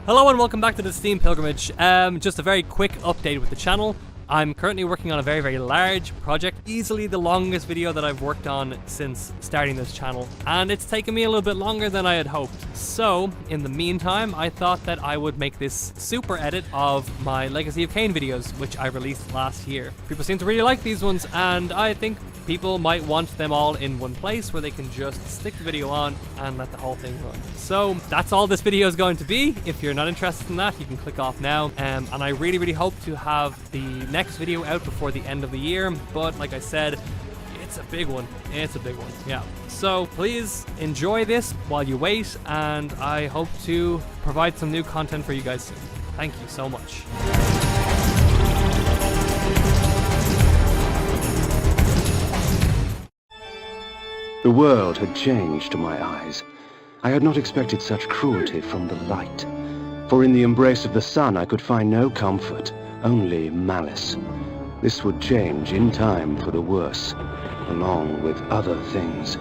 Hello and welcome back to the Steam Pilgrimage. Just a very quick update with the channel. I'm currently working on a very large project, easily the longest video that I've worked on since starting this channel, and it's taken me a little bit longer than I had hoped. So, in the meantime, I thought that I would make this super edit of my Legacy of Kain videos, which I released last year. People seem to really like these ones, and I think people might want them all in one place where they can just stick the video on and let the whole thing run. So that's all this video is going to be. If you're not interested in that, you can click off now. And I really hope to have the next video out before the end of the year. But like I said, it's a big one. It's a big one, yeah. So please enjoy this while you wait, and I hope to provide some new content for you guys soon. Thank you so much. The world had changed to my eyes. I had not expected such cruelty from the light. For in the embrace of the sun I could find no comfort, only malice. This would change in time for the worse, along with other things.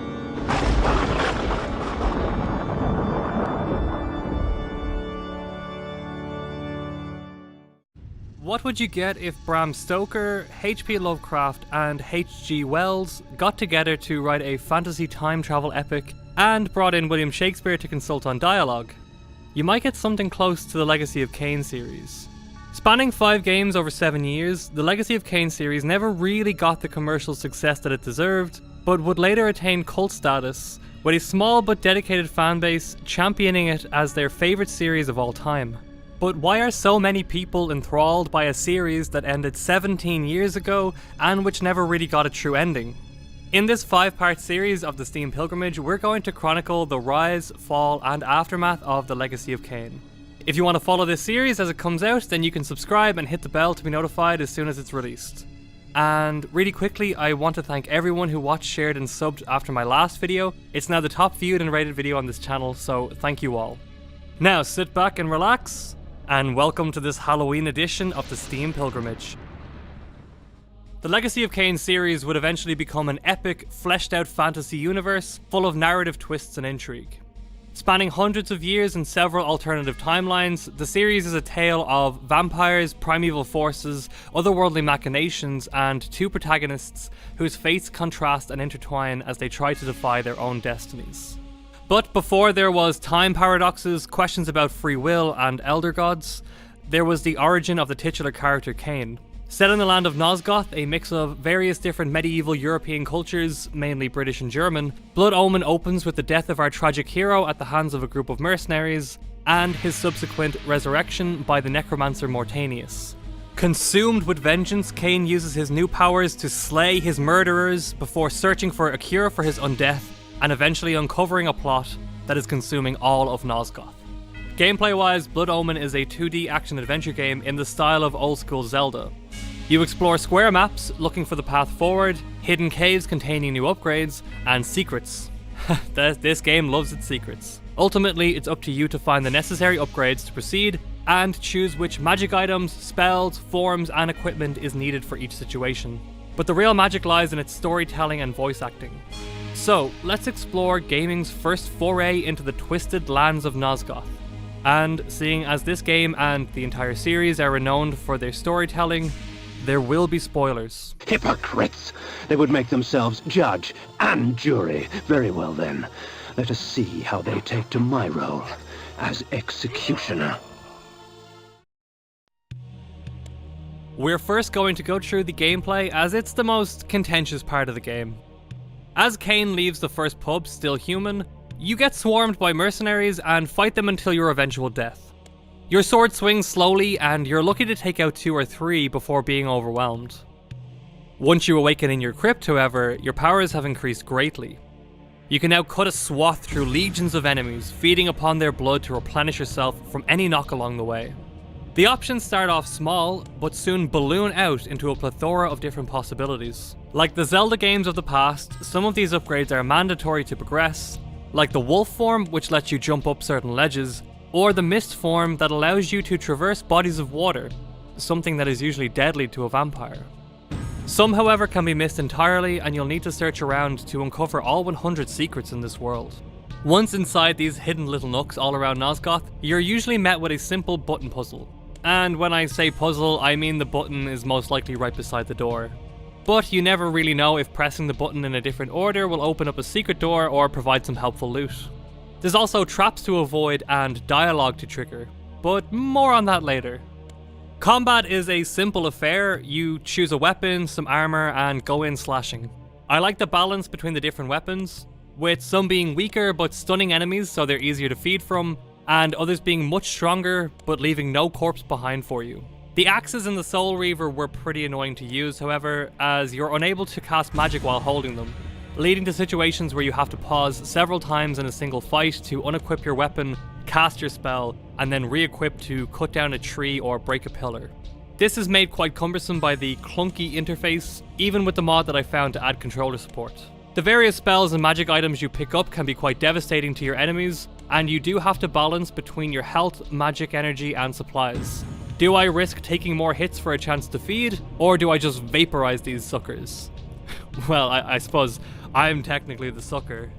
What would you get if Bram Stoker, H.P. Lovecraft, and H.G. Wells got together to write a fantasy time travel epic and brought in William Shakespeare to consult on dialogue? You might get something close to the Legacy of Kain series. Spanning 5 games over 7 years, the Legacy of Kain series never really got the commercial success that it deserved, but would later attain cult status, with a small but dedicated fanbase championing it as their favourite series of all time. But why are so many people enthralled by a series that ended 17 years ago and which never really got a true ending? In this 5-part series of the Steam Pilgrimage, we're going to chronicle the rise, fall, and aftermath of the Legacy of Kain. If you want to follow this series as it comes out, then you can subscribe and hit the bell to be notified as soon as it's released. And really quickly, I want to thank everyone who watched, shared, and subbed after my last video. It's now the top viewed and rated video on this channel, so thank you all. Now sit back and relax, and welcome to this Halloween edition of the Steam Pilgrimage. The Legacy of Kain series would eventually become an epic, fleshed out fantasy universe full of narrative twists and intrigue. Spanning hundreds of years and several alternative timelines, the series is a tale of vampires, primeval forces, otherworldly machinations, and 2 protagonists whose fates contrast and intertwine as they try to defy their own destinies. But before there was time paradoxes, questions about free will, and elder gods, there was the origin of the titular character Kain. Set in the land of Nosgoth, a mix of various different medieval European cultures, mainly British and German, Blood Omen opens with the death of our tragic hero at the hands of a group of mercenaries, and his subsequent resurrection by the necromancer Mortanius. Consumed with vengeance, Kain uses his new powers to slay his murderers before searching for a cure for his undeath, and eventually uncovering a plot that is consuming all of Nosgoth. Gameplay-wise, Blood Omen is a 2D action-adventure game in the style of old-school Zelda. You explore square maps, looking for the path forward, hidden caves containing new upgrades, and secrets. This game loves its secrets. Ultimately, it's up to you to find the necessary upgrades to proceed, and choose which magic items, spells, forms, and equipment is needed for each situation. But the real magic lies in its storytelling and voice acting. So, let's explore gaming's first foray into the twisted lands of Nosgoth. And seeing as this game and the entire series are renowned for their storytelling, there will be spoilers. Hypocrites! They would make themselves judge and jury. Very well then. Let us see how they take to my role as executioner. We're first going to go through the gameplay as it's the most contentious part of the game. As Kain leaves the first pub still human, you get swarmed by mercenaries and fight them until your eventual death. Your sword swings slowly and you're lucky to take out 2 or 3 before being overwhelmed. Once you awaken in your crypt, however, your powers have increased greatly. You can now cut a swath through legions of enemies, feeding upon their blood to replenish yourself from any knock along the way. The options start off small, but soon balloon out into a plethora of different possibilities. Like the Zelda games of the past, some of these upgrades are mandatory to progress, like the wolf form, which lets you jump up certain ledges, or the mist form that allows you to traverse bodies of water, something that is usually deadly to a vampire. Some, however, can be missed entirely, and you'll need to search around to uncover all 100 secrets in this world. Once inside these hidden little nooks all around Nosgoth, you're usually met with a simple button puzzle. And when I say puzzle, I mean the button is most likely right beside the door. But you never really know if pressing the button in a different order will open up a secret door or provide some helpful loot. There's also traps to avoid and dialogue to trigger, but more on that later. Combat is a simple affair. You choose a weapon, some armor, and go in slashing. I like the balance between the different weapons, with some being weaker but stunning enemies so they're easier to feed from, and others being much stronger but leaving no corpse behind for you. The axes in the Soul Reaver were pretty annoying to use, however, as you're unable to cast magic while holding them, leading to situations where you have to pause several times in a single fight to unequip your weapon, cast your spell, and then re-equip to cut down a tree or break a pillar. This is made quite cumbersome by the clunky interface, even with the mod that I found to add controller support. The various spells and magic items you pick up can be quite devastating to your enemies, and you do have to balance between your health, magic energy, and supplies. Do I risk taking more hits for a chance to feed, or do I just vaporize these suckers? Well, I suppose I'm technically the sucker.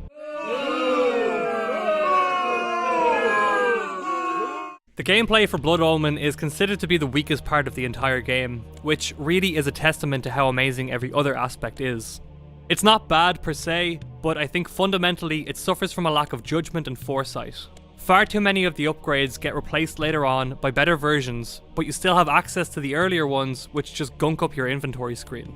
The gameplay for Blood Omen is considered to be the weakest part of the entire game, which really is a testament to how amazing every other aspect is. It's not bad per se, but I think fundamentally it suffers from a lack of judgment and foresight. Far too many of the upgrades get replaced later on by better versions, but you still have access to the earlier ones which just gunk up your inventory screen.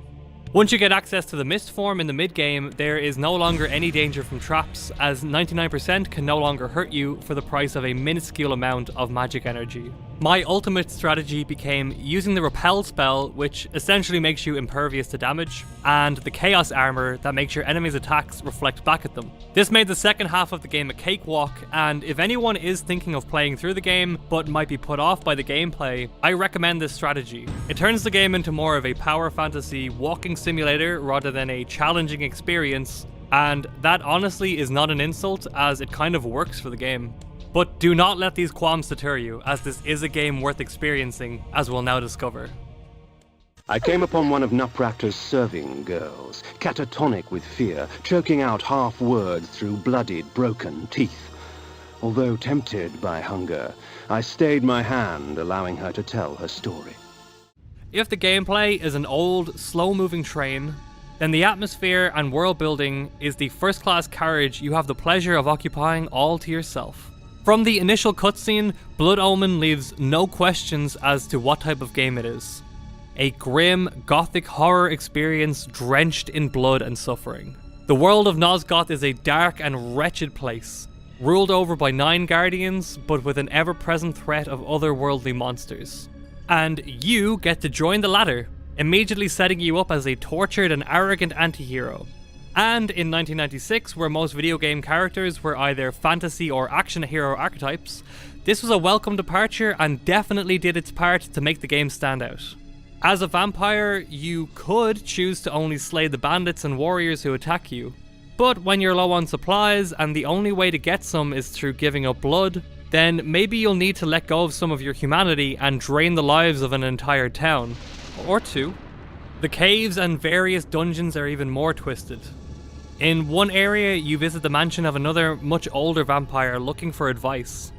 Once you get access to the mist form in the mid-game, there is no longer any danger from traps, as 99% can no longer hurt you for the price of a minuscule amount of magic energy. My ultimate strategy became using the Repel spell, which essentially makes you impervious to damage, and the Chaos armor that makes your enemies' attacks reflect back at them. This made the second half of the game a cakewalk, and if anyone is thinking of playing through the game but might be put off by the gameplay, I recommend this strategy. It turns the game into more of a power fantasy walking simulator rather than a challenging experience, and that honestly is not an insult, as it kind of works for the game. But do not let these qualms deter you, as this is a game worth experiencing, as we'll now discover. I came upon one of Nuprakta's serving girls, catatonic with fear, choking out half words through bloodied, broken teeth. Although tempted by hunger, I stayed my hand, allowing her to tell her story. If the gameplay is an old, slow-moving train, then the atmosphere and world building is the first-class carriage you have the pleasure of occupying all to yourself. From the initial cutscene, Blood Omen leaves no questions as to what type of game it is. A grim, gothic horror experience drenched in blood and suffering. The world of Nosgoth is a dark and wretched place, ruled over by 9 guardians, but with an ever-present threat of otherworldly monsters. And you get to join the latter, immediately setting you up as a tortured and arrogant anti-hero. And in 1996, where most video game characters were either fantasy or action hero archetypes, this was a welcome departure and definitely did its part to make the game stand out. As a vampire, you could choose to only slay the bandits and warriors who attack you, but when you're low on supplies and the only way to get some is through giving up blood, then maybe you'll need to let go of some of your humanity and drain the lives of an entire town. Or two. The caves and various dungeons are even more twisted. In one area, you visit the mansion of another, much older vampire looking for advice.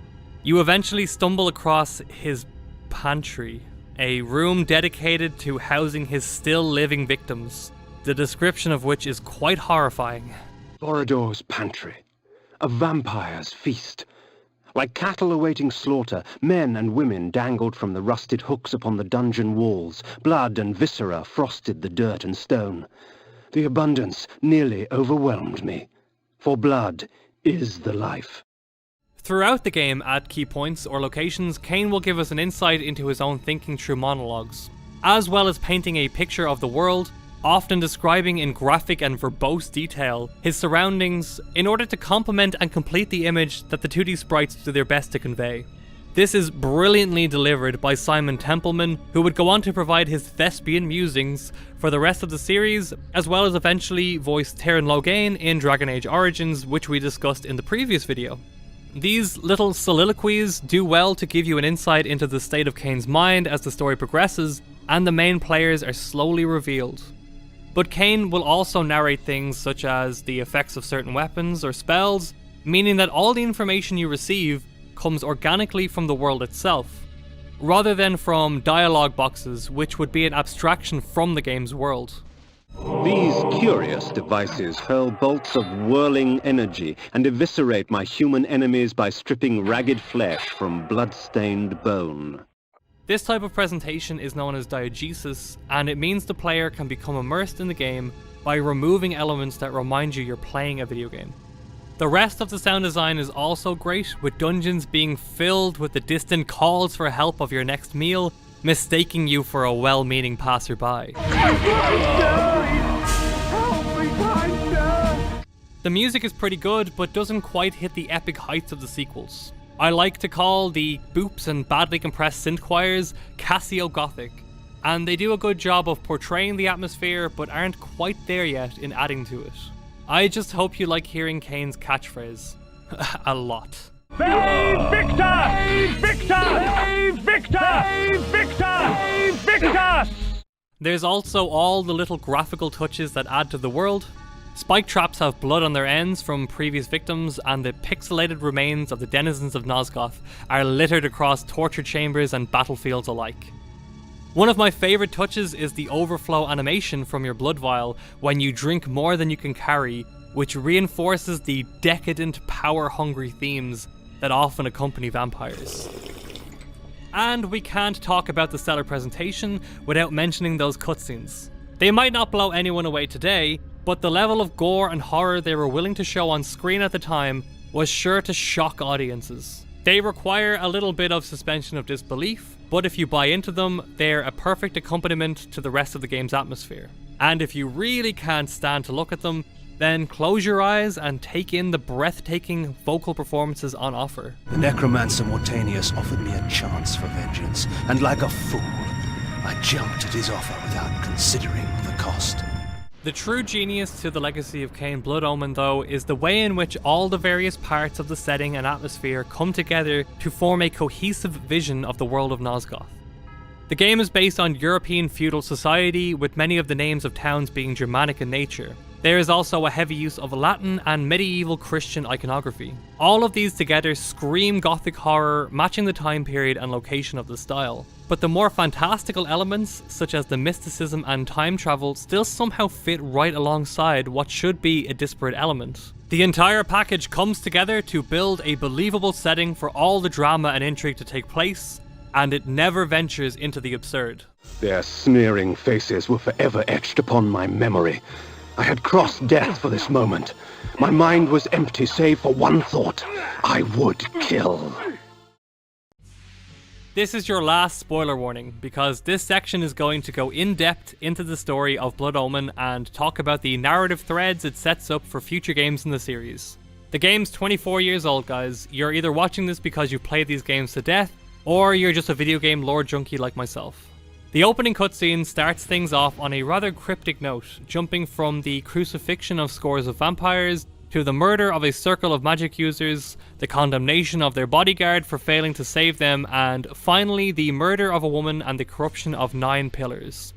You eventually stumble across his pantry, a room dedicated to housing his still living victims, the description of which is quite horrifying. Borodor's pantry. A vampire's feast. Like cattle awaiting slaughter, men and women dangled from the rusted hooks upon the dungeon walls. Blood and viscera frosted the dirt and stone. The abundance nearly overwhelmed me, for blood is the life. Throughout the game, at key points or locations, Kain will give us an insight into his own thinking through monologues, as well as painting a picture of the world, often describing in graphic and verbose detail his surroundings in order to complement and complete the image that the 2D sprites do their best to convey. This is brilliantly delivered by Simon Templeman, who would go on to provide his thespian musings for the rest of the series, as well as eventually voice Taron Logain in Dragon Age Origins, which we discussed in the previous video. These little soliloquies do well to give you an insight into the state of Kain's mind as the story progresses, and the main players are slowly revealed. But Kain will also narrate things such as the effects of certain weapons or spells, meaning that all the information you receive comes organically from the world itself, rather than from dialogue boxes, which would be an abstraction from the game's world. These curious devices hurl bolts of whirling energy and eviscerate my human enemies by stripping ragged flesh from blood-stained bone. This type of presentation is known as diegesis, and it means the player can become immersed in the game by removing elements that remind you you're playing a video game. The rest of the sound design is also great, with dungeons being filled with the distant calls for help of your next meal, mistaking you for a well-meaning passerby. The music is pretty good, but doesn't quite hit the epic heights of the sequels. I like to call the boops and badly compressed synth choirs Casio-Gothic, and they do a good job of portraying the atmosphere, but aren't quite there yet in adding to it. I just hope you like hearing Kain's catchphrase. A lot. Save Victor! Save Victor! Save Victor! Save Victor! Save Victor! There's also all the little graphical touches that add to the world. Spike traps have blood on their ends from previous victims, and the pixelated remains of the denizens of Nosgoth are littered across torture chambers and battlefields alike. One of my favourite touches is the overflow animation from your blood vial when you drink more than you can carry, which reinforces the decadent, power-hungry themes that often accompany vampires. And we can't talk about the stellar presentation without mentioning those cutscenes. They might not blow anyone away today, but the level of gore and horror they were willing to show on screen at the time was sure to shock audiences. They require a little bit of suspension of disbelief, but if you buy into them, they're a perfect accompaniment to the rest of the game's atmosphere. And if you really can't stand to look at them, then close your eyes and take in the breathtaking vocal performances on offer. The necromancer Mortanius offered me a chance for vengeance, and like a fool, I jumped at his offer without considering the cost. The true genius to the legacy of Kain Blood Omen, though, is the way in which all the various parts of the setting and atmosphere come together to form a cohesive vision of the world of Nosgoth. The game is based on European feudal society, with many of the names of towns being Germanic in nature. There is also a heavy use of Latin and medieval Christian iconography. All of these together scream Gothic horror, matching the time period and location of the style. But the more fantastical elements, such as the mysticism and time travel, still somehow fit right alongside what should be a disparate element. The entire package comes together to build a believable setting for all the drama and intrigue to take place, and it never ventures into the absurd. Their sneering faces were forever etched upon my memory. I had crossed death for this moment. My mind was empty save for one thought. I would kill. This is your last spoiler warning, because this section is going to go in depth into the story of Blood Omen and talk about the narrative threads it sets up for future games in the series. The game's 24 years old, guys. You're either watching this because you've played these games to death, or you're just a video game lore junkie like myself. The opening cutscene starts things off on a rather cryptic note, jumping from the crucifixion of scores of vampires to the murder of a circle of magic users, the condemnation of their bodyguard for failing to save them, and finally the murder of a woman and the corruption of 9 pillars.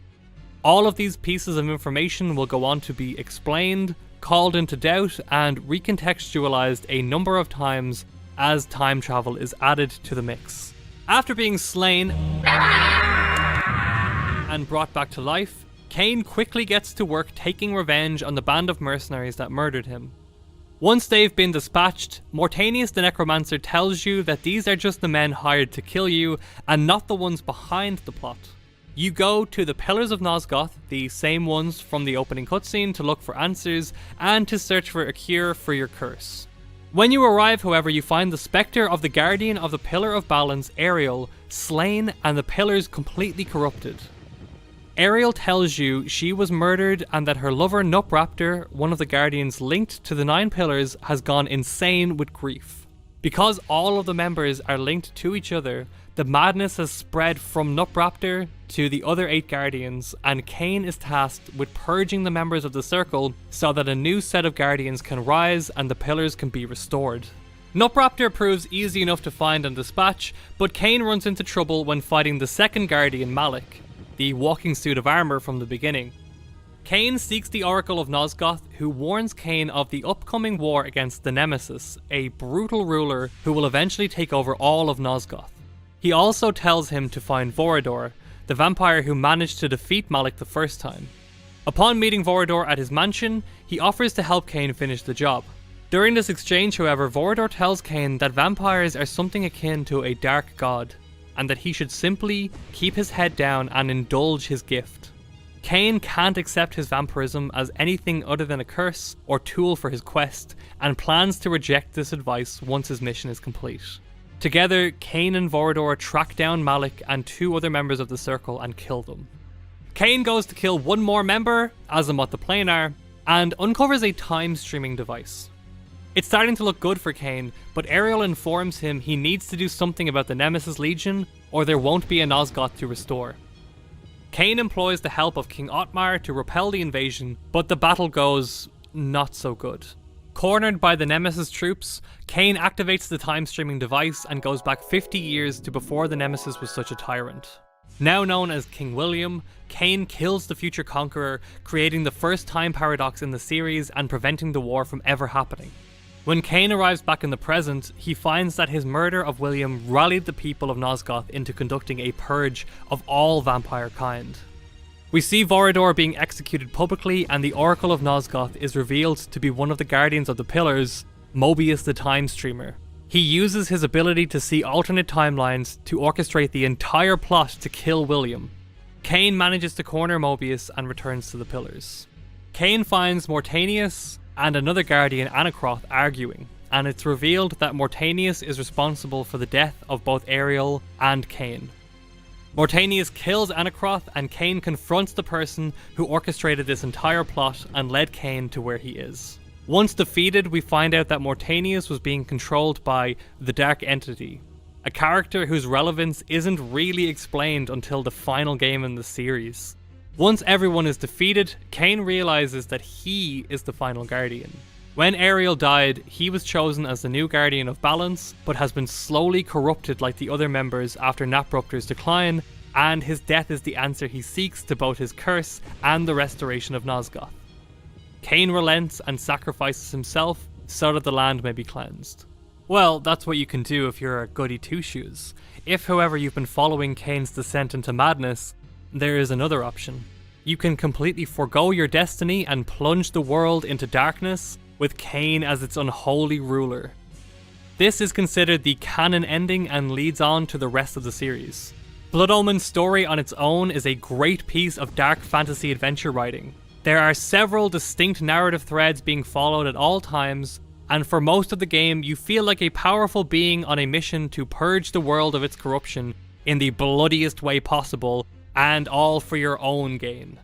All of these pieces of information will go on to be explained, called into doubt, and recontextualized a number of times as time travel is added to the mix. After being slain and brought back to life, Kain quickly gets to work taking revenge on the band of mercenaries that murdered him. Once they've been dispatched, Mortanius the Necromancer tells you that these are just the men hired to kill you, and not the ones behind the plot. You go to the Pillars of Nosgoth, the same ones from the opening cutscene, to look for answers, and to search for a cure for your curse. When you arrive, however, you find the spectre of the Guardian of the Pillar of Balance, Ariel, slain and the pillars completely corrupted. Ariel tells you she was murdered and that her lover Nupraptor, one of the Guardians linked to the 9 pillars, has gone insane with grief. Because all of the members are linked to each other, the madness has spread from Nupraptor to the other 8 Guardians, and Kain is tasked with purging the members of the Circle so that a new set of Guardians can rise and the pillars can be restored. Nupraptor proves easy enough to find and dispatch, but Kain runs into trouble when fighting the second Guardian, Malik, the walking suit of armor from the beginning. Kain seeks the Oracle of Nosgoth, who warns Kain of the upcoming war against the Nemesis, a brutal ruler who will eventually take over all of Nosgoth. He also tells him to find Vorador, the vampire who managed to defeat Malik the first time. Upon meeting Vorador at his mansion, he offers to help Kain finish the job. During this exchange, however, Vorador tells Kain that vampires are something akin to a dark god, and that he should simply keep his head down and indulge his gift. Kain can't accept his vampirism as anything other than a curse or tool for his quest, and plans to reject this advice once his mission is complete. Together, Kain and Vorador track down Malik and 2 other members of the Circle and kill them. Kain goes to kill one more member, Azamoth the Planar, and uncovers a time streaming device. It's starting to look good for Kain, but Ariel informs him he needs to do something about the Nemesis Legion, or there won't be a Nosgoth to restore. Kain employs the help of King Otmar to repel the invasion, but the battle goes not so good. Cornered by the Nemesis troops, Kain activates the time streaming device and goes back 50 years to before the Nemesis was such a tyrant. Now known as King William, Kain kills the future conqueror, creating the first time paradox in the series and preventing the war from ever happening. When Kain arrives back in the present, he finds that his murder of William rallied the people of Nosgoth into conducting a purge of all vampire kind. We see Vorador being executed publicly, and the Oracle of Nosgoth is revealed to be one of the Guardians of the Pillars, Mobius the Time Streamer. He uses his ability to see alternate timelines to orchestrate the entire plot to kill William. Kain manages to corner Mobius and returns to the Pillars. Kain finds Mortanius and another Guardian, Anacroth, arguing, and it's revealed that Mortanius is responsible for the death of both Ariel and Kain. Mortanius kills Anacroth, and Kain confronts the person who orchestrated this entire plot and led Kain to where he is. Once defeated, we find out that Mortanius was being controlled by the Dark Entity, a character whose relevance isn't really explained until the final game in the series. Once everyone is defeated, Kain realizes that he is the final Guardian. When Ariel died, he was chosen as the new Guardian of Balance, but has been slowly corrupted like the other members after Napruptor's decline, and his death is the answer he seeks to both his curse and the restoration of Nosgoth. Kain relents and sacrifices himself so that the land may be cleansed. Well, that's what you can do if you're a goody two-shoes. If, however, you've been following Kain's descent into madness, there is another option. You can completely forego your destiny and plunge the world into darkness, with Kain as its unholy ruler. This is considered the canon ending and leads on to the rest of the series. Blood Omen's story on its own is a great piece of dark fantasy adventure writing. There are several distinct narrative threads being followed at all times, and for most of the game you feel like a powerful being on a mission to purge the world of its corruption in the bloodiest way possible, and all for your own gain.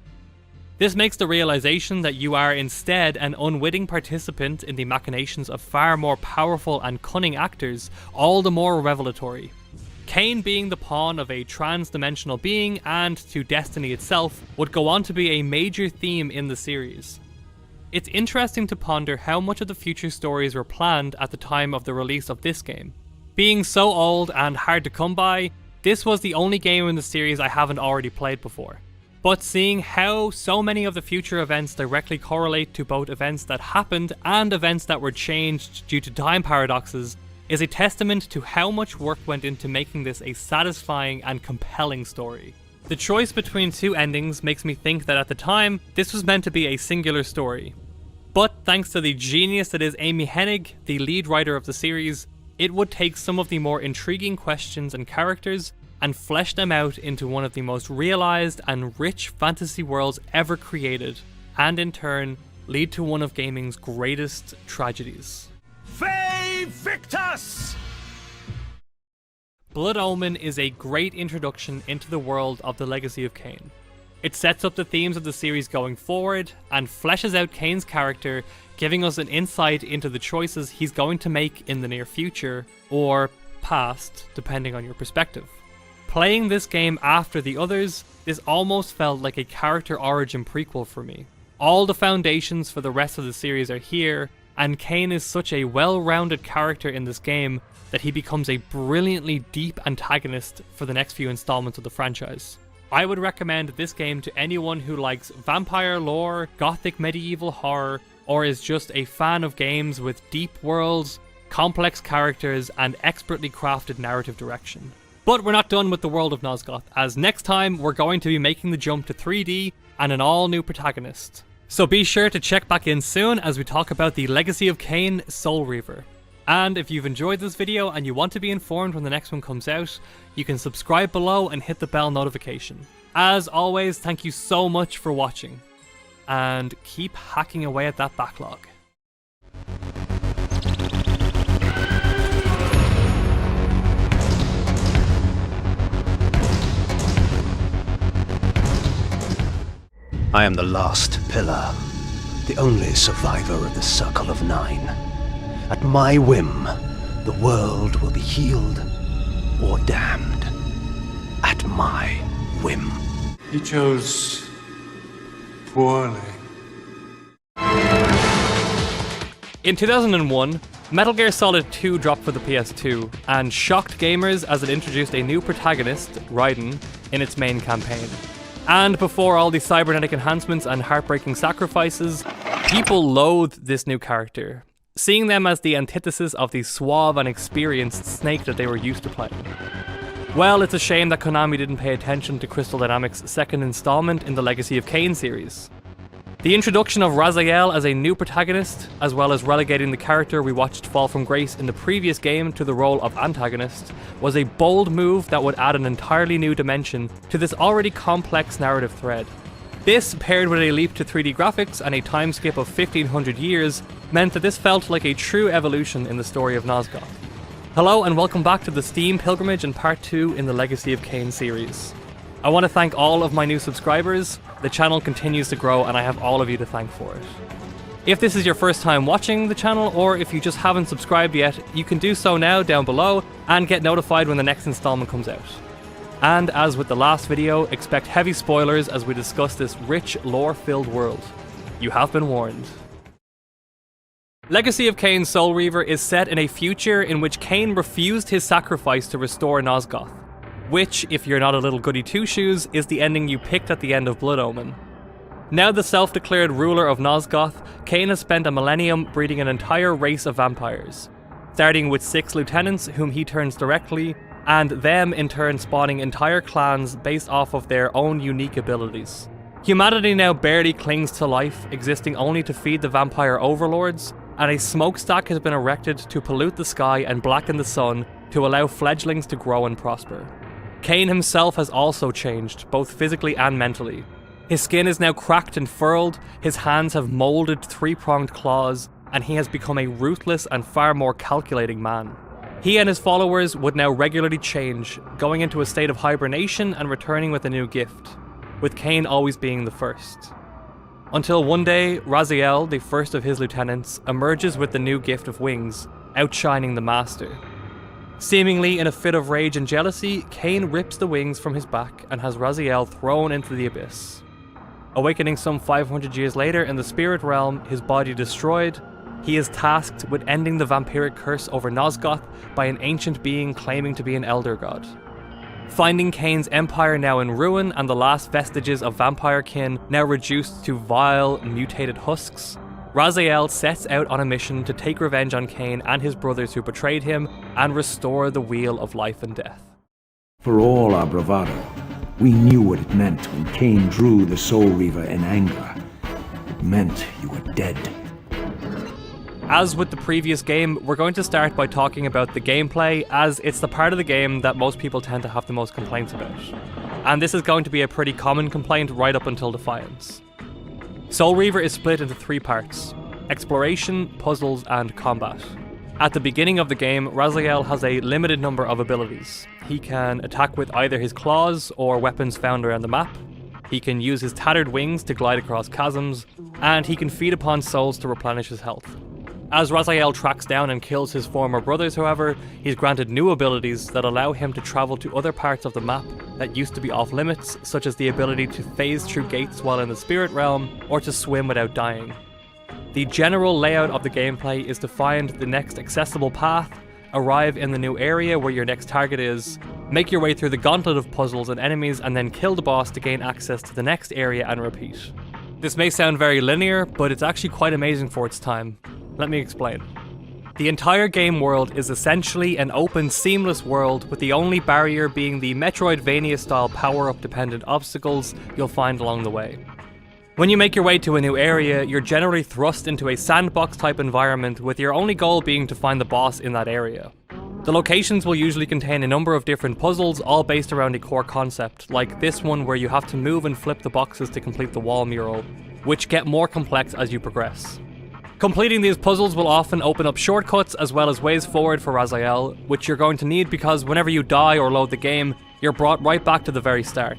This makes the realization that you are instead an unwitting participant in the machinations of far more powerful and cunning actors all the more revelatory. Kain being the pawn of a trans-dimensional being and to destiny itself would go on to be a major theme in the series. It's interesting to ponder how much of the future stories were planned at the time of the release of this game. Being so old and hard to come by, this was the only game in the series I haven't already played before. But seeing how so many of the future events directly correlate to both events that happened and events that were changed due to time paradoxes is a testament to how much work went into making this a satisfying and compelling story. The choice between 2 endings makes me think that at the time, this was meant to be a singular story. But thanks to the genius that is Amy Hennig, the lead writer of the series, it would take some of the more intriguing questions and characters and flesh them out into one of the most realized and rich fantasy worlds ever created, and in turn, lead to one of gaming's greatest tragedies. Ve Victus! Blood Omen is a great introduction into the world of the Legacy of Kain. It sets up the themes of the series going forward, and fleshes out Kain's character, giving us an insight into the choices he's going to make in the near future, or past, depending on your perspective. Playing this game after the others, this almost felt like a character origin prequel for me. All the foundations for the rest of the series are here, and Kain is such a well-rounded character in this game that he becomes a brilliantly deep antagonist for the next few installments of the franchise. I would recommend this game to anyone who likes vampire lore, gothic medieval horror, or is just a fan of games with deep worlds, complex characters, and expertly crafted narrative direction. But we're not done with the world of Nosgoth, as next time we're going to be making the jump to 3D and an all new protagonist. So be sure to check back in soon as we talk about the Legacy of Kain Soul Reaver. And if you've enjoyed this video and you want to be informed when the next one comes out, you can subscribe below and hit the bell notification. As always, thank you so much for watching, and keep hacking away at that backlog. I am the last pillar, the only survivor of the Circle of Nine. At my whim, the world will be healed or damned. At my whim. You chose poorly. In 2001, Metal Gear Solid 2 dropped for the PS2 and shocked gamers as it introduced a new protagonist, Raiden, in its main campaign. And before all the cybernetic enhancements and heartbreaking sacrifices, people loathed this new character, seeing them as the antithesis of the suave and experienced Snake that they were used to playing. Well, it's a shame that Konami didn't pay attention to Crystal Dynamics' second installment in the Legacy of Kain series. The introduction of Raziel as a new protagonist, as well as relegating the character we watched fall from grace in the previous game to the role of antagonist, was a bold move that would add an entirely new dimension to this already complex narrative thread. This, paired with a leap to 3D graphics and a time skip of 1500 years, meant that this felt like a true evolution in the story of Nosgoth. Hello and welcome back to the Steam Pilgrimage and Part 2 in the Legacy of Kain series. I want to thank all of my new subscribers. The channel continues to grow and I have all of you to thank for it. If this is your first time watching the channel, or if you just haven't subscribed yet, you can do so now down below and get notified when the next installment comes out. And as with the last video, expect heavy spoilers as we discuss this rich, lore-filled world. You have been warned. Legacy of Kain Soul Reaver is set in a future in which Kain refused his sacrifice to restore Nosgoth, which, if you're not a little goody two-shoes, is the ending you picked at the end of Blood Omen. Now the self-declared ruler of Nosgoth, Kain has spent a millennium breeding an entire race of vampires, starting with 6 lieutenants whom he turns directly, and them in turn spawning entire clans based off of their own unique abilities. Humanity now barely clings to life, existing only to feed the vampire overlords, and a smokestack has been erected to pollute the sky and blacken the sun to allow fledglings to grow and prosper. Kain himself has also changed, both physically and mentally. His skin is now cracked and furrowed, his hands have moulded 3-pronged claws, and he has become a ruthless and far more calculating man. He and his followers would now regularly change, going into a state of hibernation and returning with a new gift, with Kain always being the first. Until one day, Raziel, the first of his lieutenants, emerges with the new gift of wings, outshining the master. Seemingly in a fit of rage and jealousy, Kain rips the wings from his back and has Raziel thrown into the abyss. Awakening some 500 years later in the spirit realm, his body destroyed, he is tasked with ending the vampiric curse over Nosgoth by an ancient being claiming to be an elder god. Finding Kain's empire now in ruin and the last vestiges of vampire kin now reduced to vile, mutated husks, Raziel sets out on a mission to take revenge on Kain and his brothers who betrayed him and restore the wheel of life and death. For all our bravado, we knew what it meant when Kain drew the Soul Reaver in anger. It meant you were dead. As with the previous game, we're going to start by talking about the gameplay, as it's the part of the game that most people tend to have the most complaints about. And this is going to be a pretty common complaint right up until Defiance. Soul Reaver is split into 3 parts: exploration, puzzles, and combat. At the beginning of the game, Raziel has a limited number of abilities. He can attack with either his claws or weapons found around the map. He can use his tattered wings to glide across chasms, and he can feed upon souls to replenish his health. As Raziel tracks down and kills his former brothers, however, he's granted new abilities that allow him to travel to other parts of the map that used to be off limits, such as the ability to phase through gates while in the spirit realm, or to swim without dying. The general layout of the gameplay is to find the next accessible path, arrive in the new area where your next target is, make your way through the gauntlet of puzzles and enemies, and then kill the boss to gain access to the next area and repeat. This may sound very linear, but it's actually quite amazing for its time. Let me explain. The entire game world is essentially an open, seamless world, with the only barrier being the Metroidvania-style power-up dependent obstacles you'll find along the way. When you make your way to a new area, you're generally thrust into a sandbox-type environment, with your only goal being to find the boss in that area. The locations will usually contain a number of different puzzles, all based around a core concept, like this one where you have to move and flip the boxes to complete the wall mural, which get more complex as you progress. Completing these puzzles will often open up shortcuts as well as ways forward for Raziel, which you're going to need because whenever you die or load the game, you're brought right back to the very start.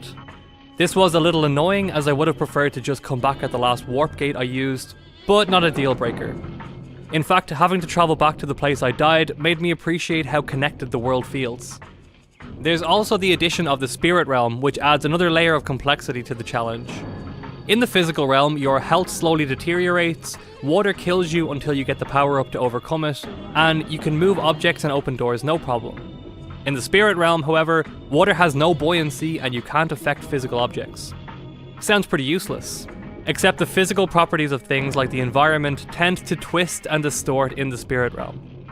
This was a little annoying, as I would have preferred to just come back at the last warp gate I used, but not a deal breaker. In fact, having to travel back to the place I died made me appreciate how connected the world feels. There's also the addition of the spirit realm, which adds another layer of complexity to the challenge. In the physical realm, your health slowly deteriorates, water kills you until you get the power up to overcome it, and you can move objects and open doors no problem. In the spirit realm, however, water has no buoyancy and you can't affect physical objects. Sounds pretty useless. Except the physical properties of things like the environment tend to twist and distort in the spirit realm.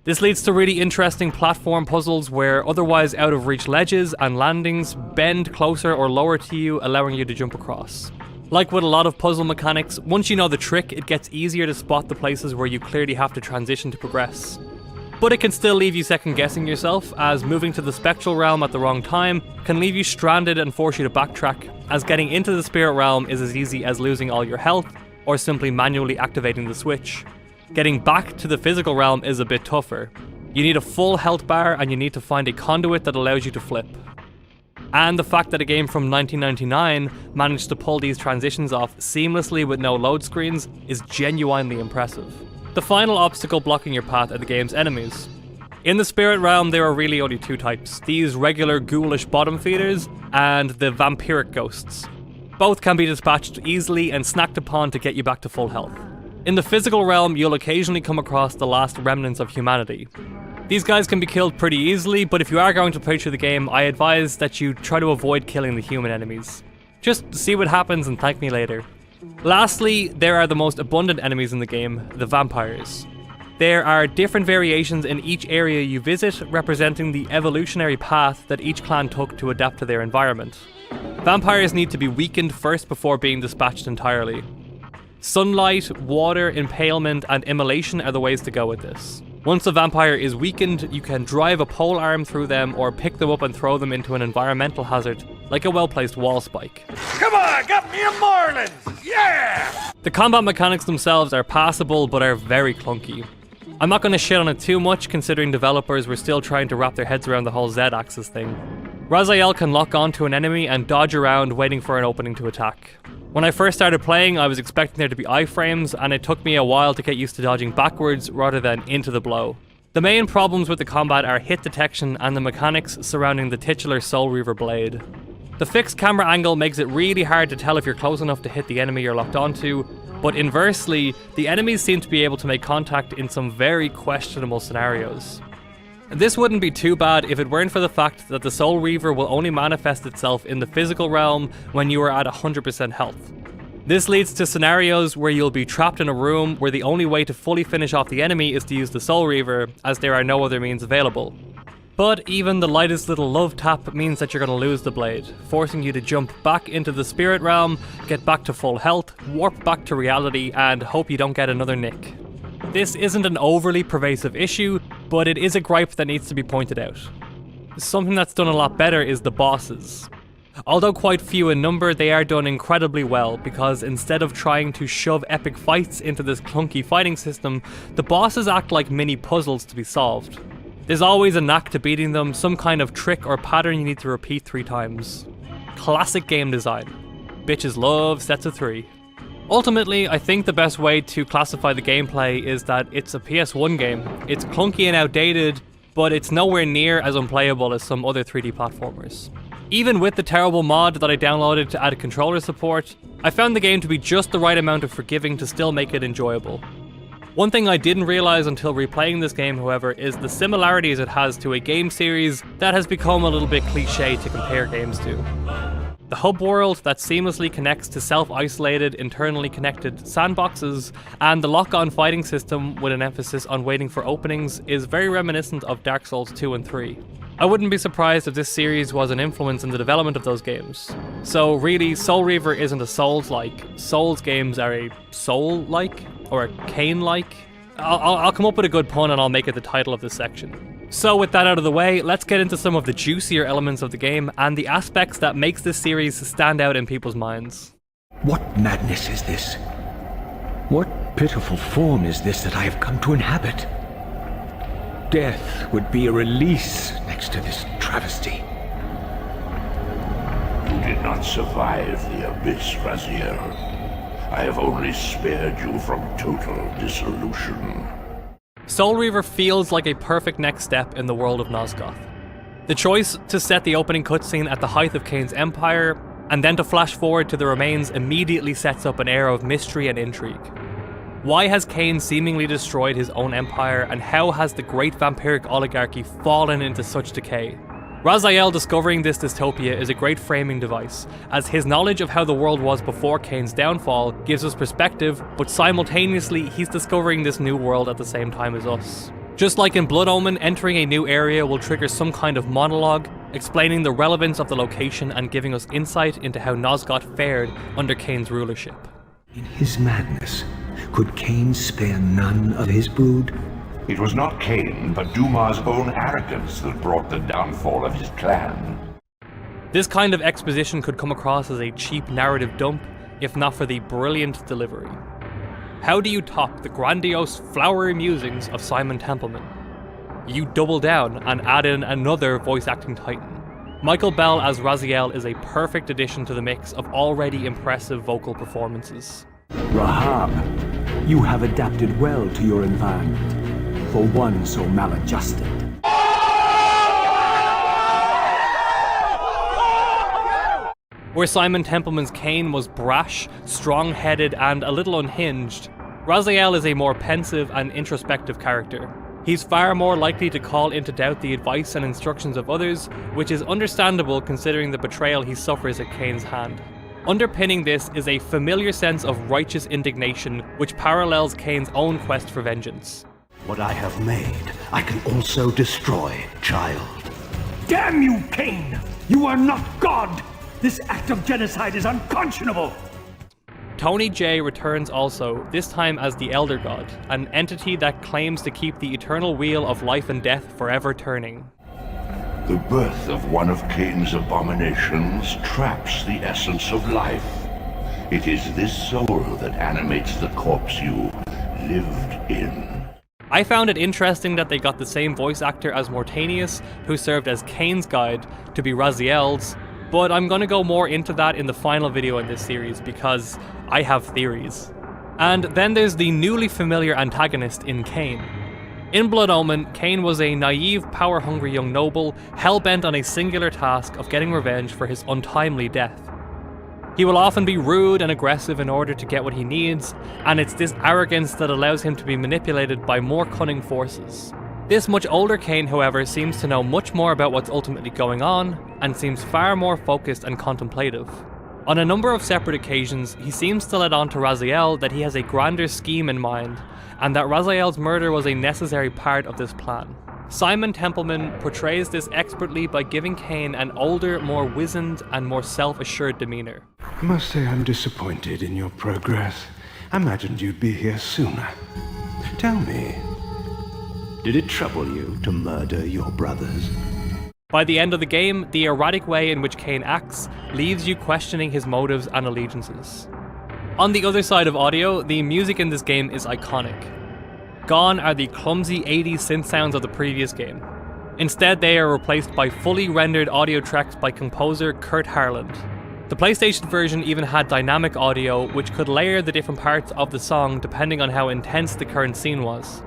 This leads to really interesting platform puzzles where otherwise out of reach ledges and landings bend closer or lower to you, allowing you to jump across. Like with a lot of puzzle mechanics, once you know the trick, it gets easier to spot the places where you clearly have to transition to progress. But it can still leave you second guessing yourself, as moving to the spectral realm at the wrong time can leave you stranded and force you to backtrack, as getting into the spirit realm is as easy as losing all your health or simply manually activating the switch. Getting back to the physical realm is a bit tougher. You need a full health bar and you need to find a conduit that allows you to flip. And the fact that a game from 1999 managed to pull these transitions off seamlessly with no load screens is genuinely impressive. The final obstacle blocking your path are the game's enemies. In the spirit realm, there are really only two types, these regular ghoulish bottom feeders and the vampiric ghosts. Both can be dispatched easily and snacked upon to get you back to full health. In the physical realm, you'll occasionally come across the last remnants of humanity. These guys can be killed pretty easily, but if you are going to play through the game, I advise that you try to avoid killing the human enemies. Just see what happens and thank me later. Lastly, there are the most abundant enemies in the game, the vampires. There are different variations in each area you visit, representing the evolutionary path that each clan took to adapt to their environment. Vampires need to be weakened first before being dispatched entirely. Sunlight, water, impalement, and immolation are the ways to go with this. Once a vampire is weakened, you can drive a pole arm through them or pick them up and throw them into an environmental hazard, like a well-placed wall spike. Come on, got me a Marlin! Yeah! The combat mechanics themselves are passable, but are very clunky. I'm not going to shit on it too much, considering developers were still trying to wrap their heads around the whole Z-axis thing. Raziel can lock onto an enemy and dodge around, waiting for an opening to attack. When I first started playing, I was expecting there to be iframes, and it took me a while to get used to dodging backwards rather than into the blow. The main problems with the combat are hit detection and the mechanics surrounding the titular Soul Reaver blade. The fixed camera angle makes it really hard to tell if you're close enough to hit the enemy you're locked onto, but inversely, the enemies seem to be able to make contact in some very questionable scenarios. This wouldn't be too bad if it weren't for the fact that the Soul Reaver will only manifest itself in the physical realm when you are at 100% health. This leads to scenarios where you'll be trapped in a room where the only way to fully finish off the enemy is to use the Soul Reaver, as there are no other means available. But even the lightest little love tap means that you're going to lose the blade, forcing you to jump back into the spirit realm, get back to full health, warp back to reality, and hope you don't get another nick. This isn't an overly pervasive issue, but it is a gripe that needs to be pointed out. Something that's done a lot better is the bosses. Although quite few in number, they are done incredibly well, because instead of trying to shove epic fights into this clunky fighting system, the bosses act like mini puzzles to be solved. There's always a knack to beating them, some kind of trick or pattern you need to repeat 3 times. Classic game design. Bitches love sets of 3. Ultimately, I think the best way to classify the gameplay is that it's a PS1 game. It's clunky and outdated, but it's nowhere near as unplayable as some other 3D platformers. Even with the terrible mod that I downloaded to add controller support, I found the game to be just the right amount of forgiving to still make it enjoyable. One thing I didn't realize until replaying this game, however, is the similarities it has to a game series that has become a little bit cliche to compare games to. The hub world that seamlessly connects to self-isolated, internally connected sandboxes, and the lock-on fighting system with an emphasis on waiting for openings is very reminiscent of Dark Souls 2 and 3. I wouldn't be surprised if this series was an influence in the development of those games. So really, Soul Reaver isn't a Souls-like. Souls games are a Soul-like, or a Kain-like. I'll come up with a good pun and I'll make it the title of this section. So with that out of the way, let's get into some of the juicier elements of the game and the aspects that makes this series stand out in people's minds. What madness is this? What pitiful form is this that I have come to inhabit? Death would be a release next to this travesty. You did not survive the abyss, Raziel. I have only spared you from total dissolution. Soul Reaver feels like a perfect next step in the world of Nosgoth. The choice to set the opening cutscene at the height of Kain's empire, and then to flash forward to the remains immediately sets up an air of mystery and intrigue. Why has Kain seemingly destroyed his own empire, and how has the great vampiric oligarchy fallen into such decay? Raziel discovering this dystopia is a great framing device, as his knowledge of how the world was before Kain's downfall gives us perspective, but simultaneously he's discovering this new world at the same time as us. Just like in Blood Omen, entering a new area will trigger some kind of monologue, explaining the relevance of the location and giving us insight into how Nosgoth fared under Kain's rulership. In his madness, could Kain spare none of his brood? It was not Kain, but Duma's own arrogance that brought the downfall of his clan. This kind of exposition could come across as a cheap narrative dump, if not for the brilliant delivery. How do you top the grandiose, flowery musings of Simon Templeman? You double down and add in another voice acting titan. Michael Bell as Raziel is a perfect addition to the mix of already impressive vocal performances. Rahab, you have adapted well to your environment, for one so maladjusted. Where Simon Templeman's Kain was brash, strong-headed, and a little unhinged, Raziel is a more pensive and introspective character. He's far more likely to call into doubt the advice and instructions of others, which is understandable considering the betrayal he suffers at Kain's hand. Underpinning this is a familiar sense of righteous indignation, which parallels Kain's own quest for vengeance. What I have made, I can also destroy, child. Damn you, Kain! You are not God! This act of genocide is unconscionable! Tony J returns also, this time as the Elder God, an entity that claims to keep the eternal wheel of life and death forever turning. The birth of one of Kain's abominations traps the essence of life. It is this soul that animates the corpse you lived in. I found it interesting that they got the same voice actor as Mortanius, who served as Kain's guide, to be Raziel's, but I'm gonna go more into that in the final video in this series because I have theories. And then there's the newly familiar antagonist in Kain. In Blood Omen, Kain was a naive, power-hungry young noble, hell-bent on a singular task of getting revenge for his untimely death. He will often be rude and aggressive in order to get what he needs, and it's this arrogance that allows him to be manipulated by more cunning forces. This much older Kain, however, seems to know much more about what's ultimately going on, and seems far more focused and contemplative. On a number of separate occasions, he seems to let on to Raziel that he has a grander scheme in mind, and that Raziel's murder was a necessary part of this plan. Simon Templeman portrays this expertly by giving Kain an older, more wizened, and more self-assured demeanor. I must say I'm disappointed in your progress. I imagined you'd be here sooner. Tell me, did it trouble you to murder your brothers? By the end of the game, the erratic way in which Kain acts leaves you questioning his motives and allegiances. On the other side of audio, the music in this game is iconic. Gone are the clumsy 80s synth sounds of the previous game. Instead, they are replaced by fully rendered audio tracks by composer Kurt Harland. The PlayStation version even had dynamic audio, which could layer the different parts of the song depending on how intense the current scene was.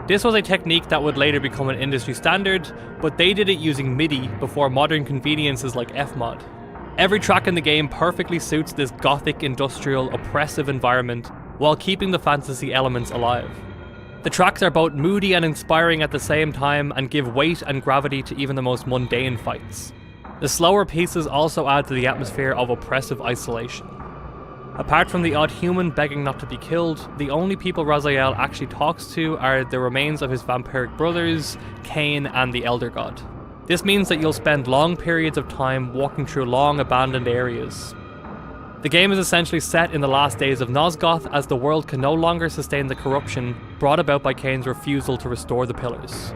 This was a technique that would later become an industry standard, but they did it using MIDI before modern conveniences like Fmod. Every track in the game perfectly suits this gothic, industrial, oppressive environment while keeping the fantasy elements alive. The tracks are both moody and inspiring at the same time and give weight and gravity to even the most mundane fights. The slower pieces also add to the atmosphere of oppressive isolation. Apart from the odd human begging not to be killed, the only people Raziel actually talks to are the remains of his vampiric brothers, Kain and the Elder God. This means that you'll spend long periods of time walking through long abandoned areas. The game is essentially set in the last days of Nosgoth as the world can no longer sustain the corruption brought about by Kain's refusal to restore the Pillars.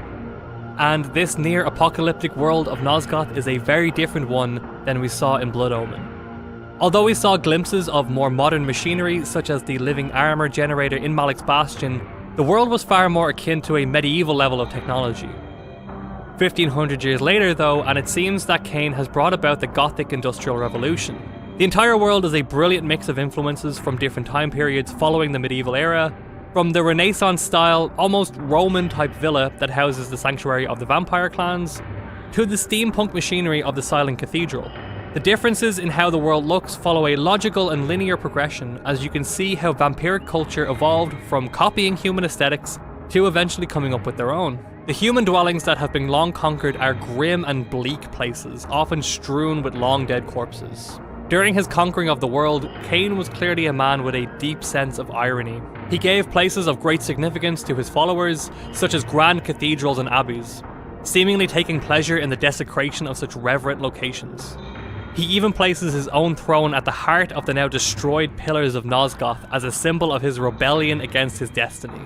And this near-apocalyptic world of Nosgoth is a very different one than we saw in Blood Omen. Although we saw glimpses of more modern machinery such as the living armor generator in Malik's Bastion, the world was far more akin to a medieval level of technology. 1500 years later though, and it seems that Kain has brought about the Gothic Industrial Revolution. The entire world is a brilliant mix of influences from different time periods following the medieval era, from the Renaissance-style, almost Roman-type villa that houses the sanctuary of the vampire clans, to the steampunk machinery of the Silent Cathedral. The differences in how the world looks follow a logical and linear progression, as you can see how vampiric culture evolved from copying human aesthetics to eventually coming up with their own. The human dwellings that have been long conquered are grim and bleak places, often strewn with long dead corpses. During his conquering of the world, Kain was clearly a man with a deep sense of irony. He gave places of great significance to his followers, such as grand cathedrals and abbeys, seemingly taking pleasure in the desecration of such reverent locations. He even places his own throne at the heart of the now destroyed Pillars of Nosgoth as a symbol of his rebellion against his destiny.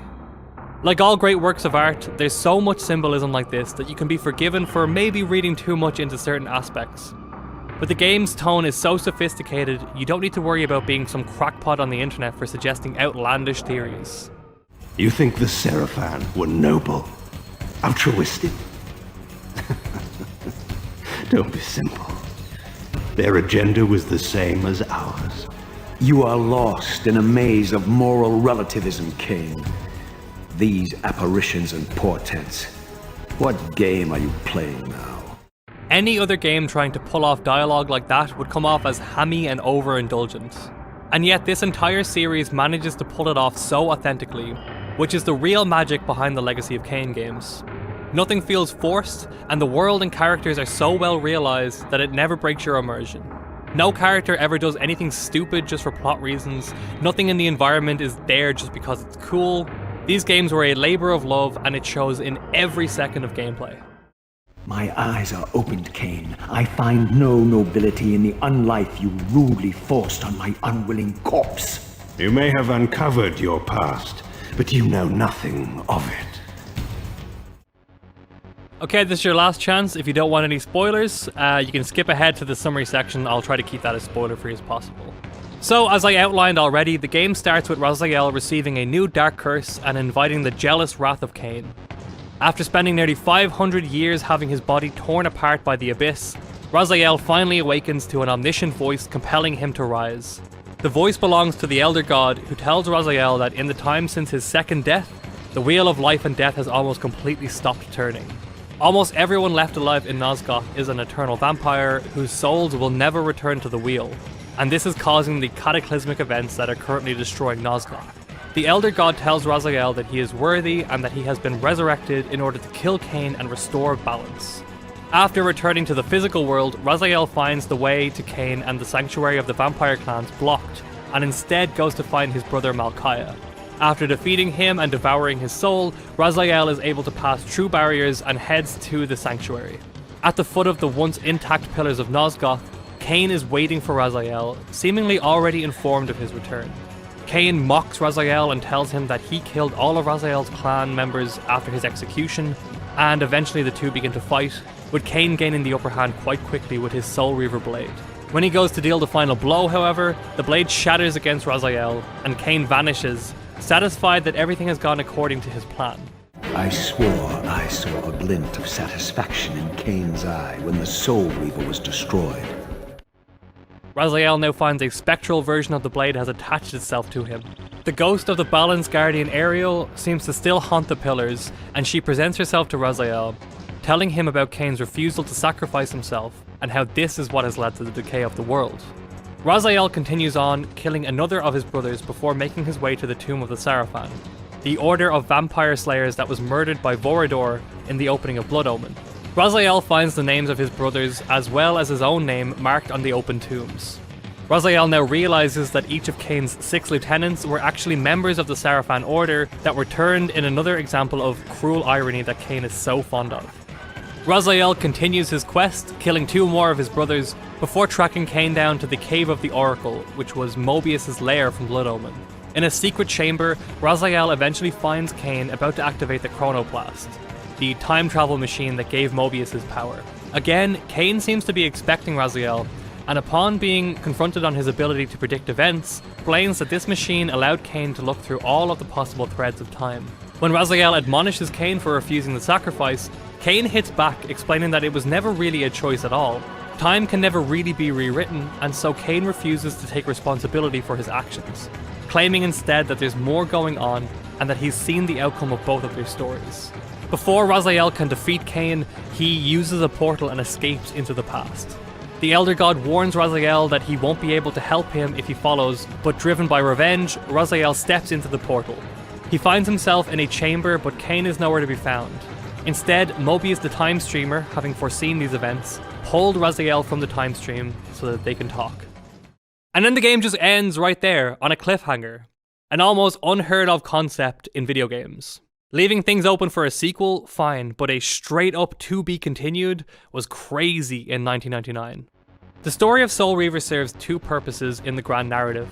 Like all great works of art, there's so much symbolism like this that you can be forgiven for maybe reading too much into certain aspects. But the game's tone is so sophisticated, you don't need to worry about being some crackpot on the internet for suggesting outlandish theories. You think the Seraphim were noble? Altruistic? Don't be simple. Their agenda was the same as ours. You are lost in a maze of moral relativism, Kain. These apparitions and portents. What game are you playing now? Any other game trying to pull off dialogue like that would come off as hammy and overindulgent. And yet this entire series manages to pull it off so authentically, which is the real magic behind the Legacy of Kain games. Nothing feels forced, and the world and characters are so well realised that it never breaks your immersion. No character ever does anything stupid just for plot reasons, nothing in the environment is there just because it's cool. These games were a labour of love, and it shows in every second of gameplay. My eyes are opened, Kain. I find no nobility in the unlife you rudely forced on my unwilling corpse. You may have uncovered your past, but you know nothing of it. Okay, this is your last chance. If you don't want any spoilers, you can skip ahead to the summary section. I'll try to keep that as spoiler-free as possible. So, as I outlined already, the game starts with Raziel receiving a new dark curse and inviting the jealous wrath of Kain. After spending nearly 500 years having his body torn apart by the Abyss, Raziel finally awakens to an omniscient voice compelling him to rise. The voice belongs to the Elder God, who tells Raziel that in the time since his second death, the wheel of life and death has almost completely stopped turning. Almost everyone left alive in Nosgoth is an eternal vampire whose souls will never return to the wheel, and this is causing the cataclysmic events that are currently destroying Nosgoth. The Elder God tells Raziel that he is worthy and that he has been resurrected in order to kill Kain and restore balance. After returning to the physical world, Raziel finds the way to Kain and the sanctuary of the vampire clans blocked, and instead goes to find his brother Malchiah. After defeating him and devouring his soul, Raziel is able to pass through barriers and heads to the sanctuary. At the foot of the once intact Pillars of Nosgoth, Kain is waiting for Raziel, seemingly already informed of his return. Kain mocks Raziel and tells him that he killed all of Raziel's clan members after his execution, and eventually the two begin to fight, with Kain gaining the upper hand quite quickly with his Soul Reaver blade. When he goes to deal the final blow, however, the blade shatters against Raziel, and Kain vanishes, satisfied that everything has gone according to his plan. I swore I saw a glint of satisfaction in Kain's eye when the Soul Reaver was destroyed. Raziel now finds a spectral version of the blade has attached itself to him. The ghost of the Balance Guardian Ariel seems to still haunt the Pillars, and she presents herself to Raziel, telling him about Kain's refusal to sacrifice himself, and how this is what has led to the decay of the world. Raziel continues on, killing another of his brothers before making his way to the tomb of the Seraphim. the order of vampire slayers that was murdered by Vorador in the opening of Blood Omen. Raziel finds the names of his brothers as well as his own name marked on the open tombs. Raziel now realizes that each of Kain's 6 lieutenants were actually members of the Sarafan Order that were turned in another example of cruel irony that Kain is so fond of. Raziel continues his quest, killing 2 more of his brothers, before tracking Kain down to the Cave of the Oracle, which was Mobius' lair from Blood Omen. In a secret chamber, Raziel eventually finds Kain about to activate the Chronoplast, the time travel machine that gave Mobius his power. Again, Kain seems to be expecting Raziel, and upon being confronted on his ability to predict events, explains that this machine allowed Kain to look through all of the possible threads of time. When Raziel admonishes Kain for refusing the sacrifice, Kain hits back, explaining that it was never really a choice at all. Time can never really be rewritten, and so Kain refuses to take responsibility for his actions, claiming instead that there's more going on and that he's seen the outcome of both of their stories. Before Raziel can defeat Kain, he uses a portal and escapes into the past. The Elder God warns Raziel that he won't be able to help him if he follows, but driven by revenge, Raziel steps into the portal. He finds himself in a chamber, but Kain is nowhere to be found. Instead, Mobius the Time Streamer, having foreseen these events, pulled Raziel from the time stream so that they can talk. And then the game just ends right there, on a cliffhanger. An almost unheard of concept in video games. Leaving things open for a sequel, fine, but a straight up to be continued was crazy in 1999. The story of Soul Reaver serves 2 purposes in the grand narrative.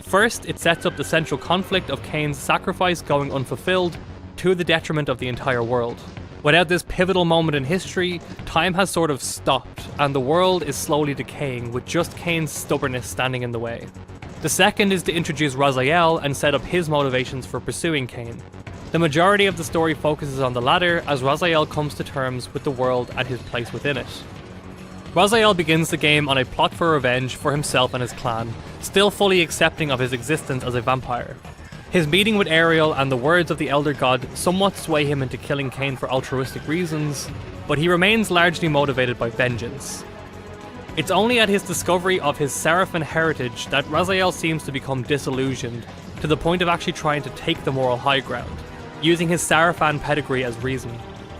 First, it sets up the central conflict of Kain's sacrifice going unfulfilled to the detriment of the entire world. Without this pivotal moment in history, time has sort of stopped, and the world is slowly decaying with just Kain's stubbornness standing in the way. The second is to introduce Raziel and set up his motivations for pursuing Kain. The majority of the story focuses on the latter as Raziel comes to terms with the world and his place within it. Raziel begins the game on a plot for revenge for himself and his clan, still fully accepting of his existence as a vampire. His meeting with Ariel and the words of the Elder God somewhat sway him into killing Kain for altruistic reasons, but he remains largely motivated by vengeance. It's only at his discovery of his Sarafan heritage that Raziel seems to become disillusioned, to the point of actually trying to take the moral high ground, using his Sarafan pedigree as reason.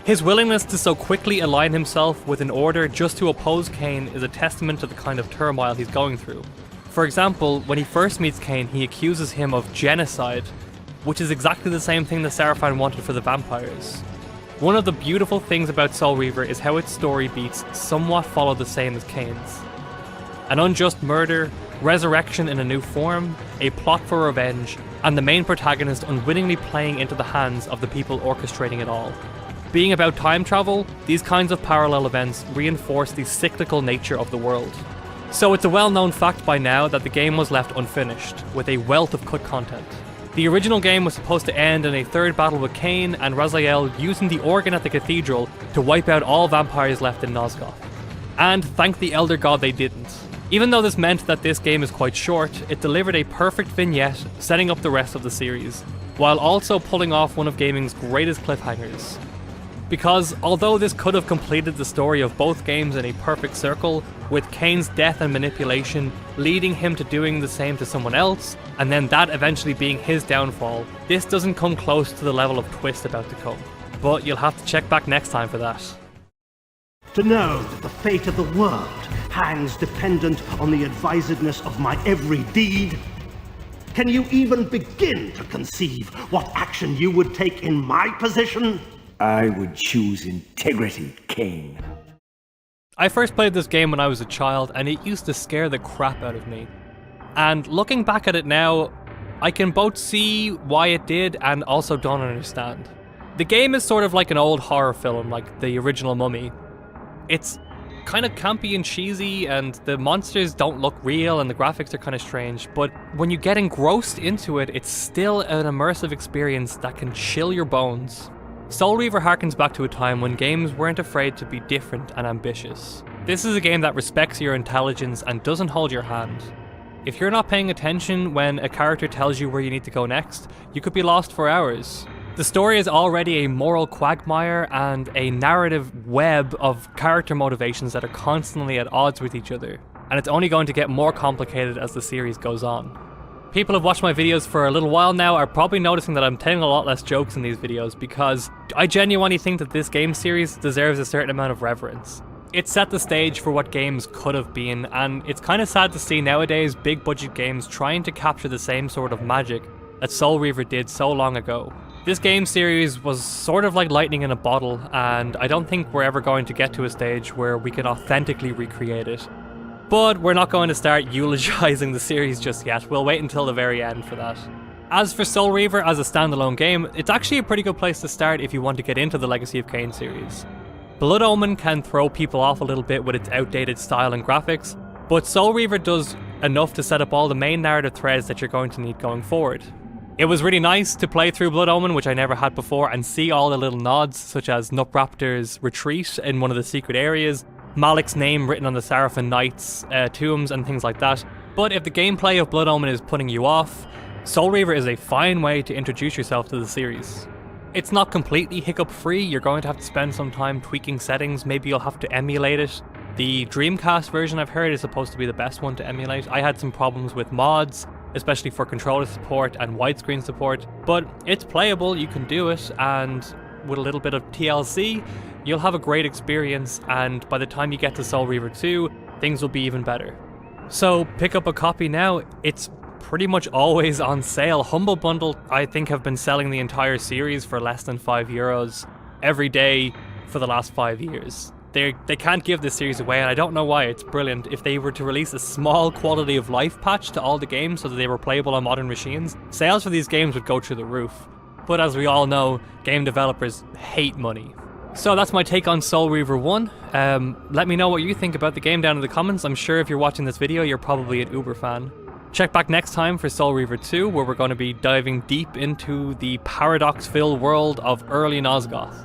His willingness to so quickly align himself with an order just to oppose Kain is a testament to the kind of turmoil he's going through. For example, when he first meets Kain, he accuses him of genocide, which is exactly the same thing the Sarafan wanted for the vampires. One of the beautiful things about Soul Reaver is how its story beats somewhat follow the same as Kain's. An unjust murder, resurrection in a new form, a plot for revenge, and the main protagonist unwittingly playing into the hands of the people orchestrating it all. Being about time travel, these kinds of parallel events reinforce the cyclical nature of the world. So it's a well-known fact by now that the game was left unfinished, with a wealth of cut content. The original game was supposed to end in a third battle with Kain and Raziel using the organ at the cathedral to wipe out all vampires left in Nosgoth. And thank the Elder God they didn't. Even though this meant that this game is quite short, it delivered a perfect vignette setting up the rest of the series, while also pulling off one of gaming's greatest cliffhangers. Because although this could have completed the story of both games in a perfect circle, with Kain's death and manipulation leading him to doing the same to someone else, and then that eventually being his downfall, this doesn't come close to the level of twist about to come. But you'll have to check back next time for that. To know that the fate of the world hangs dependent on the advisedness of my every deed? Can you even begin to conceive what action you would take in my position? I would choose integrity, Kain. I first played this game when I was a child, and it used to scare the crap out of me. And looking back at it now, I can both see why it did and also don't understand. The game is sort of like an old horror film, like the original Mummy. It's kind of campy and cheesy, and the monsters don't look real, and the graphics are kind of strange, but when you get engrossed into it, it's still an immersive experience that can chill your bones. Soul Reaver harkens back to a time when games weren't afraid to be different and ambitious. This is a game that respects your intelligence and doesn't hold your hand. If you're not paying attention when a character tells you where you need to go next, you could be lost for hours. The story is already a moral quagmire and a narrative web of character motivations that are constantly at odds with each other, and it's only going to get more complicated as the series goes on. People who've watched my videos for a little while now are probably noticing that I'm telling a lot less jokes in these videos because I genuinely think that this game series deserves a certain amount of reverence. It set the stage for what games could have been, and it's kind of sad to see nowadays big budget games trying to capture the same sort of magic that Soul Reaver did so long ago. This game series was sort of like lightning in a bottle, and I don't think we're ever going to get to a stage where we can authentically recreate it. But we're not going to start eulogizing the series just yet, we'll wait until the very end for that. As for Soul Reaver as a standalone game, it's actually a pretty good place to start if you want to get into the Legacy of Kain series. Blood Omen can throw people off a little bit with its outdated style and graphics, but Soul Reaver does enough to set up all the main narrative threads that you're going to need going forward. It was really nice to play through Blood Omen, which I never had before, and see all the little nods, such as Nutraptor's retreat in one of the secret areas, Malik's name written on the Seraphim Knight's tombs and things like that. But if the gameplay of Blood Omen is putting you off, Soul Reaver is a fine way to introduce yourself to the series. It's not completely hiccup free, you're going to have to spend some time tweaking settings, maybe you'll have to emulate it. The Dreamcast version I've heard is supposed to be the best one to emulate. I had some problems with mods, especially for controller support and widescreen support, but it's playable, you can do it, and with a little bit of TLC, you'll have a great experience, and by the time you get to Soul Reaver 2, things will be even better. So pick up a copy now, it's pretty much always on sale. Humble Bundle, I think, have been selling the entire series for less than €5 every day for the last 5 years. They can't give this series away, and I don't know why. It's brilliant. If they were to release a small quality of life patch to all the games so that they were playable on modern machines, sales for these games would go through the roof. But as we all know, game developers hate money. So that's my take on Soul Reaver 1. Let me know what you think about the game down in the comments. I'm sure if you're watching this video, you're probably an Uber fan. Check back next time for Soul Reaver 2, where we're going to be diving deep into the paradox-filled world of early Nosgoth.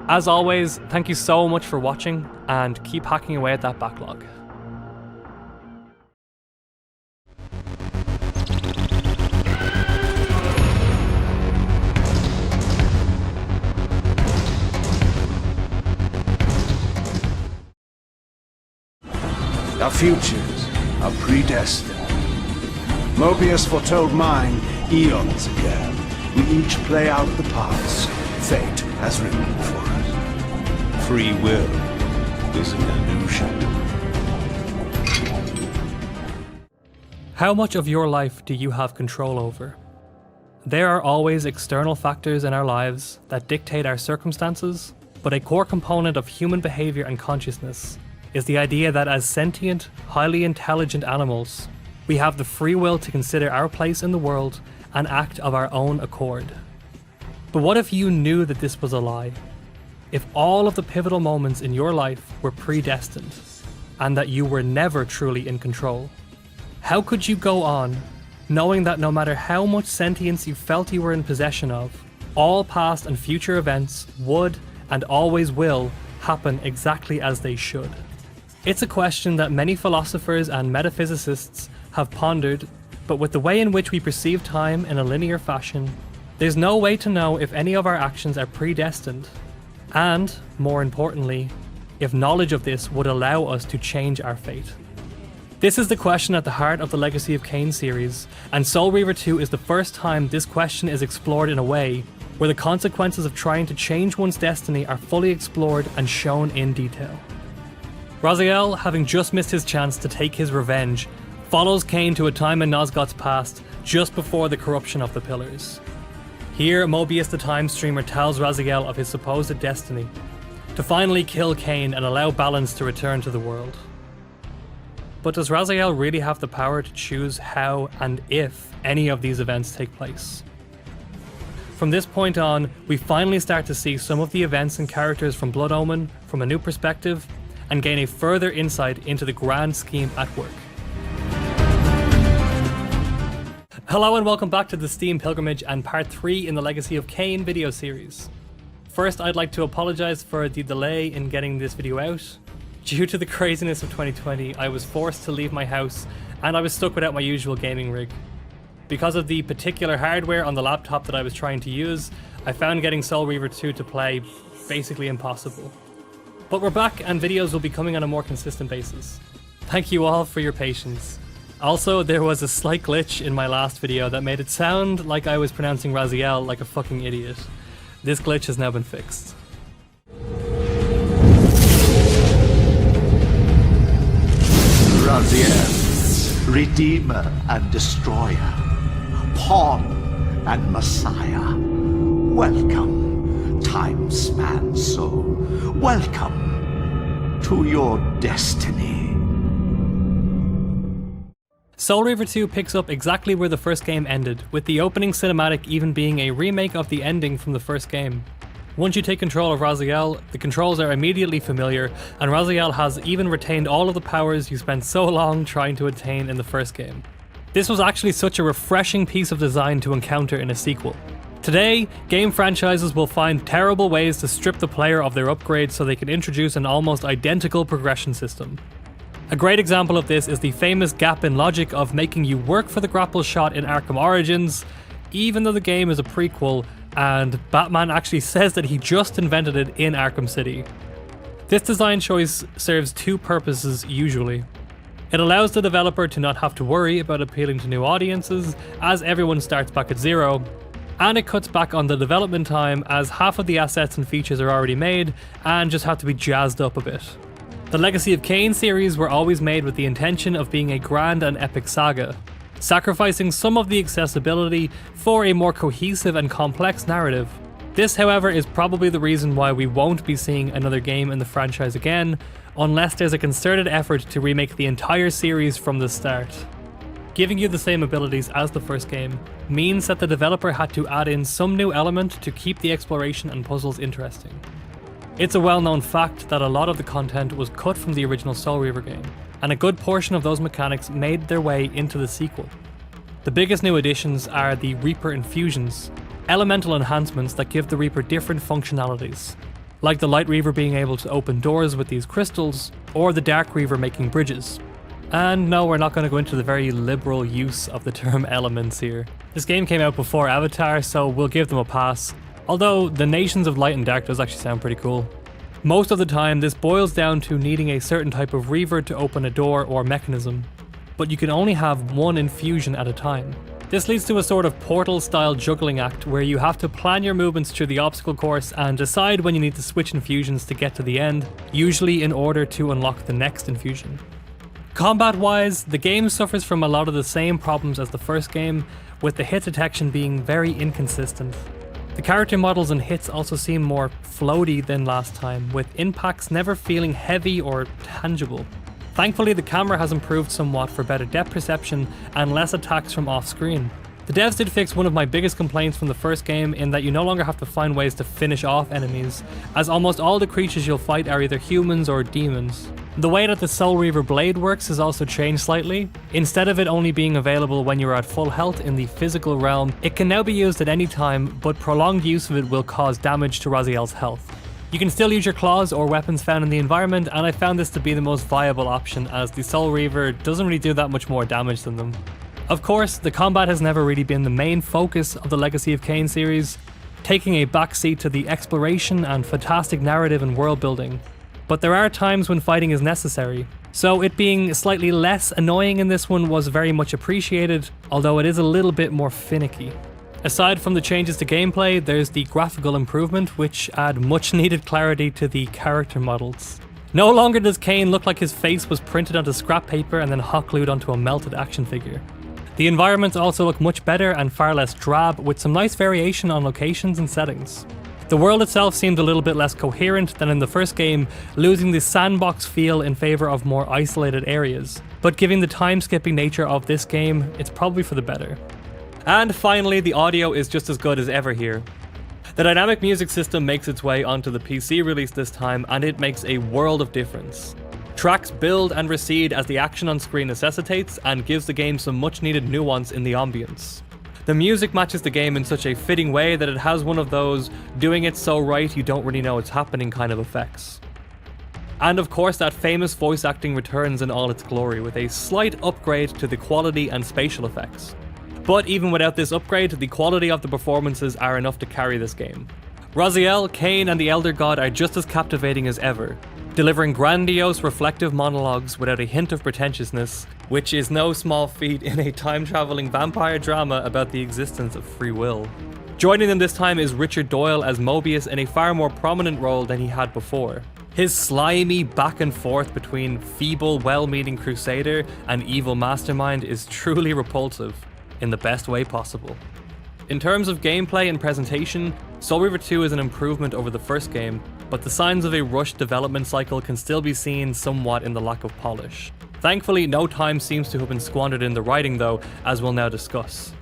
As always, thank you so much for watching, and keep hacking away at that backlog. Our futures are predestined. Mobius foretold mine eons ago. We each play out the parts fate has written for us. Free will is an illusion. How much of your life do you have control over? There are always external factors in our lives that dictate our circumstances, but a core component of human behavior and consciousness is the idea that as sentient, highly intelligent animals, we have the free will to consider our place in the world and act of our own accord. But what if you knew that this was a lie? If all of the pivotal moments in your life were predestined, and that you were never truly in control? How could you go on, knowing that no matter how much sentience you felt you were in possession of, all past and future events would, and always will, happen exactly as they should? It's a question that many philosophers and metaphysicists have pondered, but with the way in which we perceive time in a linear fashion, there's no way to know if any of our actions are predestined, and, more importantly, if knowledge of this would allow us to change our fate. This is the question at the heart of the Legacy of Kain series, and Soul Reaver 2 is the first time this question is explored in a way where the consequences of trying to change one's destiny are fully explored and shown in detail. Raziel, having just missed his chance to take his revenge, follows Kain to a time in Nosgoth's past just before the corruption of the Pillars. Here, Mobius the Time Streamer tells Raziel of his supposed destiny, to finally kill Kain and allow balance to return to the world. But does Raziel really have the power to choose how and if any of these events take place? From this point on, we finally start to see some of the events and characters from Blood Omen from a new perspective, and gain a further insight into the grand scheme at work. Hello and welcome back to the Steam Pilgrimage and part 3 in the Legacy of Kain video series. First, I'd like to apologise for the delay in getting this video out. Due to the craziness of 2020, I was forced to leave my house and I was stuck without my usual gaming rig. Because of the particular hardware on the laptop that I was trying to use, I found getting Soul Reaver 2 to play basically impossible. But we're back and videos will be coming on a more consistent basis. Thank you all for your patience. Also, there was a slight glitch in my last video that made it sound like I was pronouncing Raziel like a fucking idiot. This glitch has now been fixed. Raziel, Redeemer and Destroyer, Pawn and Messiah. Welcome, time-span soul. Welcome to your destiny. Soul Reaver 2 picks up exactly where the first game ended, with the opening cinematic even being a remake of the ending from the first game. Once you take control of Raziel, the controls are immediately familiar, and Raziel has even retained all of the powers you spent so long trying to attain in the first game. This was actually such a refreshing piece of design to encounter in a sequel. Today, game franchises will find terrible ways to strip the player of their upgrades so they can introduce an almost identical progression system. A great example of this is the famous gap in logic of making you work for the grapple shot in Arkham Origins, even though the game is a prequel and Batman actually says that he just invented it in Arkham City. This design choice serves two purposes usually. It allows the developer to not have to worry about appealing to new audiences, as everyone starts back at zero, and it cuts back on the development time as half of the assets and features are already made and just have to be jazzed up a bit. The Legacy of Kain series were always made with the intention of being a grand and epic saga, sacrificing some of the accessibility for a more cohesive and complex narrative. This, however, is probably the reason why we won't be seeing another game in the franchise again, unless there's a concerted effort to remake the entire series from the start. Giving you the same abilities as the first game means that the developer had to add in some new element to keep the exploration and puzzles interesting. It's a well-known fact that a lot of the content was cut from the original Soul Reaver game, and a good portion of those mechanics made their way into the sequel. The biggest new additions are the Reaper infusions, elemental enhancements that give the Reaper different functionalities, like the Light Reaver being able to open doors with these crystals, or the Dark Reaver making bridges. And no, we're not going to go into the very liberal use of the term elements here. This game came out before Avatar, so we'll give them a pass. Although, the Nations of Light and Dark does actually sound pretty cool. Most of the time, this boils down to needing a certain type of Reaver to open a door or mechanism, but you can only have one infusion at a time. This leads to a sort of Portal-style juggling act where you have to plan your movements through the obstacle course and decide when you need to switch infusions to get to the end, usually in order to unlock the next infusion. Combat-wise, the game suffers from a lot of the same problems as the first game, with the hit detection being very inconsistent. The character models and hits also seem more floaty than last time, with impacts never feeling heavy or tangible. Thankfully, the camera has improved somewhat for better depth perception and less attacks from off-screen. The devs did fix one of my biggest complaints from the first game in that you no longer have to find ways to finish off enemies, as almost all the creatures you'll fight are either humans or demons. The way that the Soul Reaver blade works has also changed slightly. Instead of it only being available when you're at full health in the physical realm, it can now be used at any time, but prolonged use of it will cause damage to Raziel's health. You can still use your claws or weapons found in the environment, and I found this to be the most viable option as the Soul Reaver doesn't really do that much more damage than them. Of course, the combat has never really been the main focus of the Legacy of Kain series, taking a backseat to the exploration and fantastic narrative and world building. But there are times when fighting is necessary, so it being slightly less annoying in this one was very much appreciated, although it is a little bit more finicky. Aside from the changes to gameplay, there's the graphical improvement, which add much needed clarity to the character models. No longer does Kain look like his face was printed onto scrap paper and then hot glued onto a melted action figure. The environments also look much better and far less drab, with some nice variation on locations and settings. The world itself seemed a little bit less coherent than in the first game, losing the sandbox feel in favour of more isolated areas. But given the time-skipping nature of this game, it's probably for the better. And finally, the audio is just as good as ever here. The dynamic music system makes its way onto the PC release this time, and it makes a world of difference. Tracks build and recede as the action on screen necessitates, and gives the game some much needed nuance in the ambience. The music matches the game in such a fitting way that it has one of those doing it so right you don't really know it's happening kind of effects. And of course, that famous voice acting returns in all its glory with a slight upgrade to the quality and spatial effects. But even without this upgrade, the quality of the performances are enough to carry this game. Raziel, Kain and the Elder God are just as captivating as ever. delivering grandiose, reflective monologues without a hint of pretentiousness, which is no small feat in a time-traveling vampire drama about the existence of free will. Joining them this time is Richard Doyle as Mobius in a far more prominent role than he had before. His slimy back and forth between feeble, well-meaning crusader and evil mastermind is truly repulsive, in the best way possible. In terms of gameplay and presentation, Soul Reaver 2 is an improvement over the first game, but the signs of a rushed development cycle can still be seen somewhat in the lack of polish. Thankfully, no time seems to have been squandered in the writing though, as we'll now discuss.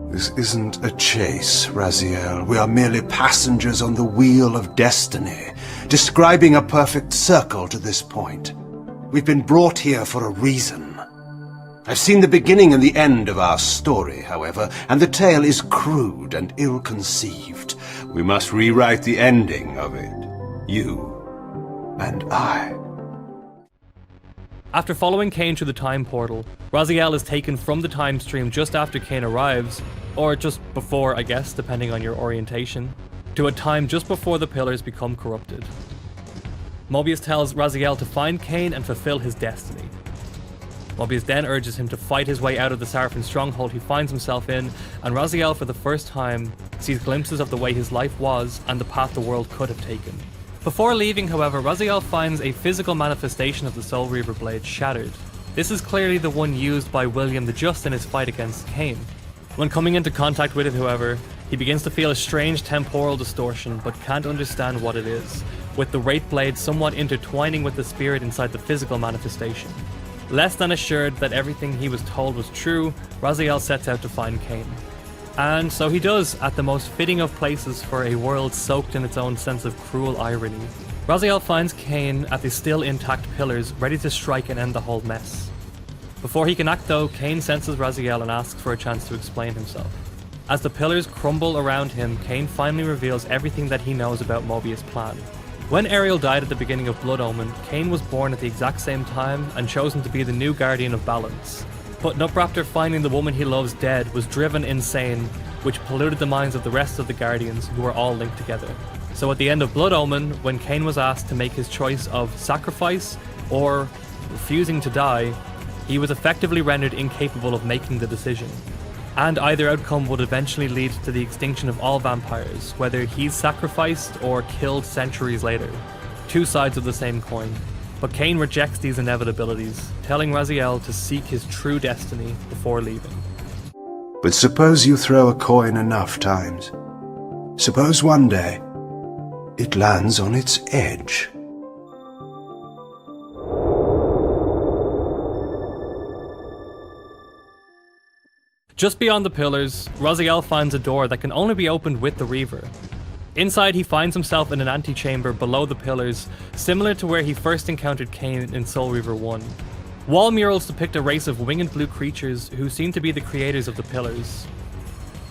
This isn't a chase, Raziel. We are merely passengers on the wheel of destiny, describing a perfect circle to this point. We've been brought here for a reason. I've seen the beginning and the end of our story, however, and the tale is crude and ill-conceived. We must rewrite the ending of it. You and I. After following Kain through the time portal, Raziel is taken from the time stream just after Kain arrives, or just before, I guess, depending on your orientation, to a time just before the pillars become corrupted. Mobius tells Raziel to find Kain and fulfill his destiny. Mobius then urges him to fight his way out of the Sarafan stronghold he finds himself in, and Raziel for the first time sees glimpses of the way his life was and the path the world could have taken. Before leaving, however, Raziel finds a physical manifestation of the Soul Reaver blade shattered. This is clearly the one used by William the Just in his fight against Kain. When coming into contact with it, however, he begins to feel a strange temporal distortion but can't understand what it is, with the Wraith blade somewhat intertwining with the spirit inside the physical manifestation. Less than assured that everything he was told was true, Raziel sets out to find Kain. And so he does, at the most fitting of places for a world soaked in its own sense of cruel irony. Raziel finds Kain at the still intact pillars, ready to strike and end the whole mess. Before he can act though, Kain senses Raziel and asks for a chance to explain himself. As the pillars crumble around him, Kain finally reveals everything that he knows about Mobius' plan. When Ariel died at the beginning of Blood Omen, Kain was born at the exact same time and chosen to be the new Guardian of Balance. But Nupraptor, finding the woman he loves dead, was driven insane, which polluted the minds of the rest of the Guardians, who were all linked together. So at the end of Blood Omen, when Kain was asked to make his choice of sacrifice or refusing to die, he was effectively rendered incapable of making the decision. And either outcome would eventually lead to the extinction of all vampires, whether he's sacrificed or killed centuries later. Two sides of the same coin. But Kain rejects these inevitabilities, telling Raziel to seek his true destiny before leaving. But suppose you throw a coin enough times. Suppose one day it lands on its edge. Just beyond the pillars, Raziel finds a door that can only be opened with the Reaver. Inside, he finds himself in an antechamber below the pillars, similar to where he first encountered Kain in Soul Reaver 1. Wall murals depict a race of winged blue creatures who seem to be the creators of the pillars.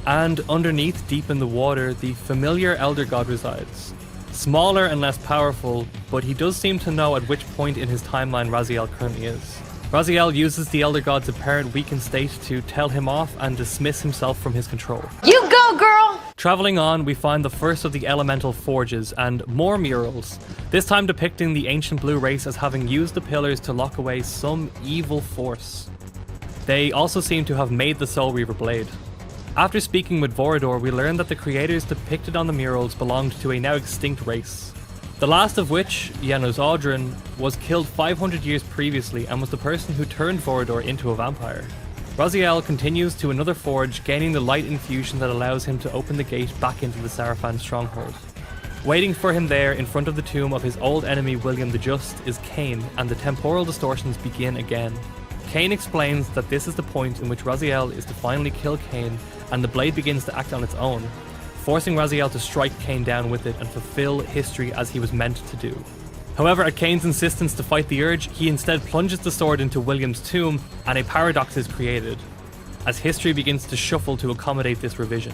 And underneath, deep in the water, the familiar Elder God resides. Smaller and less powerful, but he does seem to know at which point in his timeline Raziel currently is. Raziel uses the Elder God's apparent weakened state to tell him off and dismiss himself from his control. You go, girl! Traveling on, we find the first of the elemental forges and more murals, this time depicting the ancient blue race as having used the pillars to lock away some evil force. They also seem to have made the Soul Reaver blade. After speaking with Vorador, we learn that the creators depicted on the murals belonged to a now extinct race. The last of which, Janos Audrin, was killed 500 years previously and was the person who turned Vorador into a vampire. Raziel continues to another forge, gaining the light infusion that allows him to open the gate back into the Sarafan stronghold. Waiting for him there, in front of the tomb of his old enemy William the Just, is Kain, and the temporal distortions begin again. Kain explains that this is the point in which Raziel is to finally kill Kain, and the blade begins to act on its own, forcing Raziel to strike Kain down with it and fulfill history as he was meant to do. However, at Kain's insistence to fight the urge, he instead plunges the sword into William's tomb, and a paradox is created, as history begins to shuffle to accommodate this revision.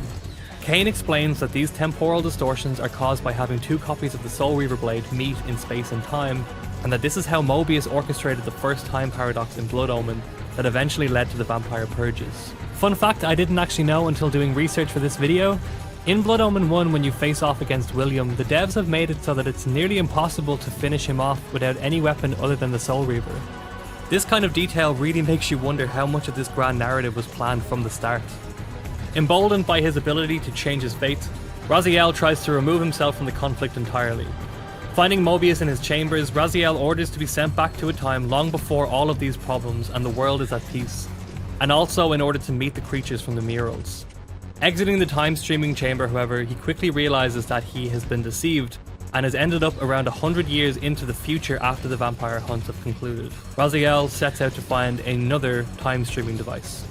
Kain explains that these temporal distortions are caused by having two copies of the Soul Reaver blade meet in space and time, and that this is how Mobius orchestrated the first time paradox in Blood Omen that eventually led to the vampire purges. Fun fact I didn't actually know until doing research for this video, In Blood Omen 1, when you face off against William, the devs have made it so that it's nearly impossible to finish him off without any weapon other than the Soul Reaver. This kind of detail really makes you wonder how much of this grand narrative was planned from the start. Emboldened by his ability to change his fate, Raziel tries to remove himself from the conflict entirely. Finding Mobius in his chambers, Raziel orders to be sent back to a time long before all of these problems and the world is at peace, and also in order to meet the creatures from the murals. Exiting the time-streaming chamber, however, he quickly realizes that he has been deceived and has ended up around 100 years into the future after the vampire hunts have concluded. Raziel sets out to find another time-streaming device.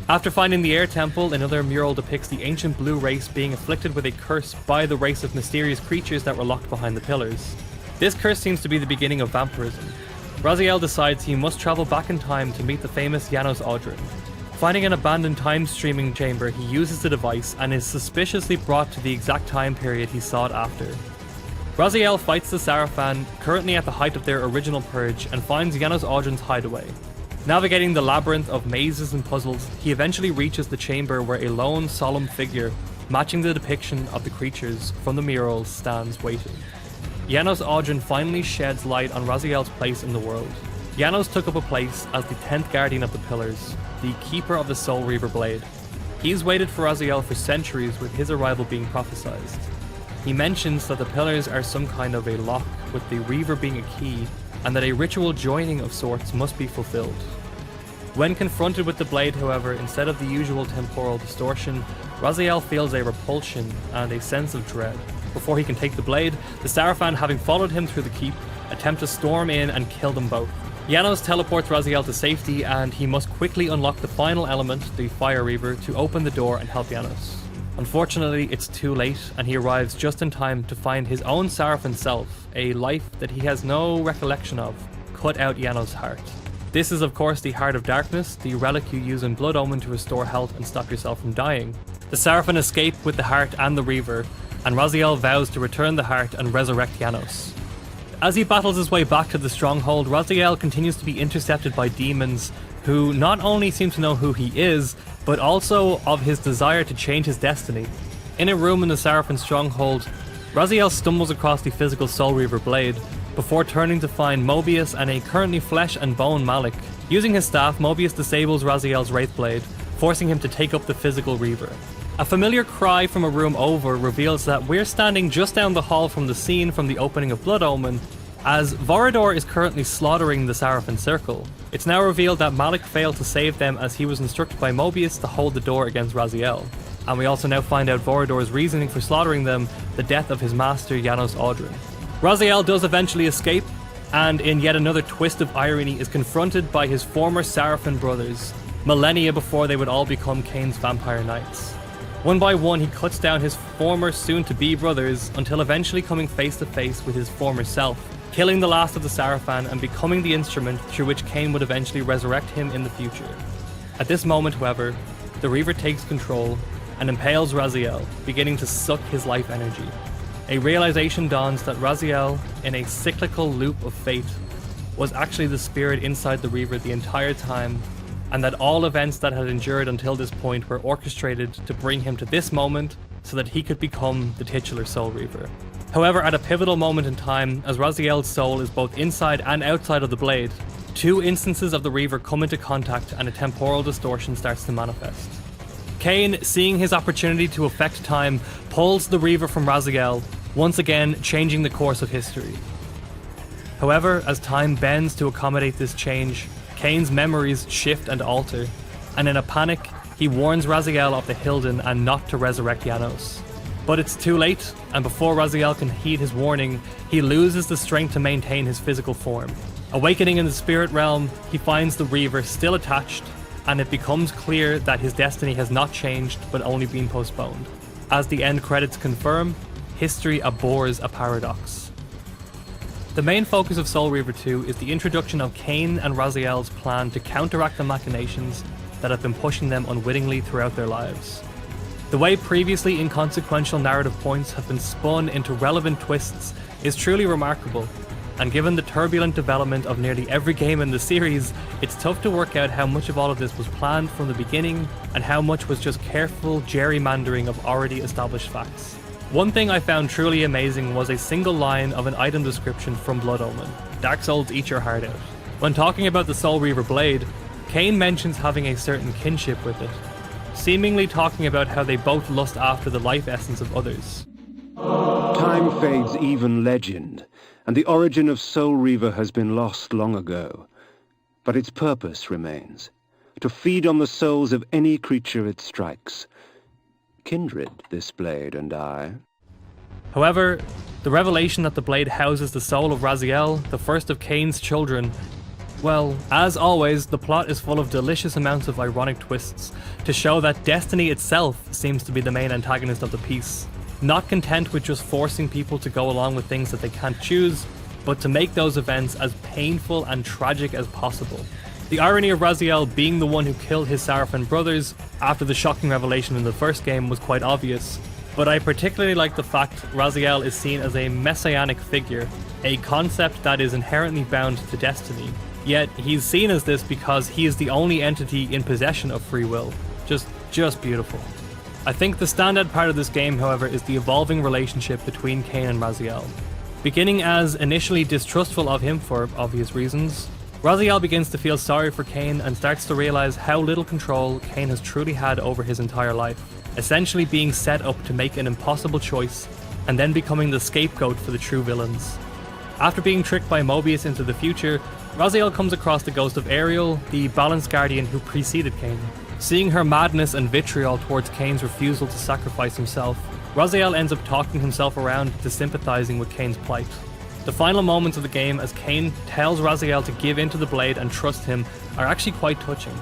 After finding the Air Temple, another mural depicts the ancient blue race being afflicted with a curse by the race of mysterious creatures that were locked behind the pillars. This curse seems to be the beginning of vampirism. Raziel decides he must travel back in time to meet the famous Janos Audrin. Finding an abandoned time-streaming chamber, he uses the device and is suspiciously brought to the exact time period he sought after. Raziel fights the Sarafan, currently at the height of their original purge, and finds Janos Audrin's hideaway. Navigating the labyrinth of mazes and puzzles, he eventually reaches the chamber where a lone, solemn figure, matching the depiction of the creatures from the murals, stands waiting. Janos Audrin finally sheds light on Raziel's place in the world. Janos took up a place as the 10th guardian of the pillars, the keeper of the Soul Reaver blade. He's waited for Raziel for centuries, with his arrival being prophesied. He mentions that the pillars are some kind of a lock, with the Reaver being a key, and that a ritual joining of sorts must be fulfilled. When confronted with the blade, however, instead of the usual temporal distortion, Raziel feels a repulsion and a sense of dread. Before he can take the blade, the Sarafan, having followed him through the keep, attempt to storm in and kill them both. Janos teleports Raziel to safety, and he must quickly unlock the final element, the Fire Reaver, to open the door and help Janos. Unfortunately, it's too late, and he arrives just in time to find his own Sarafan self, a life that he has no recollection of, cut out Janos' heart. This is of course the Heart of Darkness, the relic you use in Blood Omen to restore health and stop yourself from dying. The Sarafan escape with the heart and the Reaver, and Raziel vows to return the heart and resurrect Janos. As he battles his way back to the stronghold, Raziel continues to be intercepted by demons who not only seem to know who he is, but also of his desire to change his destiny. In a room in the Sarafan stronghold, Raziel stumbles across the physical Soul Reaver blade, before turning to find Mobius and a currently flesh and bone Malik. Using his staff, Mobius disables Raziel's Wraith Blade, forcing him to take up the physical Reaver. A familiar cry from a room over reveals that we're standing just down the hall from the scene from the opening of Blood Omen, as Vorador is currently slaughtering the Sarafan Circle. It's now revealed that Malik failed to save them as he was instructed by Mobius to hold the door against Raziel. And we also now find out Vorador's reasoning for slaughtering them, the death of his master Janos Audrin. Raziel does eventually escape, and in yet another twist of irony is confronted by his former Sarafan brothers, millennia before they would all become Kain's vampire knights. One by one he cuts down his former soon-to-be brothers until eventually coming face to face with his former self, killing the last of the Sarafan and becoming the instrument through which Kain would eventually resurrect him in the future. At this moment, however, the Reaver takes control and impales Raziel, beginning to suck his life energy. A realization dawns that Raziel, in a cyclical loop of fate, was actually the spirit inside the Reaver the entire time, and that all events that had endured until this point were orchestrated to bring him to this moment so that he could become the titular Soul Reaver. However, at a pivotal moment in time, as Raziel's soul is both inside and outside of the blade, two instances of the Reaver come into contact and a temporal distortion starts to manifest. Kain, seeing his opportunity to affect time, pulls the Reaver from Raziel, once again changing the course of history. However, as time bends to accommodate this change, Kain's memories shift and alter, and in a panic, he warns Raziel of the Hilden and not to resurrect Janos. But it's too late, and before Raziel can heed his warning, he loses the strength to maintain his physical form. Awakening in the spirit realm, he finds the Reaver still attached, and it becomes clear that his destiny has not changed but only been postponed. As the end credits confirm, history abhors a paradox. The main focus of Soul Reaver 2 is the introduction of Kain and Raziel's plan to counteract the machinations that have been pushing them unwittingly throughout their lives. The way previously inconsequential narrative points have been spun into relevant twists is truly remarkable, and given the turbulent development of nearly every game in the series, it's tough to work out how much of all of this was planned from the beginning and how much was just careful gerrymandering of already established facts. One thing I found truly amazing was a single line of an item description from Blood Omen: Dark Souls eat your heart out. When talking about the Soul Reaver blade, Kain mentions having a certain kinship with it, seemingly talking about how they both lust after the life essence of others. Time fades even legend, and the origin of Soul Reaver has been lost long ago. But its purpose remains: to feed on the souls of any creature it strikes. Kindred, this blade and I. However, the revelation that the blade houses the soul of Raziel, the first of Kain's children, well, as always, the plot is full of delicious amounts of ironic twists to show that destiny itself seems to be the main antagonist of the piece. Not content with just forcing people to go along with things that they can't choose, but to make those events as painful and tragic as possible. The irony of Raziel being the one who killed his Sarafan brothers after the shocking revelation in the first game was quite obvious, but I particularly like the fact Raziel is seen as a messianic figure, a concept that is inherently bound to destiny. Yet he's seen as this because he is the only entity in possession of free will. Just beautiful. I think the standout part of this game, however, is the evolving relationship between Kain and Raziel. Beginning as initially distrustful of him for obvious reasons, Raziel begins to feel sorry for Kain and starts to realize how little control Kain has truly had over his entire life, essentially being set up to make an impossible choice and then becoming the scapegoat for the true villains. After being tricked by Mobius into the future, Raziel comes across the ghost of Ariel, the Balance Guardian who preceded Kain. Seeing her madness and vitriol towards Kain's refusal to sacrifice himself, Raziel ends up talking himself around to sympathizing with Kain's plight. The final moments of the game as Kain tells Raziel to give in to the blade and trust him are actually quite touching.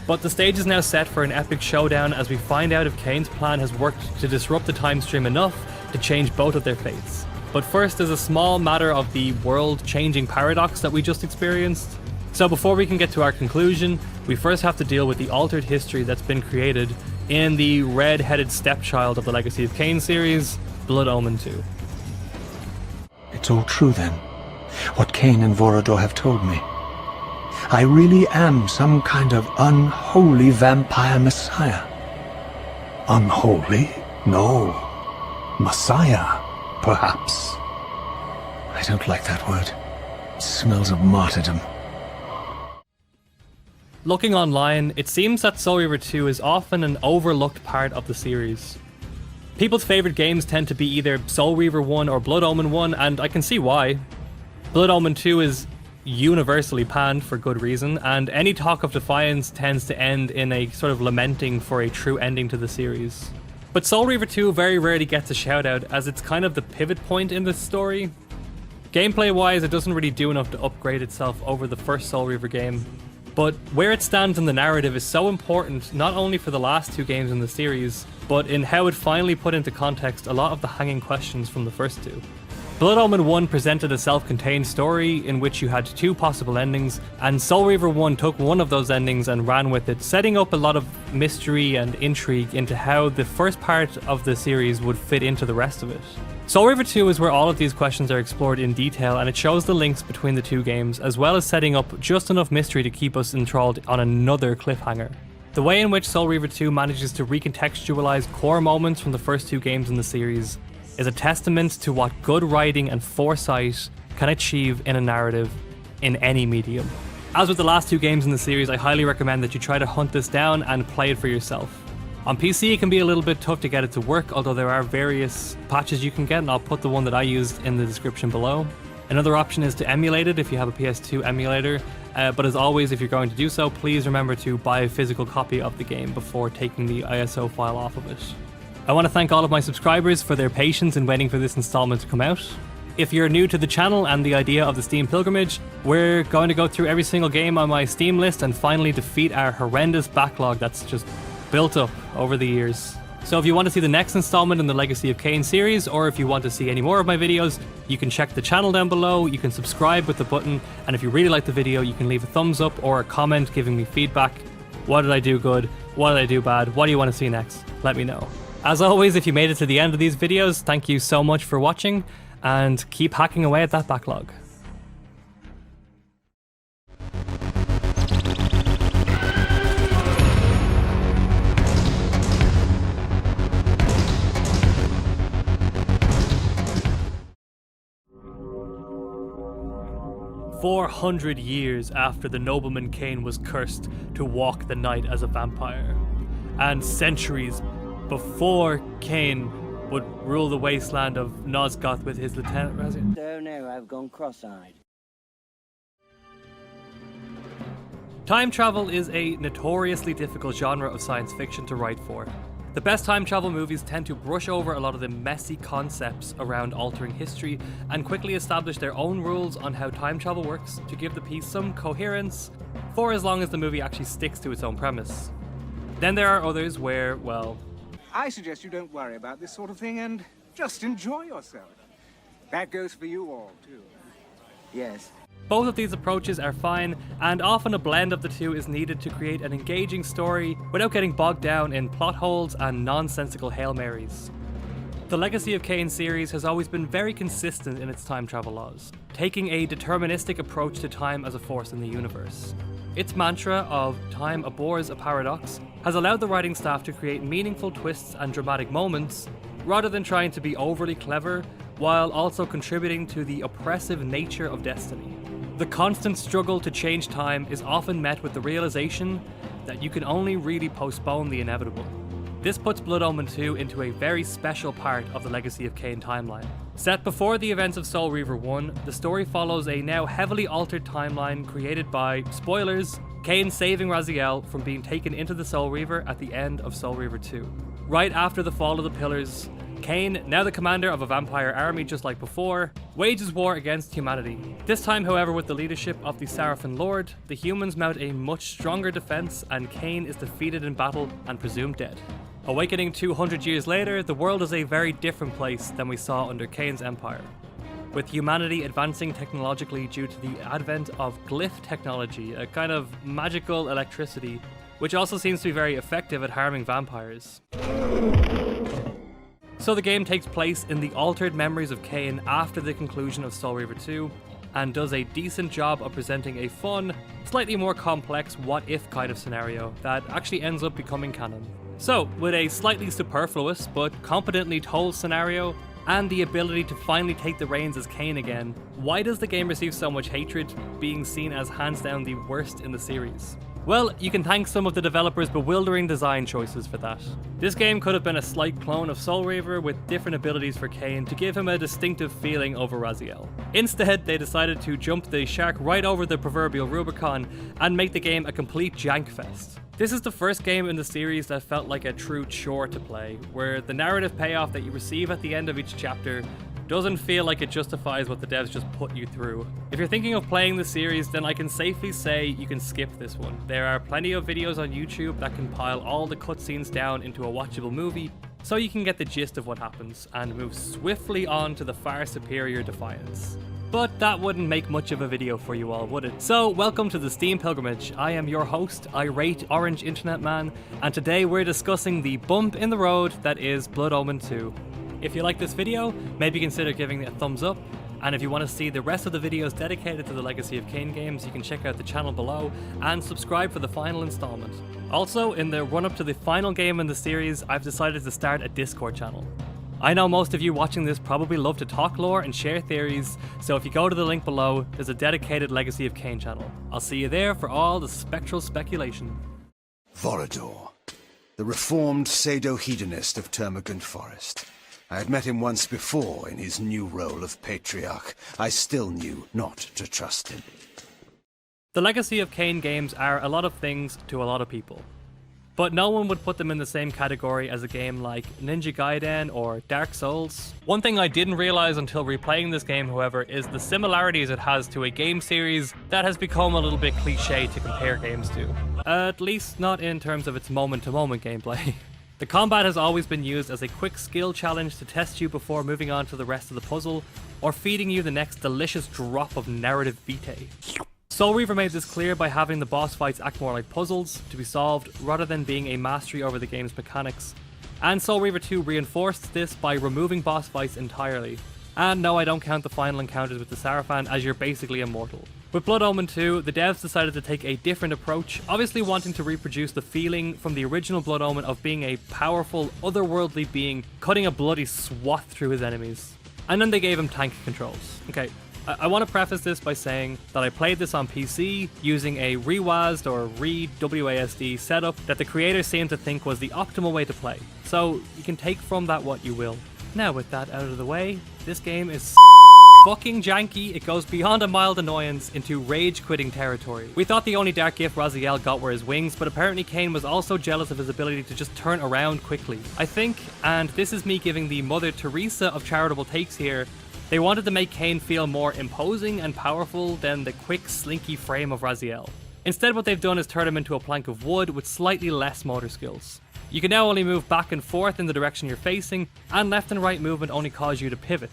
But the stage is now set for an epic showdown as we find out if Kain's plan has worked to disrupt the time stream enough to change both of their fates. But first is a small matter of the world-changing paradox that we just experienced. So before we can get to our conclusion, we first have to deal with the altered history that's been created in the red-headed stepchild of the Legacy of Kain series, Blood Omen 2. It's all true then, what Kain and Vorador have told me. I really am some kind of unholy vampire messiah. Unholy? No. Messiah, perhaps. I don't like that word. It smells of martyrdom. Looking online, it seems that Soul Reaver 2 is often an overlooked part of the series. People's favourite games tend to be either Soul Reaver 1 or Blood Omen 1, and I can see why. Blood Omen 2 is universally panned for good reason, and any talk of Defiance tends to end in a sort of lamenting for a true ending to the series. But Soul Reaver 2 very rarely gets a shout out, as it's kind of the pivot point in this story. Gameplay wise, it doesn't really do enough to upgrade itself over the first Soul Reaver game, but where it stands in the narrative is so important not only for the last two games in the series, but in how it finally put into context a lot of the hanging questions from the first two. Blood Omen 1 presented a self-contained story in which you had two possible endings, and Soul Reaver 1 took one of those endings and ran with it, setting up a lot of mystery and intrigue into how the first part of the series would fit into the rest of it. Soul Reaver 2 is where all of these questions are explored in detail, and it shows the links between the two games, as well as setting up just enough mystery to keep us enthralled on another cliffhanger. The way in which Soul Reaver 2 manages to recontextualize core moments from the first two games in the series is a testament to what good writing and foresight can achieve in a narrative in any medium. As with the last two games in the series, I highly recommend that you try to hunt this down and play it for yourself. On PC it can be a little bit tough to get it to work, although there are various patches you can get, and I'll put the one that I used in the description below. Another option is to emulate it if you have a PS2 emulator, but as always, if you're going to do so, please remember to buy a physical copy of the game before taking the ISO file off of it. I want to thank all of my subscribers for their patience in waiting for this installment to come out. If you're new to the channel and the idea of the Steam pilgrimage, we're going to go through every single game on my Steam list and finally defeat our horrendous backlog that's just built up over the years. So if you want to see the next installment in the Legacy of Kain series, or if you want to see any more of my videos, you can check the channel down below, you can subscribe with the button, and if you really like the video, you can leave a thumbs up or a comment giving me feedback. What did I do good? What did I do bad? What do you want to see next? Let me know. As always, if you made it to the end of these videos, thank you so much for watching, and keep hacking away at that backlog. 400 years after the nobleman Kain was cursed to walk the night as a vampire, and centuries before Kain would rule the wasteland of Nosgoth with his lieutenant Raziel. Oh no, I've gone cross-eyed. Time travel is a notoriously difficult genre of science fiction to write for. The best time travel movies tend to brush over a lot of the messy concepts around altering history and quickly establish their own rules on how time travel works to give the piece some coherence for as long as the movie actually sticks to its own premise. Then there are others where, well... I suggest you don't worry about this sort of thing and just enjoy yourself. That goes for you all, too. Yes. Both of these approaches are fine, and often a blend of the two is needed to create an engaging story without getting bogged down in plot holes and nonsensical Hail Marys. The Legacy of Kain series has always been very consistent in its time travel laws, taking a deterministic approach to time as a force in the universe. Its mantra of time abhors a paradox has allowed the writing staff to create meaningful twists and dramatic moments, rather than trying to be overly clever, while also contributing to the oppressive nature of destiny. The constant struggle to change time is often met with the realization that you can only really postpone the inevitable. This puts Blood Omen 2 into a very special part of the Legacy of Kain timeline. Set before the events of Soul Reaver 1, the story follows a now heavily altered timeline created by, spoilers, Kain saving Raziel from being taken into the Soul Reaver at the end of Soul Reaver 2. Right after the fall of the Pillars, Kain, now the commander of a vampire army just like before, wages war against humanity. This time, however, with the leadership of the Sarafin Lord, the humans mount a much stronger defense and Kain is defeated in battle and presumed dead. Awakening 200 years later, the world is a very different place than we saw under Kain's empire, with humanity advancing technologically due to the advent of glyph technology, a kind of magical electricity, which also seems to be very effective at harming vampires. So the game takes place in the altered memories of Kain after the conclusion of Soul Reaver 2, and does a decent job of presenting a fun, slightly more complex what-if kind of scenario that actually ends up becoming canon. So, with a slightly superfluous but competently told scenario, and the ability to finally take the reins as Kain again, why does the game receive so much hatred, being seen as hands down the worst in the series? Well, you can thank some of the developers' bewildering design choices for that. This game could have been a slight clone of Soul Reaver with different abilities for Kain to give him a distinctive feeling over Raziel. Instead, they decided to jump the shark right over the proverbial Rubicon and make the game a complete jankfest. This is the first game in the series that felt like a true chore to play, where the narrative payoff that you receive at the end of each chapter doesn't feel like it justifies what the devs just put you through. If you're thinking of playing the series, then I can safely say you can skip this one. There are plenty of videos on YouTube that compile all the cutscenes down into a watchable movie, so you can get the gist of what happens, and move swiftly on to the far superior Defiance. But that wouldn't make much of a video for you all, would it? So, welcome to the Steam Pilgrimage. I am your host, Irate Orange Internet Man, and today we're discussing the bump in the road that is Blood Omen 2. If you like this video, maybe consider giving it a thumbs up, and if you want to see the rest of the videos dedicated to the Legacy of Kain games, you can check out the channel below, and subscribe for the final installment. Also, in the run-up to the final game in the series, I've decided to start a Discord channel. I know most of you watching this probably love to talk lore and share theories, so if you go to the link below, there's a dedicated Legacy of Kain channel. I'll see you there for all the spectral speculation. Vorador, the reformed pseudo-hedonist of Termagant Forest. I had met him once before in his new role of patriarch. I still knew not to trust him. The Legacy of Kain games are a lot of things to a lot of people, but no one would put them in the same category as a game like Ninja Gaiden or Dark Souls. One thing I didn't realize until replaying this game, however, is the similarities it has to a game series that has become a little bit cliche to compare games to. At least not in terms of its moment-to-moment gameplay. The combat has always been used as a quick skill challenge to test you before moving on to the rest of the puzzle, or feeding you the next delicious drop of narrative vitae. Soul Reaver made this clear by having the boss fights act more like puzzles to be solved rather than being a mastery over the game's mechanics, and Soul Reaver 2 reinforced this by removing boss fights entirely. And no, I don't count the final encounters with the Sarafan, as you're basically immortal. With Blood Omen 2, the devs decided to take a different approach, obviously wanting to reproduce the feeling from the original Blood Omen of being a powerful, otherworldly being cutting a bloody swath through his enemies. And then they gave him tank controls. Okay, I want to preface this by saying that I played this on PC using a rewasd or re-WASD setup that the creators seemed to think was the optimal way to play, so you can take from that what you will. Now with that out of the way, this game is fucking janky. It goes beyond a mild annoyance into rage-quitting territory. We thought the only dark gift Raziel got were his wings, but apparently Kain was also jealous of his ability to just turn around quickly. I think, and this is me giving the Mother Teresa of charitable takes here, they wanted to make Kain feel more imposing and powerful than the quick, slinky frame of Raziel. Instead, what they've done is turn him into a plank of wood with slightly less motor skills. You can now only move back and forth in the direction you're facing, and left and right movement only cause you to pivot.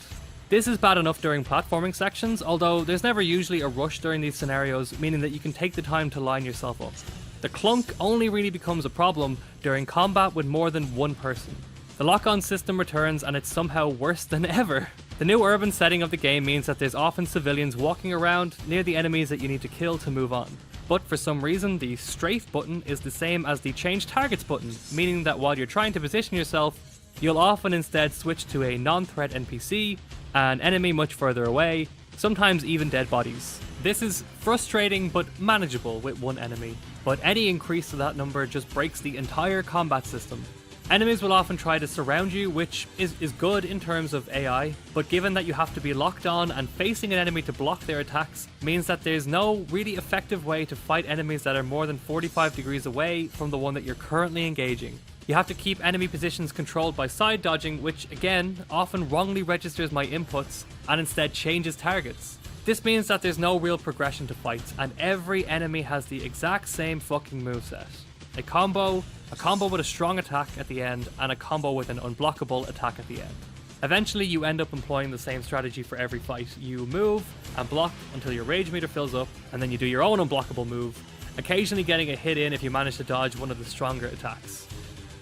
This is bad enough during platforming sections, although there's never usually a rush during these scenarios, meaning that you can take the time to line yourself up. The clunk only really becomes a problem during combat with more than one person. The lock-on system returns and it's somehow worse than ever. The new urban setting of the game means that there's often civilians walking around near the enemies that you need to kill to move on. But for some reason, the strafe button is the same as the change targets button, meaning that while you're trying to position yourself, you'll often instead switch to a non-threat NPC, an enemy much further away, sometimes even dead bodies. This is frustrating but manageable with one enemy, but any increase to that number just breaks the entire combat system. Enemies will often try to surround you, which is good in terms of AI, but given that you have to be locked on and facing an enemy to block their attacks, means that there's no really effective way to fight enemies that are more than 45 degrees away from the one that you're currently engaging. You have to keep enemy positions controlled by side dodging, which again, often wrongly registers my inputs and instead changes targets. This means that there's no real progression to fights, and every enemy has the exact same fucking moveset. A combo with a strong attack at the end, and a combo with an unblockable attack at the end. Eventually you end up employing the same strategy for every fight. You move and block until your rage meter fills up, and then you do your own unblockable move, occasionally getting a hit in if you manage to dodge one of the stronger attacks.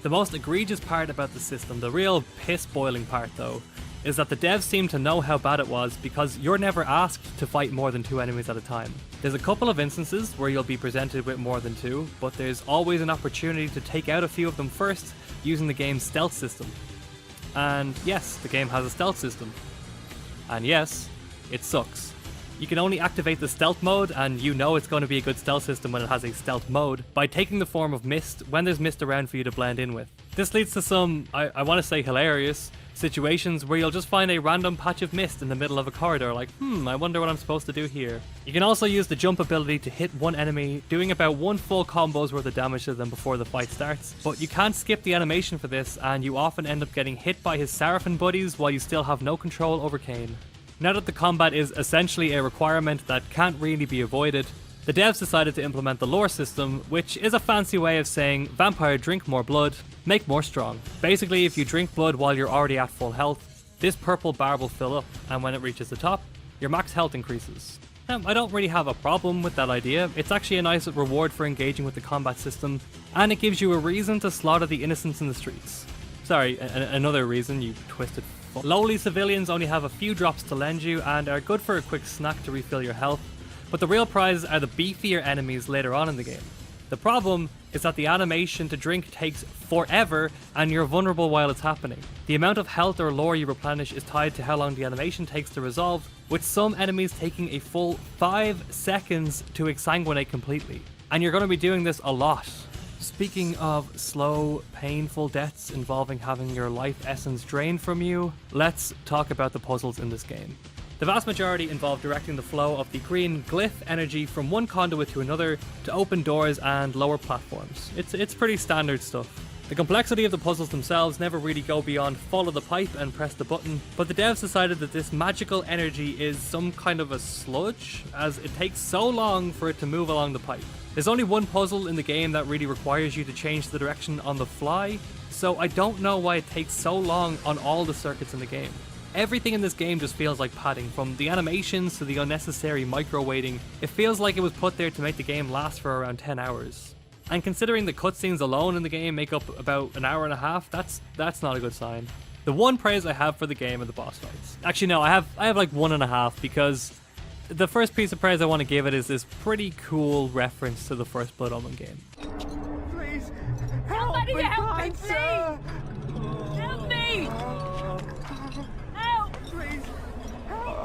The most egregious part about the system, the real piss-boiling part though, is that the devs seem to know how bad it was because you're never asked to fight more than 2 enemies at a time. There's a couple of instances where you'll be presented with more than 2, but there's always an opportunity to take out a few of them first using the game's stealth system. And yes, the game has a stealth system. And yes, it sucks. You can only activate the stealth mode, and you know it's going to be a good stealth system when it has a stealth mode, by taking the form of mist when there's mist around for you to blend in with. This leads to some, I want to say hilarious, situations where you'll just find a random patch of mist in the middle of a corridor like, I wonder what I'm supposed to do here. You can also use the jump ability to hit one enemy, doing about 1 full combo's worth of damage to them before the fight starts, but you can't skip the animation for this, and you often end up getting hit by his Seraphim buddies while you still have no control over Kain. Now that the combat is essentially a requirement that can't really be avoided, the devs decided to implement the lore system, which is a fancy way of saying vampire drink more blood, make more strong. Basically, if you drink blood while you're already at full health, this purple bar will fill up, and when it reaches the top, your max health increases. Now, I don't really have a problem with that idea. It's actually a nice reward for engaging with the combat system, and it gives you a reason to slaughter the innocents in the streets. Sorry, another reason, you twisted fuck. Lowly civilians only have a few drops to lend you and are good for a quick snack to refill your health, but the real prizes are the beefier enemies later on in the game. The problem is that the animation to drink takes forever and you're vulnerable while it's happening. The amount of health or lore you replenish is tied to how long the animation takes to resolve, with some enemies taking a full 5 seconds to exsanguinate completely. And you're going to be doing this a lot. Speaking of slow, painful deaths involving having your life essence drained from you, let's talk about the puzzles in this game. The vast majority involve directing the flow of the green glyph energy from one conduit to another to open doors and lower platforms. It's pretty standard stuff. The complexity of the puzzles themselves never really go beyond follow the pipe and press the button, but the devs decided that this magical energy is some kind of a sludge, as it takes so long for it to move along the pipe. There's only one puzzle in the game that really requires you to change the direction on the fly, so I don't know why it takes so long on all the circuits in the game. Everything in this game just feels like padding, from the animations to the unnecessary micro-waiting. It feels like it was put there to make the game last for around 10 hours. And considering the cutscenes alone in the game make up about an hour and a half, that's not a good sign. The one praise I have for the game are the boss fights. Actually no, I have like 1.5, because the first piece of praise I want to give it is this pretty cool reference to the first Blood Omen game. Please, Somebody help me, please! Help me! Help! Please, help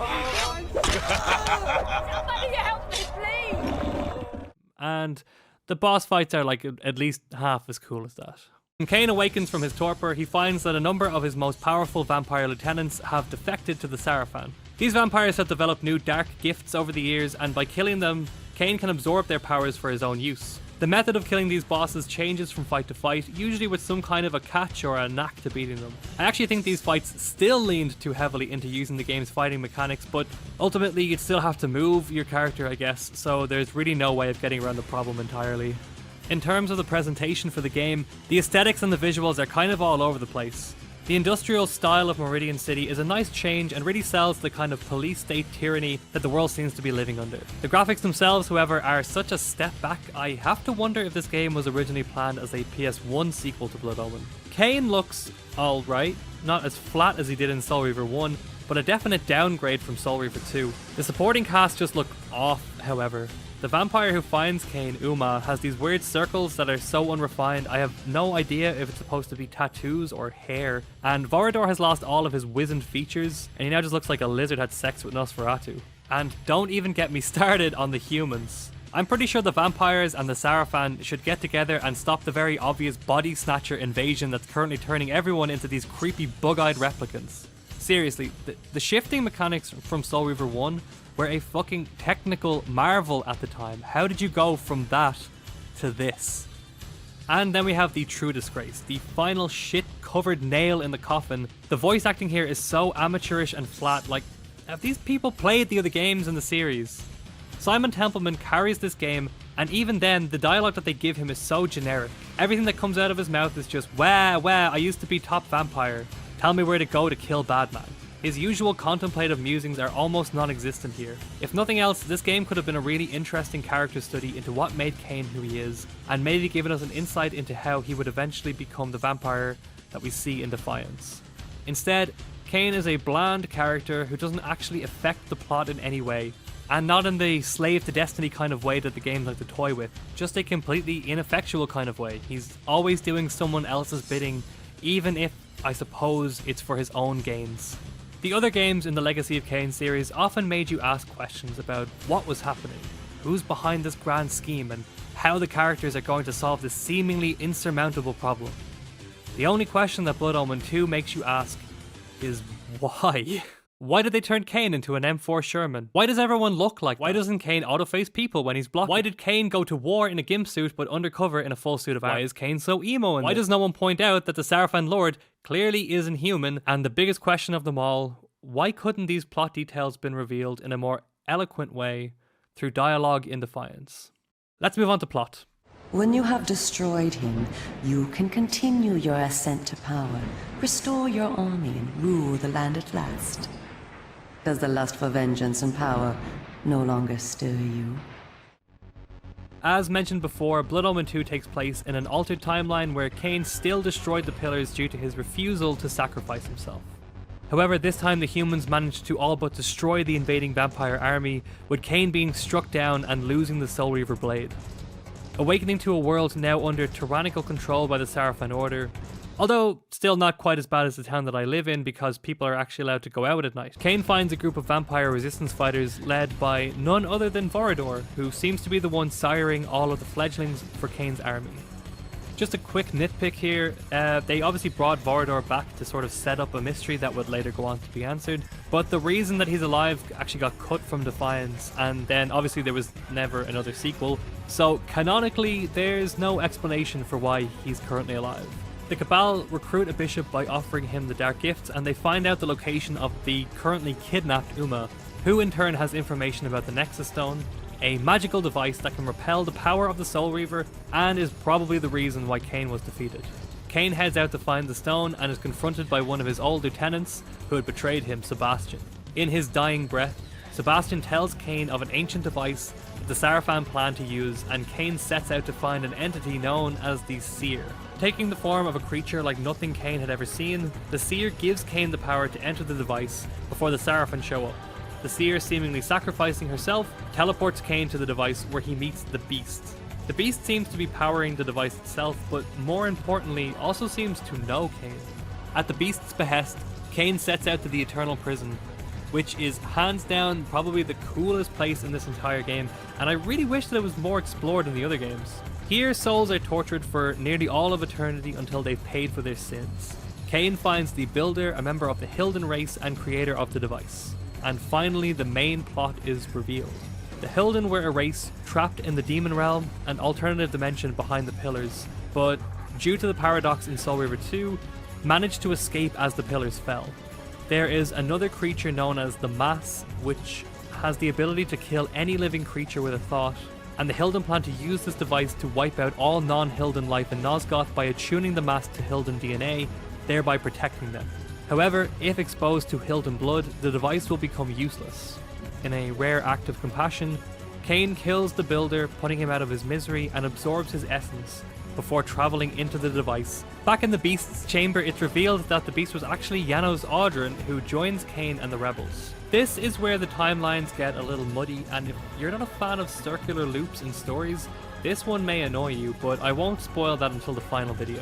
me! Somebody help me, please! And the boss fights are like at least half as cool as that. When Kain awakens from his torpor, he finds that a number of his most powerful vampire lieutenants have defected to the Sarafan. These vampires have developed new dark gifts over the years, and by killing them, Kain can absorb their powers for his own use. The method of killing these bosses changes from fight to fight, usually with some kind of a catch or a knack to beating them. I actually think these fights still leaned too heavily into using the game's fighting mechanics, but ultimately you'd still have to move your character, I guess, so there's really no way of getting around the problem entirely. In terms of the presentation for the game, the aesthetics and the visuals are kind of all over the place. The industrial style of Meridian City is a nice change and really sells the kind of police-state tyranny that the world seems to be living under. The graphics themselves, however, are such a step back, I have to wonder if this game was originally planned as a PS1 sequel to Blood Omen. Kain looks alright, not as flat as he did in Soul Reaver 1, but a definite downgrade from Soul Reaver 2. The supporting cast just look off, however. The vampire who finds Kain, Uma, has these weird circles that are so unrefined I have no idea if it's supposed to be tattoos or hair. And Vorador has lost all of his wizened features, and he now just looks like a lizard had sex with Nosferatu. And don't even get me started on the humans. I'm pretty sure the vampires and the Sarafan should get together and stop the very obvious body snatcher invasion that's currently turning everyone into these creepy bug-eyed replicants. Seriously, the shifting mechanics from Soul Reaver 1 were a fucking technical marvel at the time. How did you go from that to this? And then we have the true disgrace, the final shit-covered nail in the coffin. The voice acting here is so amateurish and flat, like, have these people played the other games in the series? Simon Templeman carries this game, and even then, the dialogue that they give him is so generic. Everything that comes out of his mouth is just, wah, I used to be top vampire. Tell me where to go to kill Badman. His usual contemplative musings are almost non-existent here. If nothing else, this game could have been a really interesting character study into what made Kain who he is, and maybe given us an insight into how he would eventually become the vampire that we see in Defiance. Instead, Kain is a bland character who doesn't actually affect the plot in any way, and not in the slave to destiny kind of way that the games like to toy with, just a completely ineffectual kind of way. He's always doing someone else's bidding, even if, I suppose, it's for his own gains. The other games in the Legacy of Kain series often made you ask questions about what was happening, who's behind this grand scheme, and how the characters are going to solve this seemingly insurmountable problem. The only question that Blood Omen 2 makes you ask is why? Why did they turn Kain into an M4 Sherman? Why does everyone look like that? Why doesn't Kain autoface people when he's blocked? Why did Kain go to war in a gimp suit but undercover in a full suit of armor? Why is Kain so emo in this? Why does no one point out that the Sarafan Lord clearly isn't human? And the biggest question of them all, why couldn't these plot details been revealed in a more eloquent way through dialogue in Defiance? Let's move on to plot. When you have destroyed him, you can continue your ascent to power, restore your army, and rule the land at last. Does the lust for vengeance and power no longer stir you? As mentioned before, Blood Omen 2 takes place in an altered timeline where Kain still destroyed the pillars due to his refusal to sacrifice himself. However, this time the humans managed to all but destroy the invading vampire army, with Kain being struck down and losing the Soul Reaver blade. Awakening to a world now under tyrannical control by the Sarafan Order, although still not quite as bad as the town that I live in because people are actually allowed to go out at night. Kain finds a group of vampire resistance fighters led by none other than Vorador, who seems to be the one siring all of the fledglings for Kain's army. Just a quick nitpick here, they obviously brought Vorador back to sort of set up a mystery that would later go on to be answered, but the reason that he's alive actually got cut from Defiance, and then obviously there was never another sequel, so canonically there's no explanation for why he's currently alive. The Cabal recruit a bishop by offering him the Dark Gifts, and they find out the location of the currently kidnapped Uma, who in turn has information about the Nexus Stone, a magical device that can repel the power of the Soul Reaver, and is probably the reason why Kain was defeated. Kain heads out to find the stone and is confronted by one of his old lieutenants who had betrayed him, Sebastian. In his dying breath, Sebastian tells Kain of an ancient device that the Sarafan plan to use, and Kain sets out to find an entity known as the Seer. Taking the form of a creature like nothing Kain had ever seen, the Seer gives Kain the power to enter the device before the Sarafan show up. The Seer, seemingly sacrificing herself, teleports Kain to the device where he meets the Beast. The Beast seems to be powering the device itself, but more importantly, also seems to know Kain. At the Beast's behest, Kain sets out to the Eternal Prison, which is hands down probably the coolest place in this entire game, and I really wish that it was more explored in the other games. Here, souls are tortured for nearly all of eternity until they've paid for their sins. Kain finds the Builder, a member of the Hilden race and creator of the device. And finally, the main plot is revealed. The Hilden were a race trapped in the Demon Realm, an alternative dimension behind the Pillars, but due to the paradox in Soul Reaver 2, managed to escape as the Pillars fell. There is another creature known as the Mass, which has the ability to kill any living creature with a thought, and the Hilden plan to use this device to wipe out all non-Hilden life in Nosgoth by attuning the Mass to Hilden DNA, thereby protecting them. However, if exposed to Hilden blood, the device will become useless. In a rare act of compassion, Kain kills the Builder, putting him out of his misery, and absorbs his essence, before travelling into the device. Back in the Beast's chamber, it's revealed that the Beast was actually Janos Audron, who joins Kain and the rebels. This is where the timelines get a little muddy, and if you're not a fan of circular loops in stories, this one may annoy you, but I won't spoil that until the final video.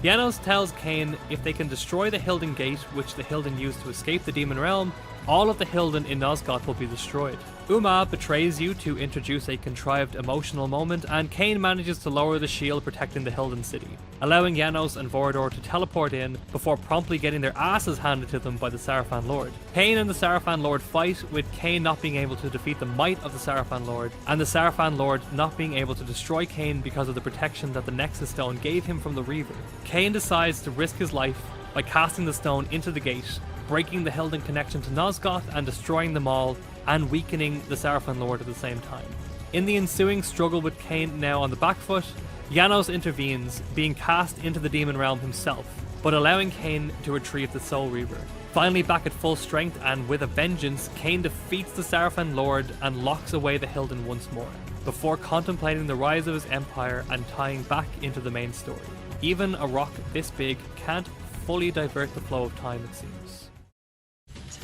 Janos tells Kain if they can destroy the Hilden Gate, which the Hilden used to escape the Demon Realm, all of the Hilden in Nosgoth will be destroyed. Uma betrays you to introduce a contrived emotional moment, and Kain manages to lower the shield protecting the Hilden city, allowing Janos and Vorador to teleport in before promptly getting their asses handed to them by the Sarafan Lord. Kain and the Sarafan Lord fight, with Kain not being able to defeat the might of the Sarafan Lord, and the Sarafan Lord not being able to destroy Kain because of the protection that the Nexus Stone gave him from the Reaver. Kain decides to risk his life by casting the stone into the gate, breaking the Hilden connection to Nosgoth and destroying them all, and weakening the Sarafan Lord at the same time. In the ensuing struggle with Kain now on the back foot, Janos intervenes, being cast into the Demon Realm himself, but allowing Kain to retrieve the Soul Reaver. Finally back at full strength and with a vengeance, Kain defeats the Sarafan Lord and locks away the Hilden once more, before contemplating the rise of his empire and tying back into the main story. Even a rock this big can't fully divert the flow of time, it seems.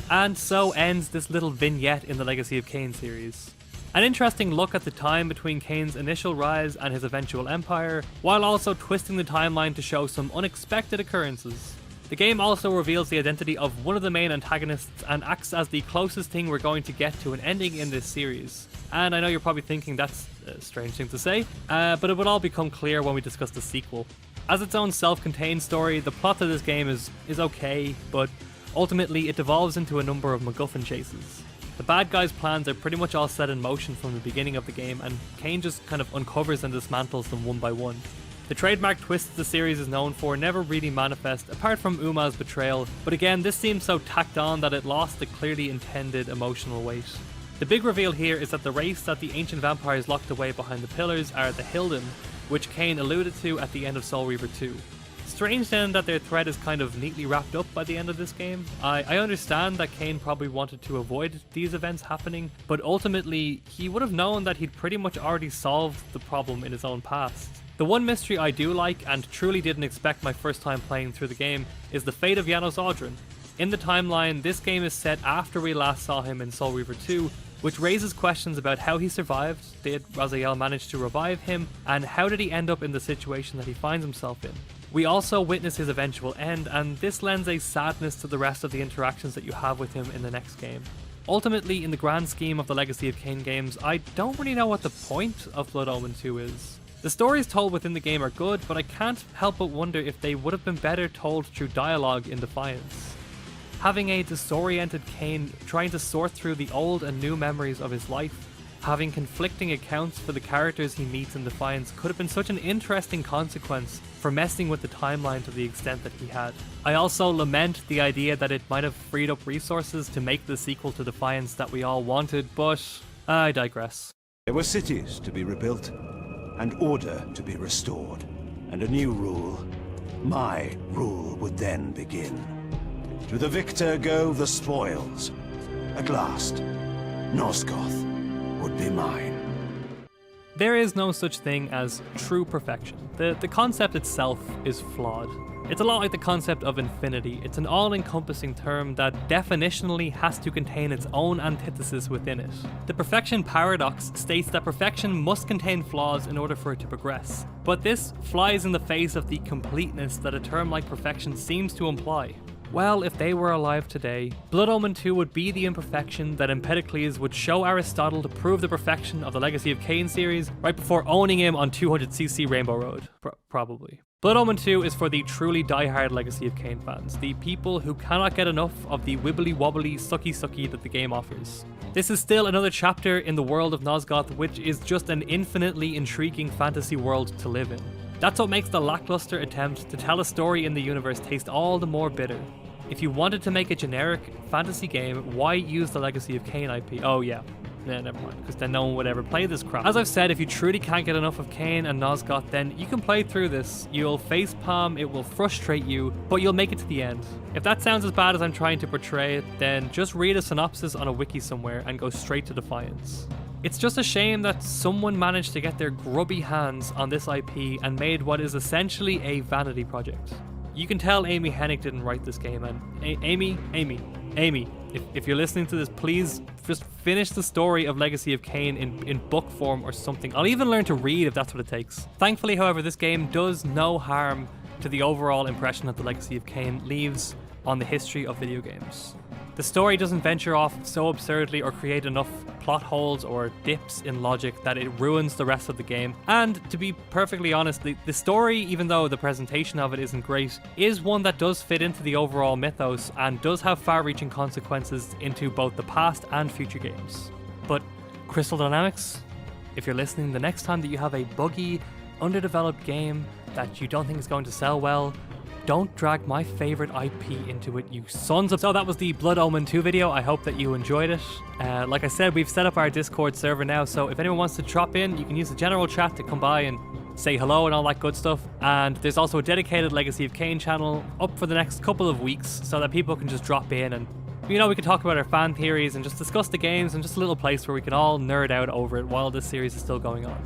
And so ends this little vignette in the Legacy of Kain series. An interesting look at the time between Kain's initial rise and his eventual empire, while also twisting the timeline to show some unexpected occurrences. The game also reveals the identity of one of the main antagonists and acts as the closest thing we're going to get to an ending in this series. And I know you're probably thinking that's a strange thing to say, but it will all become clear when we discuss the sequel. As its own self-contained story, the plot of this game is okay, but ultimately it devolves into a number of MacGuffin chases. The bad guys' plans are pretty much all set in motion from the beginning of the game, and Kain just kind of uncovers and dismantles them one by one. The trademark twists the series is known for never really manifest, apart from Uma's betrayal, but again, this seems so tacked on that it lost the clearly intended emotional weight. The big reveal here is that the race that the ancient vampires locked away behind the pillars are the Hilden, which Kain alluded to at the end of Soul Reaver 2. Strange then that their threat is kind of neatly wrapped up by the end of this game. I understand that Kain probably wanted to avoid these events happening, but ultimately he would have known that he'd pretty much already solved the problem in his own past. The one mystery I do like, and truly didn't expect my first time playing through the game, is the fate of Janos Audron. In the timeline, this game is set after we last saw him in Soul Reaver 2, which raises questions about how he survived, did Raziel manage to revive him, and how did he end up in the situation that he finds himself in. We also witness his eventual end, and this lends a sadness to the rest of the interactions that you have with him in the next game. Ultimately, in the grand scheme of the Legacy of Kain games, I don't really know what the point of Blood Omen 2 is. The stories told within the game are good, but I can't help but wonder if they would have been better told through dialogue in Defiance. Having a disoriented Kain trying to sort through the old and new memories of his life, having conflicting accounts for the characters he meets in Defiance could have been such an interesting consequence for messing with the timeline to the extent that he had. I also lament the idea that it might have freed up resources to make the sequel to Defiance that we all wanted, but I digress. There were cities to be rebuilt, and order to be restored, and a new rule. My rule would then begin. To the victor go the spoils. At last, Nosgoth would be mine. There is no such thing as true perfection. The concept itself is flawed. It's a lot like the concept of infinity. It's an all-encompassing term that definitionally has to contain its own antithesis within it. The perfection paradox states that perfection must contain flaws in order for it to progress. But this flies in the face of the completeness that a term like perfection seems to imply. Well, if they were alive today, Blood Omen 2 would be the imperfection that Empedocles would show Aristotle to prove the perfection of the Legacy of Kain series right before owning him on 200cc Rainbow Road. Probably. Blood Omen 2 is for the truly diehard Legacy of Kain fans, the people who cannot get enough of the wibbly wobbly sucky sucky that the game offers. This is still another chapter in the world of Nosgoth, which is just an infinitely intriguing fantasy world to live in. That's what makes the lackluster attempt to tell a story in the universe taste all the more bitter. If you wanted to make a generic fantasy game, why use the Legacy of Kain IP? Oh yeah, never mind, because then no one would ever play this crap. As I've said, if you truly can't get enough of Kain and Nosgoth, then you can play through this. You'll facepalm, it will frustrate you, but you'll make it to the end. If that sounds as bad as I'm trying to portray it, then just read a synopsis on a wiki somewhere and go straight to Defiance. It's just a shame that someone managed to get their grubby hands on this IP and made what is essentially a vanity project. You can tell Amy Hennig didn't write this game, and Amy, if you're listening to this, please just finish the story of Legacy of Kain in book form or something. I'll even learn to read if that's what it takes. Thankfully, however, this game does no harm to the overall impression that the Legacy of Kain leaves on the history of video games. The story doesn't venture off so absurdly or create enough plot holes or dips in logic that it ruins the rest of the game. And to be perfectly honest, the story, even though the presentation of it isn't great, is one that does fit into the overall mythos and does have far-reaching consequences into both the past and future games. But Crystal Dynamics, if you're listening, the next time that you have a buggy, underdeveloped game that you don't think is going to sell well, don't drag my favorite IP into it, you sons of... So that was the Blood Omen 2 video. I hope that you enjoyed it. Like I said, we've set up our Discord server now, so if anyone wants to drop in, you can use the general chat to come by and say hello and all that good stuff. And there's also a dedicated Legacy of Kain channel up for the next couple of weeks so that people can just drop in and, you know, we can talk about our fan theories and just discuss the games, and just a little place where we can all nerd out over it while this series is still going on.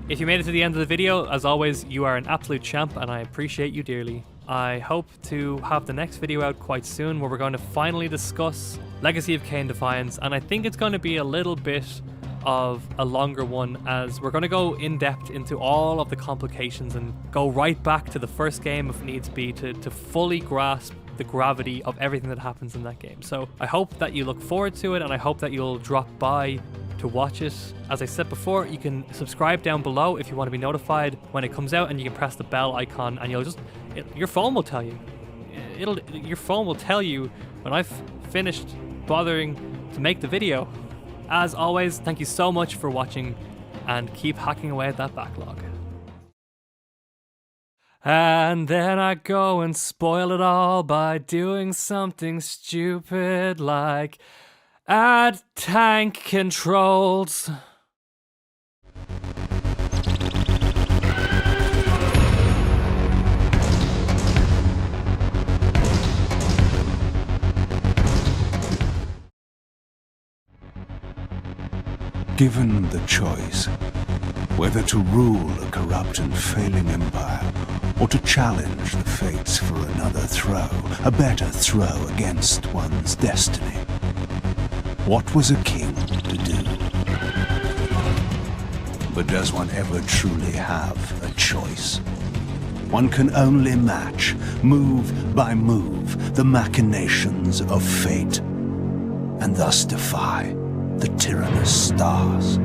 If you made it to the end of the video, as always, you are an absolute champ and I appreciate you dearly. I hope to have the next video out quite soon where we're going to finally discuss Legacy of Kain Defiance, and I think it's going to be a little bit of a longer one, as we're going to go in depth into all of the complications and go right back to the first game if needs be to fully grasp the gravity of everything that happens in that game. So I hope that you look forward to it, and I hope that you'll drop by to watch it. As I said before, you can subscribe down below if you want to be notified when it comes out, and you can press the bell icon and you'll just your phone will tell you. Your phone will tell you when I've finished bothering to make the video. As always, thank you so much for watching, and keep hacking away at that backlog. And then I go and spoil it all by doing something stupid like add tank controls. Given the choice, whether to rule a corrupt and failing empire, or to challenge the fates for another throw, a better throw against one's destiny, what was a king to do? But does one ever truly have a choice? One can only match, move by move, the machinations of fate, and thus defy the tyrannous stars.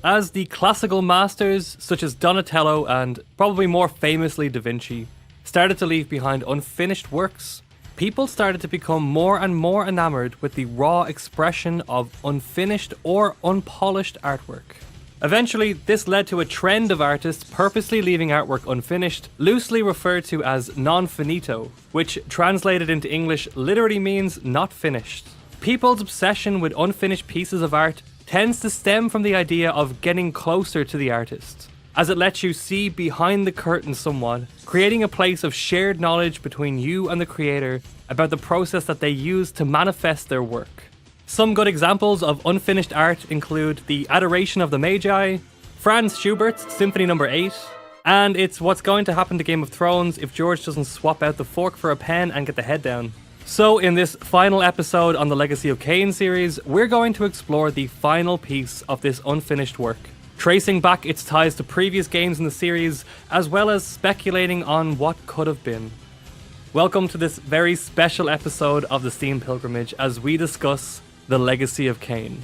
As the classical masters, such as Donatello and probably more famously Da Vinci, started to leave behind unfinished works, people started to become more and more enamored with the raw expression of unfinished or unpolished artwork. Eventually, this led to a trend of artists purposely leaving artwork unfinished, loosely referred to as non-finito, which translated into English literally means not finished. People's obsession with unfinished pieces of art tends to stem from the idea of getting closer to the artist, as it lets you see behind the curtain somewhat, creating a place of shared knowledge between you and the creator about the process that they use to manifest their work. Some good examples of unfinished art include The Adoration of the Magi, Franz Schubert's Symphony No. 8, and it's what's going to happen to Game of Thrones if George doesn't swap out the fork for a pen and get the head down. So in this final episode on the Legacy of Kain series, we're going to explore the final piece of this unfinished work, tracing back its ties to previous games in the series, as well as speculating on what could have been. Welcome to this very special episode of the Steam Pilgrimage as we discuss the Legacy of Kain.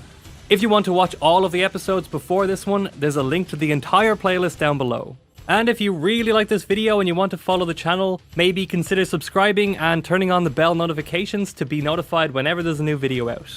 If you want to watch all of the episodes before this one, there's a link to the entire playlist down below. And if you really like this video and you want to follow the channel, maybe consider subscribing and turning on the bell notifications to be notified whenever there's a new video out.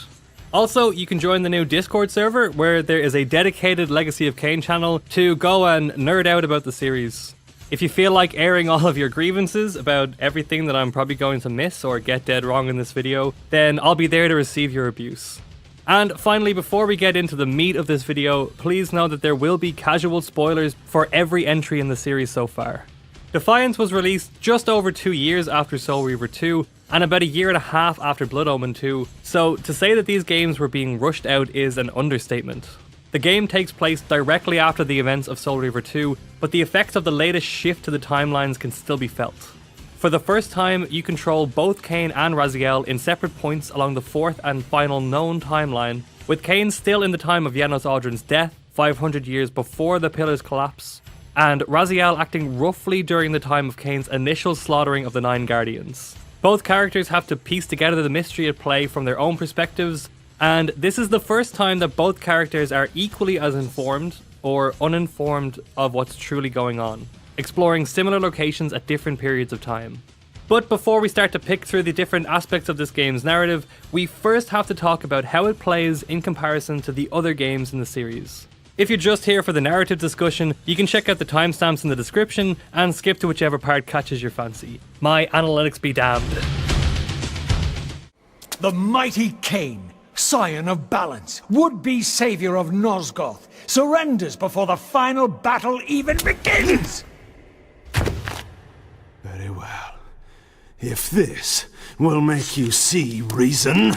Also, you can join the new Discord server where there is a dedicated Legacy of Kain channel to go and nerd out about the series. If you feel like airing all of your grievances about everything that I'm probably going to miss or get dead wrong in this video, then I'll be there to receive your abuse. And finally, before we get into the meat of this video, please know that there will be casual spoilers for every entry in the series so far. Defiance was released just over 2 years after Soul Reaver 2, and about a year and a half after Blood Omen 2, so to say that these games were being rushed out is an understatement. The game takes place directly after the events of Soul Reaver 2, but the effects of the latest shift to the timelines can still be felt. For the first time, you control both Kain and Raziel in separate points along the fourth and final known timeline, with Kain still in the time of Yenos Audren's death, 500 years before the Pillar's collapse, and Raziel acting roughly during the time of Kain's initial slaughtering of the 9 Guardians. Both characters have to piece together the mystery at play from their own perspectives, and this is the first time that both characters are equally as informed or uninformed of what's truly going on, exploring similar locations at different periods of time. But before we start to pick through the different aspects of this game's narrative, we first have to talk about how it plays in comparison to the other games in the series. If you're just here for the narrative discussion, you can check out the timestamps in the description and skip to whichever part catches your fancy. My analytics be damned. The mighty Kain, scion of balance, would-be savior of Nosgoth, surrenders before the final battle even begins! Very well. If this will make you see reason.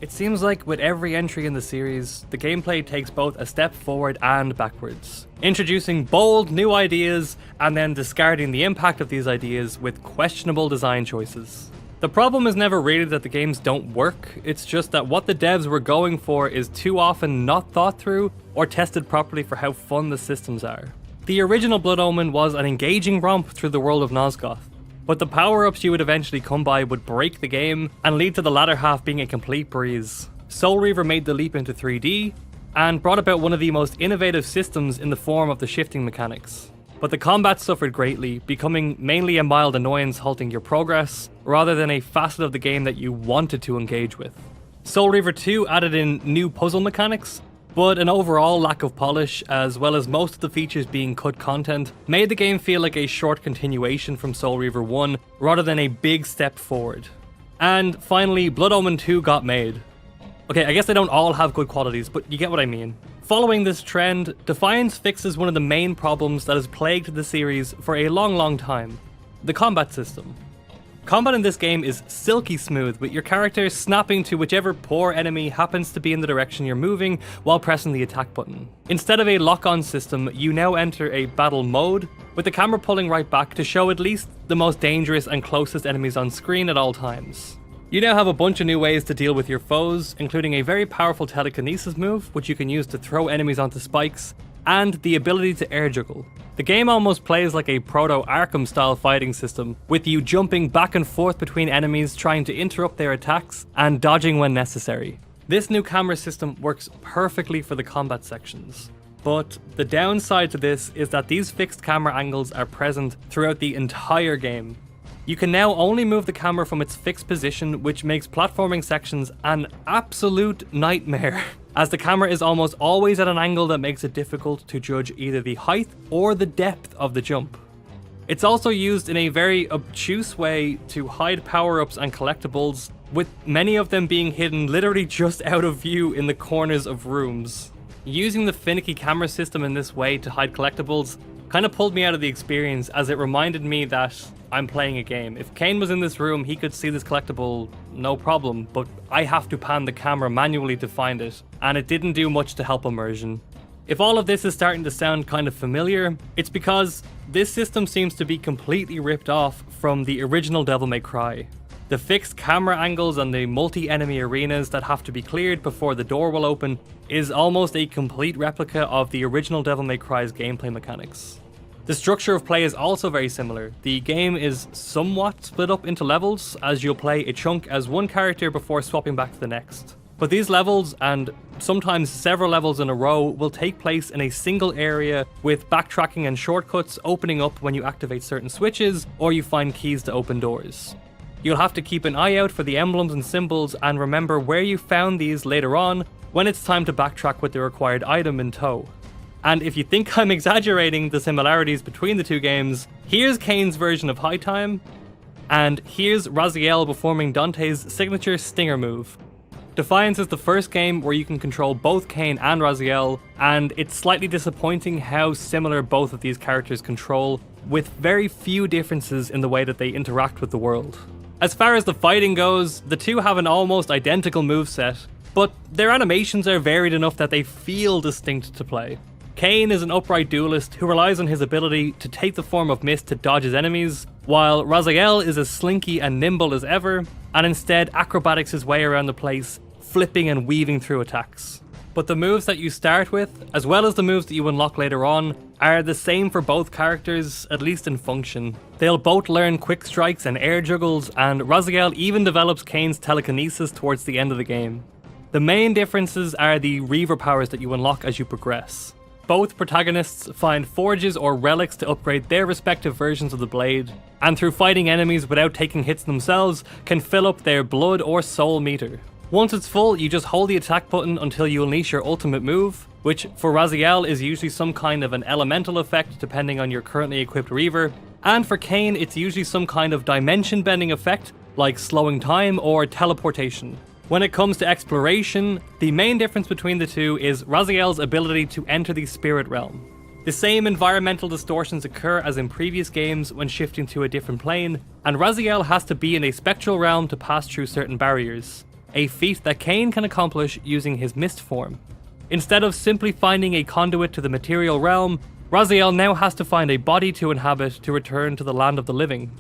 It seems like with every entry in the series, the gameplay takes both a step forward and backwards, introducing bold new ideas and then discarding the impact of these ideas with questionable design choices. The problem is never really that the games don't work, it's just that what the devs were going for is too often not thought through or tested properly for how fun the systems are. The original Blood Omen was an engaging romp through the world of Nosgoth, but the power-ups you would eventually come by would break the game and lead to the latter half being a complete breeze. Soul Reaver made the leap into 3D and brought about one of the most innovative systems in the form of the shifting mechanics. But the combat suffered greatly, becoming mainly a mild annoyance halting your progress, rather than a facet of the game that you wanted to engage with. Soul Reaver 2 added in new puzzle mechanics, but an overall lack of polish, as well as most of the features being cut content, made the game feel like a short continuation from Soul Reaver 1, rather than a big step forward. And finally, Blood Omen 2 got made. Okay, I guess they don't all have good qualities, but you get what I mean. Following this trend, Defiance fixes one of the main problems that has plagued the series for a long time: the combat system. Combat in this game is silky smooth, with your character snapping to whichever poor enemy happens to be in the direction you're moving while pressing the attack button. Instead of a lock-on system, you now enter a battle mode, with the camera pulling right back to show at least the most dangerous and closest enemies on screen at all times. You now have a bunch of new ways to deal with your foes, including a very powerful telekinesis move, which you can use to throw enemies onto spikes, and the ability to air juggle. The game almost plays like a proto-Arkham style fighting system, with you jumping back and forth between enemies trying to interrupt their attacks and dodging when necessary. This new camera system works perfectly for the combat sections. But the downside to this is that these fixed camera angles are present throughout the entire game. You can now only move the camera from its fixed position, which makes platforming sections an absolute nightmare, as the camera is almost always at an angle that makes it difficult to judge either the height or the depth of the jump. It's also used in a very obtuse way to hide power-ups and collectibles, with many of them being hidden literally just out of view in the corners of rooms. Using the finicky camera system in this way to hide collectibles kind of pulled me out of the experience, as it reminded me that I'm playing a game. If Kain was in this room, he could see this collectible, no problem, but I have to pan the camera manually to find it, and it didn't do much to help immersion. If all of this is starting to sound kind of familiar, it's because this system seems to be completely ripped off from the original Devil May Cry. The fixed camera angles and the multi-enemy arenas that have to be cleared before the door will open is almost a complete replica of the original Devil May Cry's gameplay mechanics. The structure of play is also very similar. The game is somewhat split up into levels, as you'll play a chunk as one character before swapping back to the next. But these levels, and sometimes several levels in a row, will take place in a single area with backtracking and shortcuts opening up when you activate certain switches or you find keys to open doors. You'll have to keep an eye out for the emblems and symbols and remember where you found these later on when it's time to backtrack with the required item in tow. And if you think I'm exaggerating the similarities between the two games, here's Kain's version of High Time, and here's Raziel performing Dante's signature Stinger move. Defiance is the first game where you can control both Kain and Raziel, and it's slightly disappointing how similar both of these characters control, with very few differences in the way that they interact with the world. As far as the fighting goes, the two have an almost identical moveset, but their animations are varied enough that they feel distinct to play. Kain is an upright duelist who relies on his ability to take the form of mist to dodge his enemies, while Raziel is as slinky and nimble as ever, and instead acrobatics his way around the place, flipping and weaving through attacks. But the moves that you start with, as well as the moves that you unlock later on, are the same for both characters, at least in function. They'll both learn quick strikes and air juggles, and Raziel even develops Kain's telekinesis towards the end of the game. The main differences are the Reaver powers that you unlock as you progress. Both protagonists find forges or relics to upgrade their respective versions of the blade, and through fighting enemies without taking hits themselves, can fill up their blood or soul meter. Once it's full, you just hold the attack button until you unleash your ultimate move, which for Raziel is usually some kind of an elemental effect depending on your currently equipped Reaver, and for Kain it's usually some kind of dimension bending effect like slowing time or teleportation. When it comes to exploration, the main difference between the two is Raziel's ability to enter the spirit realm. The same environmental distortions occur as in previous games when shifting to a different plane, and Raziel has to be in a spectral realm to pass through certain barriers, a feat that Kain can accomplish using his mist form. Instead of simply finding a conduit to the material realm, Raziel now has to find a body to inhabit to return to the land of the living.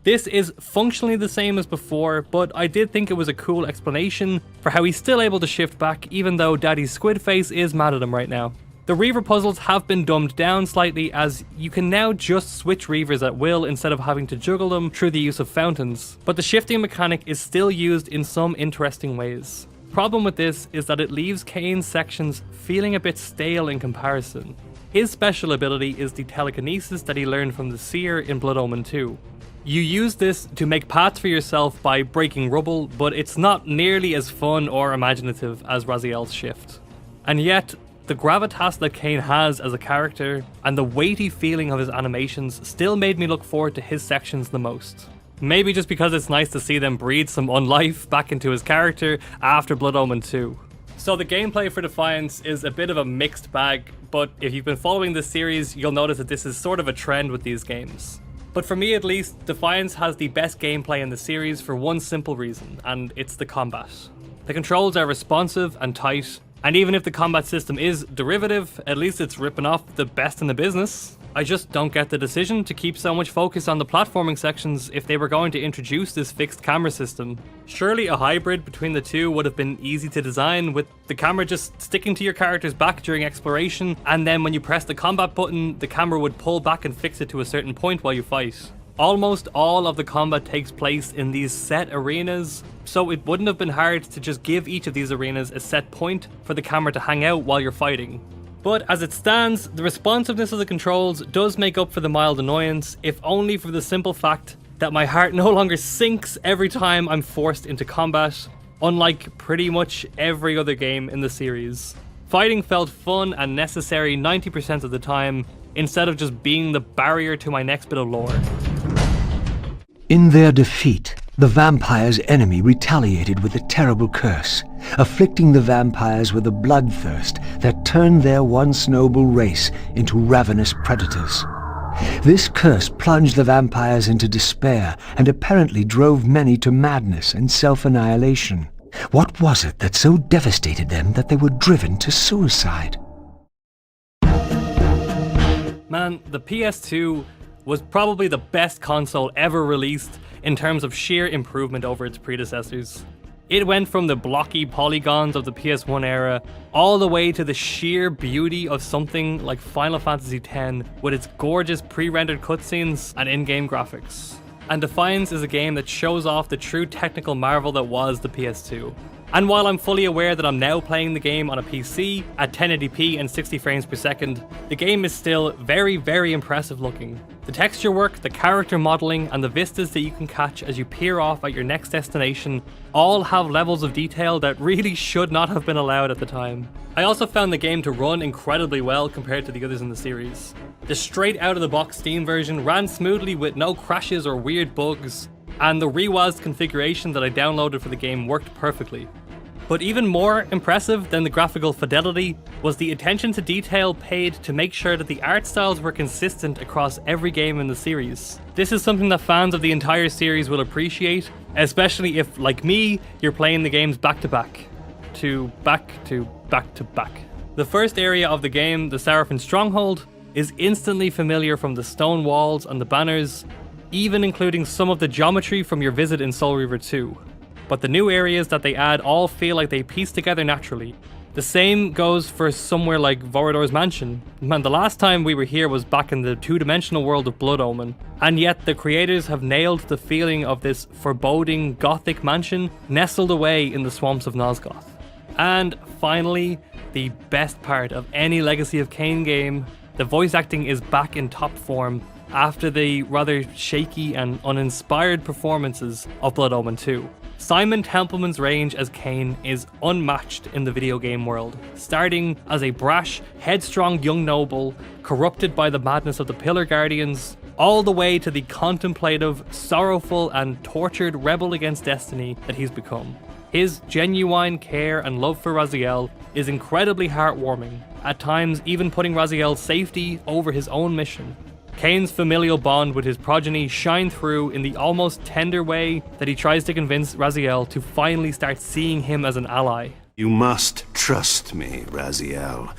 This is functionally the same as before, but I did think it was a cool explanation for how he's still able to shift back even though Daddy's squid face is mad at him right now. The Reaver puzzles have been dumbed down slightly as you can now just switch Reavers at will instead of having to juggle them through the use of fountains, but the shifting mechanic is still used in some interesting ways. Problem with this is that it leaves Kain's sections feeling a bit stale in comparison. His special ability is the telekinesis that he learned from the Seer in Blood Omen 2. You use this to make paths for yourself by breaking rubble, but it's not nearly as fun or imaginative as Raziel's shift. And yet, the gravitas that Kain has as a character, and the weighty feeling of his animations still made me look forward to his sections the most. Maybe just because it's nice to see them breathe some unlife back into his character after Blood Omen 2. So the gameplay for Defiance is a bit of a mixed bag, but if you've been following this series, you'll notice that this is sort of a trend with these games. But for me at least, Defiance has the best gameplay in the series for one simple reason, and it's the combat. The controls are responsive and tight, and even if the combat system is derivative, at least it's ripping off the best in the business. I just don't get the decision to keep so much focus on the platforming sections if they were going to introduce this fixed camera system. Surely a hybrid between the two would have been easy to design, with the camera just sticking to your character's back during exploration, and then when you press the combat button, the camera would pull back and fix it to a certain point while you fight. Almost all of the combat takes place in these set arenas, so it wouldn't have been hard to just give each of these arenas a set point for the camera to hang out while you're fighting. But as it stands, the responsiveness of the controls does make up for the mild annoyance, if only for the simple fact that my heart no longer sinks every time I'm forced into combat, unlike pretty much every other game in the series. Fighting felt fun and necessary 90% of the time, instead of just being the barrier to my next bit of lore. In their defeat, the vampires' enemy retaliated with a terrible curse, afflicting the vampires with a bloodthirst that turned their once noble race into ravenous predators. This curse plunged the vampires into despair and apparently drove many to madness and self-annihilation. What was it that so devastated them that they were driven to suicide? Man, the PS2 was probably the best console ever released in terms of sheer improvement over its predecessors. It went from the blocky polygons of the PS1 era all the way to the sheer beauty of something like Final Fantasy X with its gorgeous pre-rendered cutscenes and in-game graphics. And Defiance is a game that shows off the true technical marvel that was the PS2. And while I'm fully aware that I'm now playing the game on a PC at 1080p and 60 frames per second, the game is still very, very impressive looking. The texture work, the character modeling, and the vistas that you can catch as you peer off at your next destination all have levels of detail that really should not have been allowed at the time. I also found the game to run incredibly well compared to the others in the series. The straight out of the box Steam version ran smoothly with no crashes or weird bugs, and the reWASD configuration that I downloaded for the game worked perfectly. But even more impressive than the graphical fidelity was the attention to detail paid to make sure that the art styles were consistent across every game in the series. This is something that fans of the entire series will appreciate, especially if, like me, you're playing the games back to back. The first area of the game, the Sarafin Stronghold, is instantly familiar from the stone walls and the banners, even including some of the geometry from your visit in Soul Reaver 2. But the new areas that they add all feel like they piece together naturally. The same goes for somewhere like Vorador's mansion. Man, the last time we were here was back in the two-dimensional world of Blood Omen, and yet the creators have nailed the feeling of this foreboding gothic mansion nestled away in the swamps of Nosgoth. And finally, the best part of any Legacy of Kain game, the voice acting is back in top form after the rather shaky and uninspired performances of Blood Omen 2. Simon Templeman's range as Kain is unmatched in the video game world, starting as a brash, headstrong young noble, corrupted by the madness of the Pillar Guardians, all the way to the contemplative, sorrowful and tortured rebel against destiny that he's become. His genuine care and love for Raziel is incredibly heartwarming, at times even putting Raziel's safety over his own mission. Kain's familial bond with his progeny shine through in the almost tender way that he tries to convince Raziel to finally start seeing him as an ally. You must trust me, Raziel.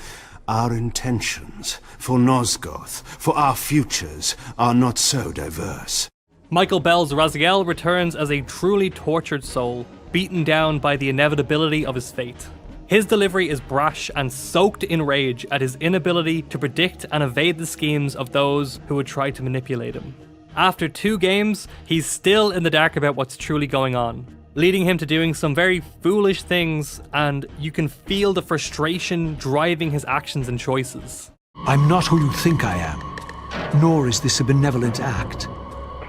Our intentions, for Nosgoth, for our futures, are not so diverse. Michael Bell's Raziel returns as a truly tortured soul, beaten down by the inevitability of his fate. His delivery is brash and soaked in rage at his inability to predict and evade the schemes of those who would try to manipulate him. After 2 games, he's still in the dark about what's truly going on, leading him to doing some very foolish things, and you can feel the frustration driving his actions and choices. I'm not who you think I am, nor is this a benevolent act.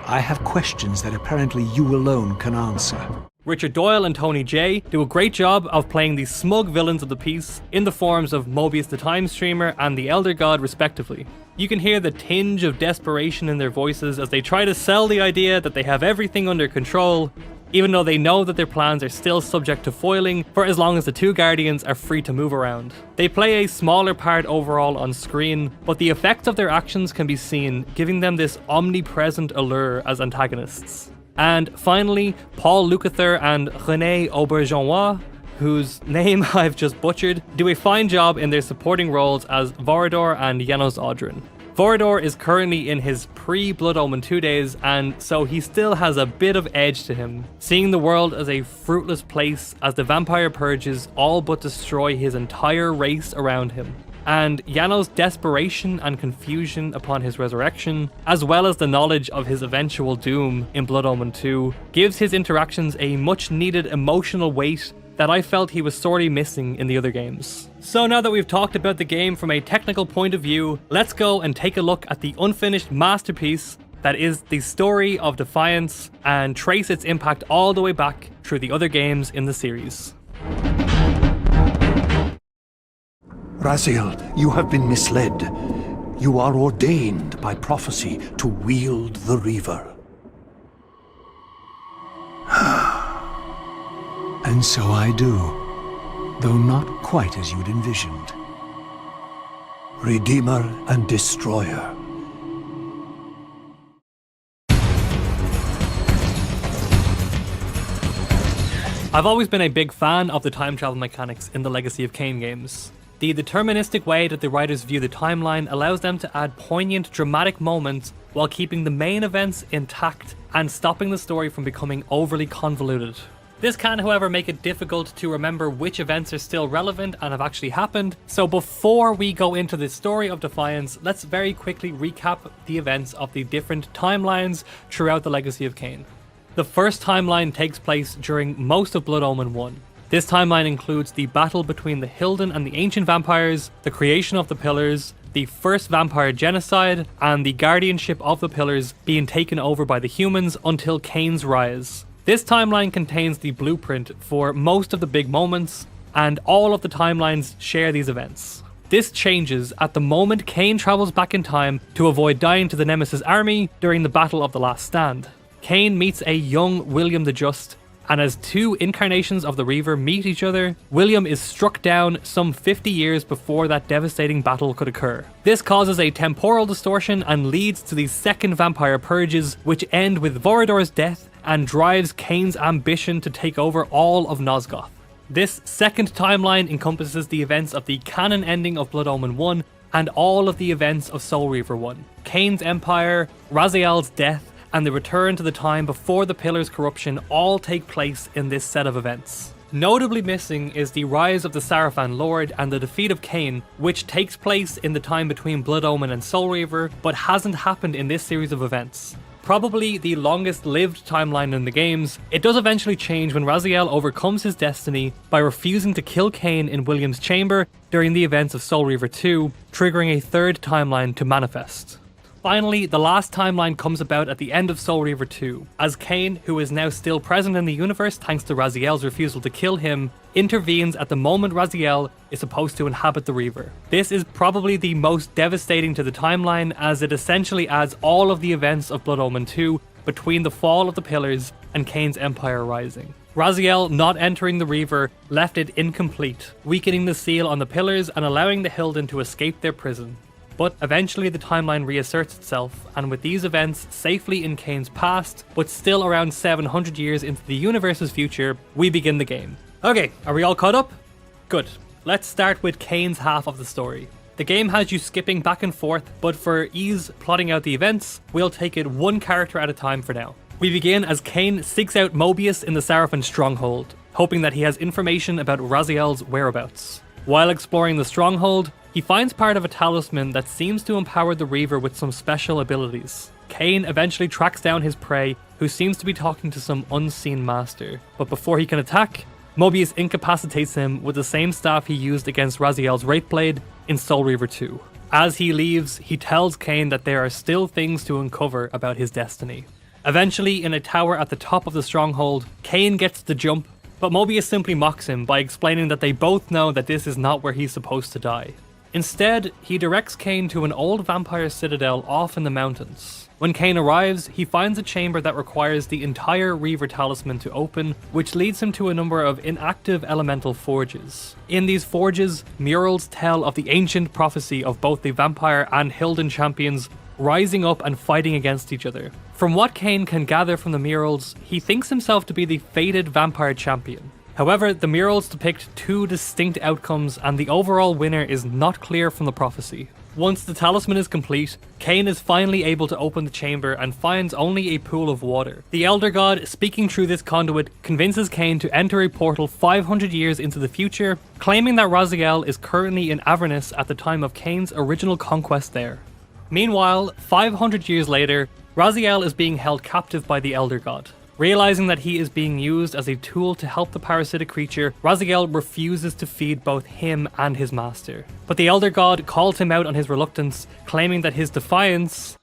I have questions that apparently you alone can answer. Richard Doyle and Tony J do a great job of playing the smug villains of the piece in the forms of Mobius the Time Streamer and the Elder God respectively. You can hear the tinge of desperation in their voices as they try to sell the idea that they have everything under control, even though they know that their plans are still subject to foiling for as long as the 2 Guardians are free to move around. They play a smaller part overall on screen, but the effects of their actions can be seen, giving them this omnipresent allure as antagonists. And finally, Paul Lukather and René Auberjonois, whose name I've just butchered, do a fine job in their supporting roles as Vorador and Janos Audrin. Vorador is currently in his pre-Blood Omen 2 days, and so he still has a bit of edge to him, seeing the world as a fruitless place as the vampire purges all but destroy his entire race around him. And Janos' desperation and confusion upon his resurrection, as well as the knowledge of his eventual doom in Blood Omen 2, gives his interactions a much needed emotional weight that I felt he was sorely missing in the other games. So now that we've talked about the game from a technical point of view, let's go and take a look at the unfinished masterpiece that is the story of Defiance and trace its impact all the way back through the other games in the series. Raziel, you have been misled. You are ordained by prophecy to wield the Reaver. And so I do, though not quite as you'd envisioned. Redeemer and Destroyer. I've always been a big fan of the time travel mechanics in the Legacy of Kain games. The deterministic way that the writers view the timeline allows them to add poignant, dramatic moments while keeping the main events intact and stopping the story from becoming overly convoluted. This can, however, make it difficult to remember which events are still relevant and have actually happened, so before we go into the story of Defiance, let's very quickly recap the events of the different timelines throughout the legacy of Kain. The first timeline takes place during most of Blood Omen 1. This timeline includes the battle between the Hilden and the ancient vampires, the creation of the Pillars, the first vampire genocide, and the guardianship of the Pillars being taken over by the humans until Kain's rise. This timeline contains the blueprint for most of the big moments, and all of the timelines share these events. This changes at the moment Kain travels back in time to avoid dying to the Nemesis army during the Battle of the Last Stand. Kain meets a young William the Just, and as two incarnations of the Reaver meet each other, William is struck down some 50 years before that devastating battle could occur. This causes a temporal distortion and leads to the second vampire purges, which end with Vorador's death and drives Kain's ambition to take over all of Nosgoth. This second timeline encompasses the events of the canon ending of Blood Omen 1 and all of the events of Soul Reaver 1. Kain's empire, Raziel's death, and the return to the time before the Pillar's corruption all take place in this set of events. Notably missing is the rise of the Sarafan Lord and the defeat of Kain, which takes place in the time between Blood Omen and Soul Reaver, but hasn't happened in this series of events. Probably the longest lived timeline in the games, it does eventually change when Raziel overcomes his destiny by refusing to kill Kain in William's chamber during the events of Soul Reaver 2, triggering a third timeline to manifest. Finally, the last timeline comes about at the end of Soul Reaver 2, as Kain, who is now still present in the universe thanks to Raziel's refusal to kill him, intervenes at the moment Raziel is supposed to inhabit the Reaver. This is probably the most devastating to the timeline, as it essentially adds all of the events of Blood Omen 2 between the fall of the Pillars and Kain's empire rising. Raziel not entering the Reaver left it incomplete, weakening the seal on the Pillars and allowing the Hilden to escape their prison. But eventually the timeline reasserts itself, and with these events safely in Kain's past, but still around 700 years into the universe's future, we begin the game. Okay, are we all caught up? Good. Let's start with Kain's half of the story. The game has you skipping back and forth, but for ease plotting out the events, we'll take it one character at a time for now. We begin as Kain seeks out Mobius in the Sarafan stronghold, hoping that he has information about Raziel's whereabouts. While exploring the stronghold, he finds part of a talisman that seems to empower the Reaver with some special abilities. Kain eventually tracks down his prey, who seems to be talking to some unseen master. But before he can attack, Mobius incapacitates him with the same staff he used against Raziel's Wraithblade in Soul Reaver 2. As he leaves, he tells Kain that there are still things to uncover about his destiny. Eventually, in a tower at the top of the stronghold, Kain gets the jump, but Mobius simply mocks him by explaining that they both know that this is not where he's supposed to die. Instead, he directs Kain to an old vampire citadel off in the mountains. When Kain arrives, he finds a chamber that requires the entire Reaver talisman to open, which leads him to a number of inactive elemental forges. In these forges, murals tell of the ancient prophecy of both the vampire and Hilden champions rising up and fighting against each other. From what Kain can gather from the murals, he thinks himself to be the fated vampire champion. However, the murals depict two distinct outcomes, and the overall winner is not clear from the prophecy. Once the talisman is complete, Kain is finally able to open the chamber and finds only a pool of water. The Elder God, speaking through this conduit, convinces Kain to enter a portal 500 years into the future, claiming that Raziel is currently in Avernus at the time of Kain's original conquest there. Meanwhile, 500 years later, Raziel is being held captive by the Elder God. Realizing that he is being used as a tool to help the parasitic creature, Raziel refuses to feed both him and his master. But the Elder God calls him out on his reluctance, claiming that his defiance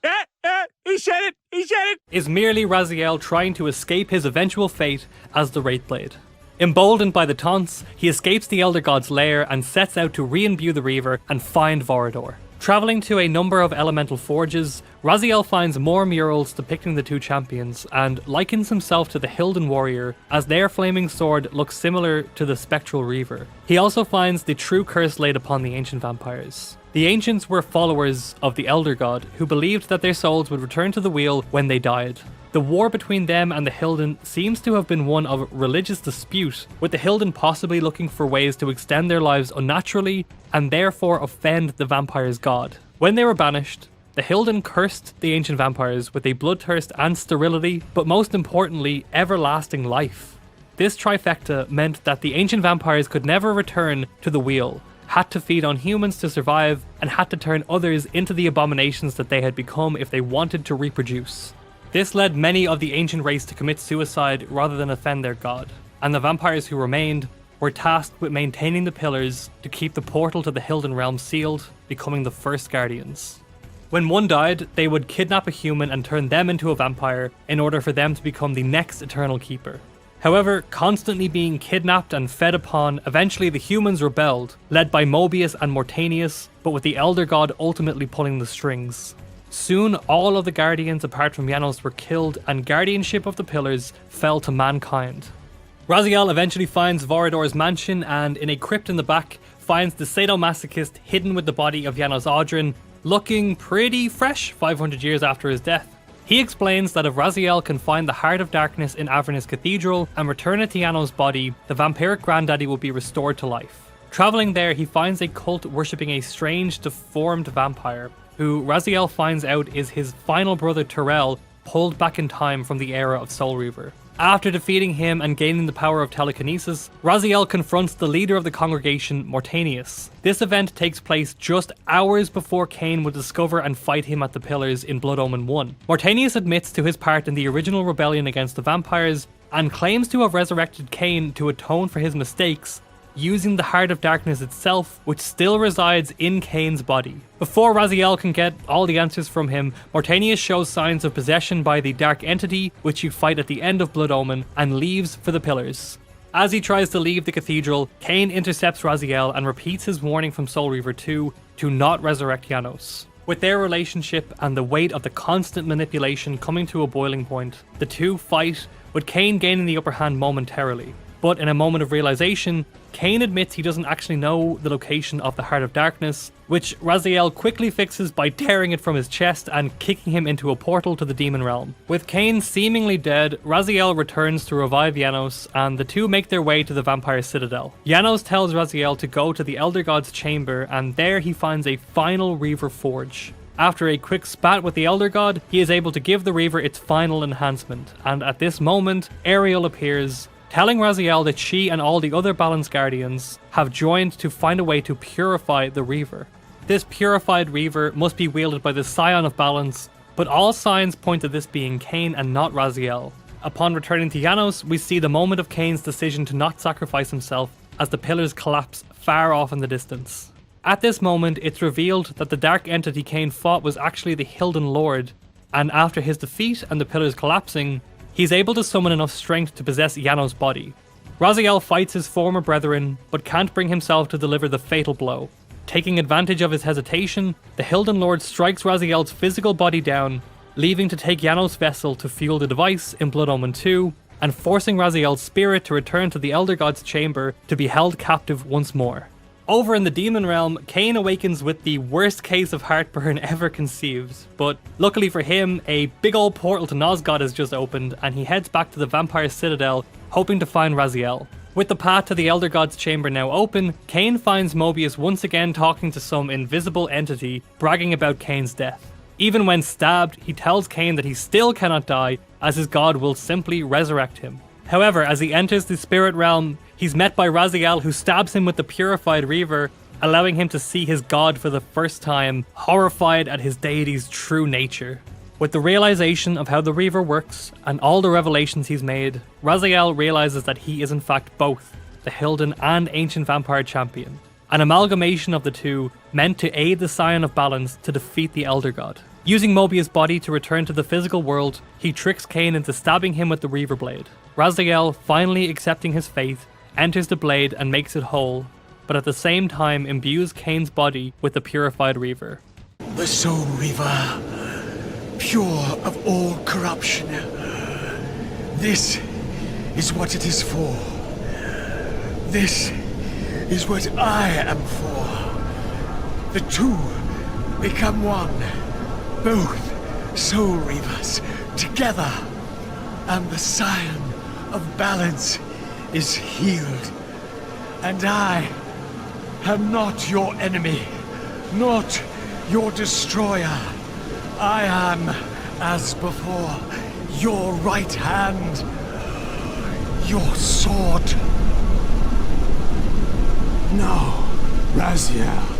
He said it! is merely Raziel trying to escape his eventual fate as the Wraithblade. Emboldened by the taunts, he escapes the Elder God's lair and sets out to re-imbue the Reaver and find Vorador. Travelling to a number of elemental forges, Raziel finds more murals depicting the two champions and likens himself to the Hilden warrior, as their flaming sword looks similar to the spectral Reaver. He also finds the true curse laid upon the ancient vampires. The ancients were followers of the Elder God, who believed that their souls would return to the wheel when they died. The war between them and the Hilden seems to have been one of religious dispute, with the Hilden possibly looking for ways to extend their lives unnaturally and therefore offend the vampire's god. When they were banished, the Hilden cursed the ancient vampires with a bloodthirst and sterility, but most importantly, everlasting life. This trifecta meant that the ancient vampires could never return to the wheel, had to feed on humans to survive, and had to turn others into the abominations that they had become if they wanted to reproduce. This led many of the ancient race to commit suicide rather than offend their god, and the vampires who remained were tasked with maintaining the pillars to keep the portal to the Hilden realm sealed, becoming the first guardians. When one died, they would kidnap a human and turn them into a vampire in order for them to become the next eternal keeper. However, constantly being kidnapped and fed upon, eventually the humans rebelled, led by Mobius and Mortanius, but with the Elder God ultimately pulling the strings. Soon, all of the Guardians apart from Janos were killed and guardianship of the pillars fell to mankind. Raziel eventually finds Vorador's mansion and, in a crypt in the back, finds the sadomasochist hidden with the body of Janos Audrin, looking pretty fresh 500 years after his death. He explains that if Raziel can find the Heart of Darkness in Avernus Cathedral and return it to Janos' body, the vampiric granddaddy will be restored to life. Travelling there, he finds a cult worshipping a strange, deformed vampire, who Raziel finds out is his final brother Tyrell, pulled back in time from the era of Soul Reaver. After defeating him and gaining the power of telekinesis, Raziel confronts the leader of the congregation, Mortanius. This event takes place just hours before Kain would discover and fight him at the Pillars in Blood Omen 1. Mortanius admits to his part in the original rebellion against the vampires, and claims to have resurrected Kain to atone for his mistakes, using the Heart of Darkness itself, which still resides in Kain's body. Before Raziel can get all the answers from him, Mortanius shows signs of possession by the Dark Entity, which you fight at the end of Blood Omen, and leaves for the Pillars. As he tries to leave the cathedral, Kain intercepts Raziel and repeats his warning from Soul Reaver 2 to not resurrect Janos. With their relationship and the weight of the constant manipulation coming to a boiling point, the two fight, with Kain gaining the upper hand momentarily. But in a moment of realization, Kain admits he doesn't actually know the location of the Heart of Darkness, which Raziel quickly fixes by tearing it from his chest and kicking him into a portal to the demon realm. With Kain seemingly dead, Raziel returns to revive Janos, and the two make their way to the vampire citadel. Janos tells Raziel to go to the Elder God's chamber, and there he finds a final Reaver forge. After a quick spat with the Elder God, he is able to give the Reaver its final enhancement, and at this moment, Ariel appears, telling Raziel that she and all the other Balance Guardians have joined to find a way to purify the Reaver. This purified Reaver must be wielded by the Scion of Balance, but all signs point to this being Kain and not Raziel. Upon returning to Janos, we see the moment of Kain's decision to not sacrifice himself as the pillars collapse far off in the distance. At this moment, it's revealed that the dark entity Kain fought was actually the Hilden Lord, and after his defeat and the pillars collapsing, he's able to summon enough strength to possess Janos' body. Raziel fights his former brethren, but can't bring himself to deliver the fatal blow. Taking advantage of his hesitation, the Hilden Lord strikes Raziel's physical body down, leaving to take Janos' vessel to fuel the device in Blood Omen 2, and forcing Raziel's spirit to return to the Elder God's chamber to be held captive once more. Over in the demon realm, Kain awakens with the worst case of heartburn ever conceived, but luckily for him, a big old portal to Nosgoth has just opened, and he heads back to the vampire citadel, hoping to find Raziel. With the path to the Elder God's chamber now open, Kain finds Mobius once again talking to some invisible entity, bragging about Kain's death. Even when stabbed, he tells Kain that he still cannot die, as his god will simply resurrect him. However, as he enters the spirit realm, he's met by Raziel, who stabs him with the purified Reaver, allowing him to see his god for the first time, horrified at his deity's true nature. With the realization of how the Reaver works, and all the revelations he's made, Raziel realizes that he is in fact both the Hilden and Ancient Vampire Champion, an amalgamation of the two meant to aid the Scion of Balance to defeat the Elder God. Using Mobius' body to return to the physical world, he tricks Kain into stabbing him with the Reaver blade. Raziel, finally accepting his fate, enters the blade and makes it whole, but at the same time imbues Kain's body with the purified Reaver. The Soul Reaver, pure of all corruption. This is what it is for. This is what I am for. The two become one. Both Soul Reavers together. and the Scion of Balance is healed. And I am not your enemy, not your destroyer. I am, as before, your right hand, your sword. No, Raziel.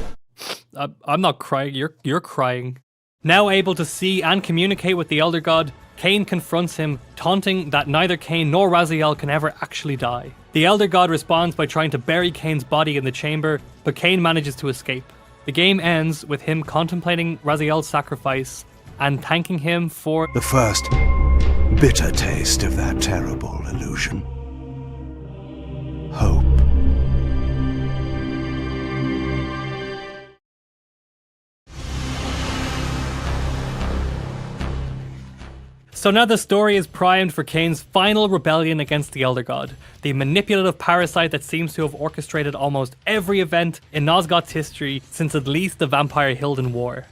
I'm not crying, you're crying. Now able to see and communicate with the Elder God, Kain confronts him, taunting that neither Kain nor Raziel can ever actually die. The Elder God responds by trying to bury Kain's body in the chamber, but Kain manages to escape. The game ends with him contemplating Raziel's sacrifice and thanking him for the first bitter taste of that terrible illusion. Hope. So now the story is primed for Kain's final rebellion against the Elder God, the manipulative parasite that seems to have orchestrated almost every event in Nosgoth's history since at least the Vampire Hilden War.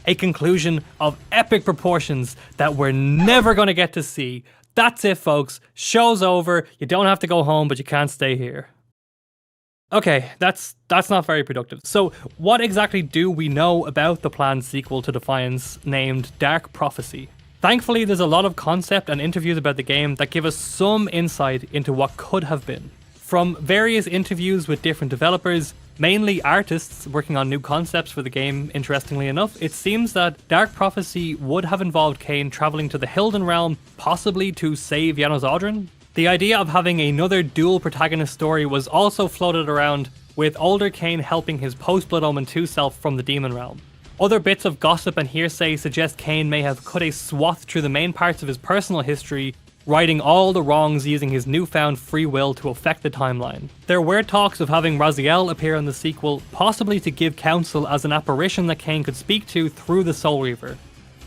A conclusion of epic proportions that we're never going to get to see. That's it, folks. Show's over. You don't have to go home, but you can't stay here. Okay, that's not very productive. So what exactly do we know about the planned sequel to Defiance named Dark Prophecy? Thankfully, there's a lot of concept and interviews about the game that give us some insight into what could have been. From various interviews with different developers, mainly artists working on new concepts for the game, interestingly enough, it seems that Dark Prophecy would have involved Kain travelling to the Hilden Realm, possibly to save Janos Audron. The idea of having another dual protagonist story was also floated around, with older Kain helping his post-Blood Omen 2 self from the Demon Realm. Other bits of gossip and hearsay suggest Kain may have cut a swath through the main parts of his personal history, righting all the wrongs using his newfound free will to affect the timeline. There were talks of having Raziel appear in the sequel, possibly to give counsel as an apparition that Kain could speak to through the Soul Reaver.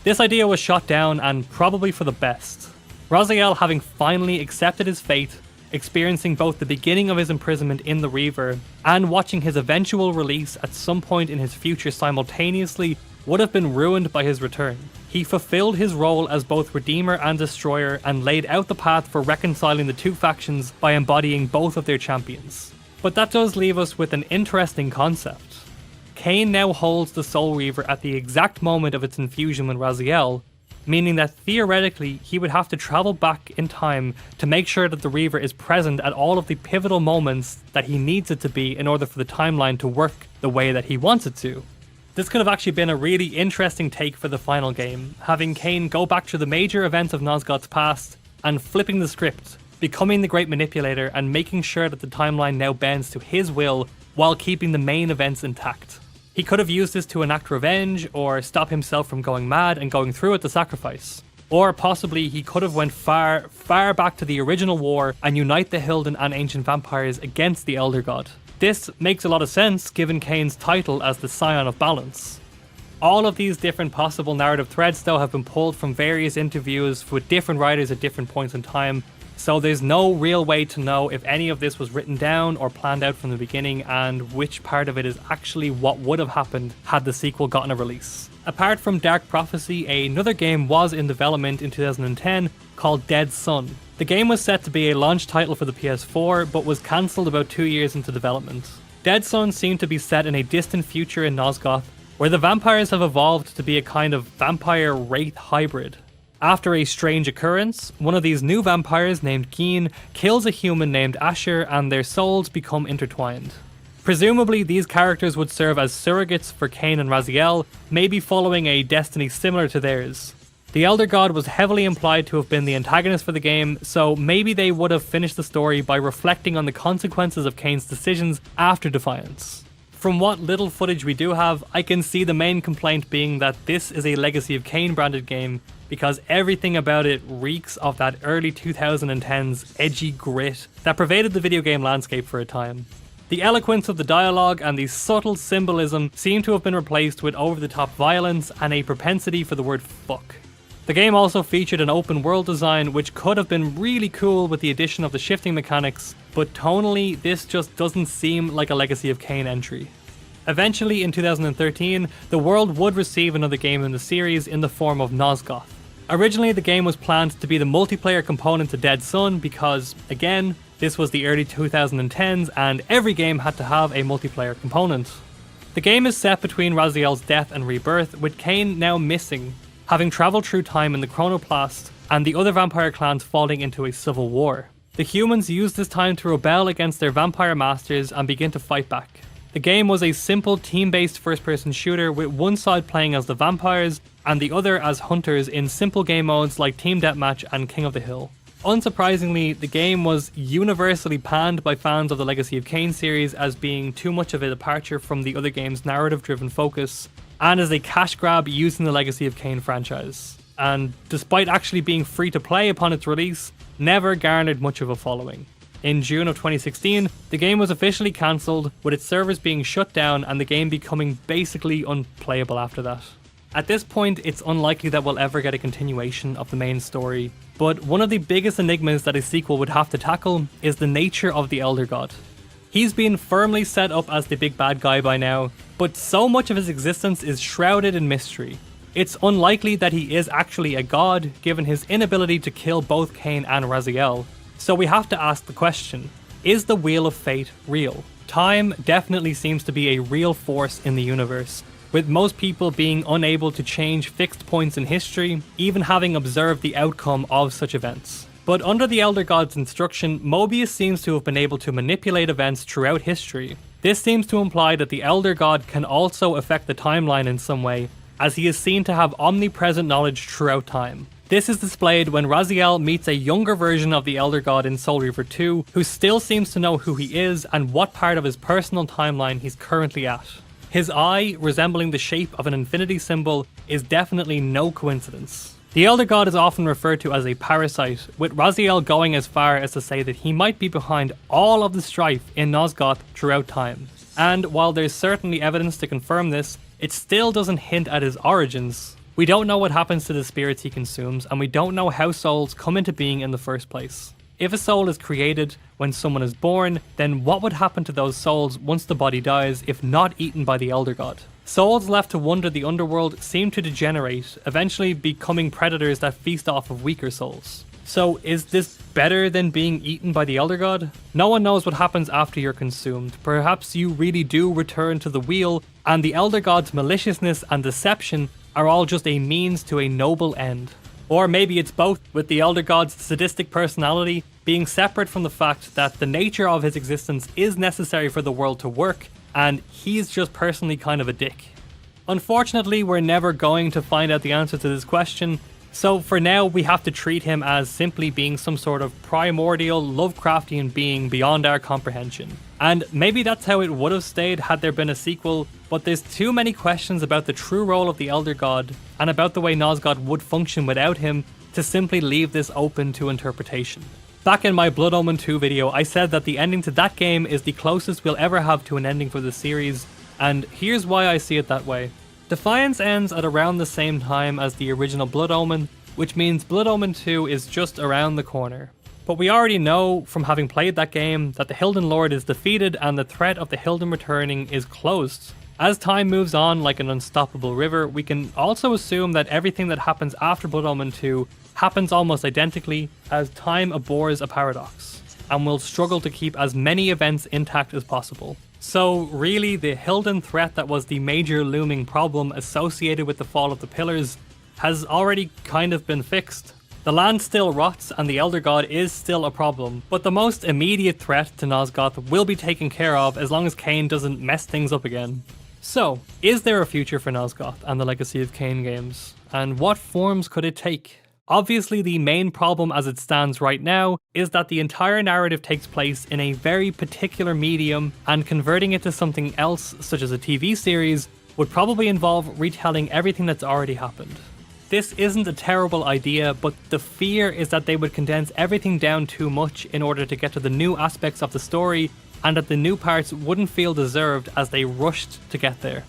This idea was shot down, and probably for the best. Raziel, having finally accepted his fate, experiencing both the beginning of his imprisonment in the Reaver and watching his eventual release at some point in his future simultaneously, would have been ruined by his return. He fulfilled his role as both Redeemer and Destroyer and laid out the path for reconciling the two factions by embodying both of their champions. But that does leave us with an interesting concept. Kain now holds the Soul Reaver at the exact moment of its infusion with Raziel, meaning that theoretically he would have to travel back in time to make sure that the Reaver is present at all of the pivotal moments that he needs it to be in order for the timeline to work the way that he wants it to. This could have actually been a really interesting take for the final game, having Kain go back to the major events of Nosgoth's past and flipping the script, becoming the Great Manipulator and making sure that the timeline now bends to his will while keeping the main events intact. He could have used this to enact revenge, or stop himself from going mad and going through with the sacrifice. Or possibly he could have went far, far back to the original war and unite the Hilden and ancient vampires against the Elder God. This makes a lot of sense given Kain's title as the Scion of Balance. All of these different possible narrative threads though have been pulled from various interviews with different writers at different points in time, so there's no real way to know if any of this was written down or planned out from the beginning and which part of it is actually what would have happened had the sequel gotten a release. Apart from Dark Prophecy, another game was in development in 2010 called Dead Sun. The game was set to be a launch title for the PS4 but was cancelled about 2 years into development. Dead Sun seemed to be set in a distant future in Nosgoth where the vampires have evolved to be a kind of vampire-wraith hybrid. After a strange occurrence, one of these new vampires named Kain kills a human named Asher and their souls become intertwined. Presumably these characters would serve as surrogates for Kain and Raziel, maybe following a destiny similar to theirs. The Elder God was heavily implied to have been the antagonist for the game, so maybe they would have finished the story by reflecting on the consequences of Kain's decisions after Defiance. From what little footage we do have, I can see the main complaint being that this is a Legacy of Kain branded game because everything about it reeks of that early 2010s edgy grit that pervaded the video game landscape for a time. The eloquence of the dialogue and the subtle symbolism seem to have been replaced with over-the-top violence and a propensity for the word fuck. The game also featured an open world design which could have been really cool with the addition of the shifting mechanics, but tonally this just doesn't seem like a Legacy of Kain entry. Eventually in 2013, the world would receive another game in the series in the form of Nosgoth. Originally, the game was planned to be the multiplayer component to Dead Sun because, again, this was the early 2010s and every game had to have a multiplayer component. The game is set between Raziel's death and rebirth, with Kain now missing, having travelled through time in the Chronoplast, and the other vampire clans falling into a civil war. The humans use this time to rebel against their vampire masters and begin to fight back. The game was a simple team-based first-person shooter with one side playing as the vampires and the other as hunters in simple game modes like Team Deathmatch and King of the Hill. Unsurprisingly, the game was universally panned by fans of the Legacy of Kain series as being too much of a departure from the other game's narrative-driven focus, and as a cash grab using the Legacy of Kain franchise. And despite actually being free to play upon its release, never garnered much of a following. In June of 2016, the game was officially cancelled, with its servers being shut down and the game becoming basically unplayable after that. At this point, it's unlikely that we'll ever get a continuation of the main story, but one of the biggest enigmas that a sequel would have to tackle is the nature of the Elder God. He's been firmly set up as the big bad guy by now, but so much of his existence is shrouded in mystery. It's unlikely that he is actually a god, given his inability to kill both Kain and Raziel. So we have to ask the question, is the Wheel of Fate real? Time definitely seems to be a real force in the universe, with most people being unable to change fixed points in history, even having observed the outcome of such events. But under the Elder God's instruction, Mobius seems to have been able to manipulate events throughout history. This seems to imply that the Elder God can also affect the timeline in some way, as he is seen to have omnipresent knowledge throughout time. This is displayed when Raziel meets a younger version of the Elder God in Soul Reaver 2, who still seems to know who he is and what part of his personal timeline he's currently at. His eye, resembling the shape of an infinity symbol, is definitely no coincidence. The Elder God is often referred to as a parasite, with Raziel going as far as to say that he might be behind all of the strife in Nosgoth throughout time. And while there's certainly evidence to confirm this, it still doesn't hint at his origins. We don't know what happens to the spirits he consumes, and we don't know how souls come into being in the first place. If a soul is created when someone is born, then what would happen to those souls once the body dies if not eaten by the Elder God? Souls left to wander the underworld seem to degenerate, eventually becoming predators that feast off of weaker souls. So is this better than being eaten by the Elder God? No one knows what happens after you're consumed. Perhaps you really do return to the wheel, and the Elder God's maliciousness and deception are all just a means to a noble end. Or maybe it's both, with the Elder God's sadistic personality being separate from the fact that the nature of his existence is necessary for the world to work, and he's just personally kind of a dick. Unfortunately, we're never going to find out the answer to this question, so for now we have to treat him as simply being some sort of primordial Lovecraftian being beyond our comprehension. And maybe that's how it would have stayed had there been a sequel, but there's too many questions about the true role of the Elder God and about the way Nosgoth would function without him to simply leave this open to interpretation. Back in my Blood Omen 2 video, I said that the ending to that game is the closest we'll ever have to an ending for the series, and here's why I see it that way. Defiance ends at around the same time as the original Blood Omen, which means Blood Omen 2 is just around the corner. But we already know from having played that game that the Hilden Lord is defeated and the threat of the Hilden returning is closed. As time moves on like an unstoppable river, we can also assume that everything that happens after Blood Omen 2 happens almost identically, as time abhors a paradox, and will struggle to keep as many events intact as possible. So really, the Hilden threat that was the major looming problem associated with the fall of the Pillars has already kind of been fixed. The land still rots and the Elder God is still a problem, but the most immediate threat to Nosgoth will be taken care of as long as Kain doesn't mess things up again. So, is there a future for Nosgoth and the Legacy of Kain games? And what forms could it take? Obviously, the main problem as it stands right now is that the entire narrative takes place in a very particular medium, and converting it to something else, such as a TV series, would probably involve retelling everything that's already happened. This isn't a terrible idea, but the fear is that they would condense everything down too much in order to get to the new aspects of the story, and that the new parts wouldn't feel deserved as they rushed to get there.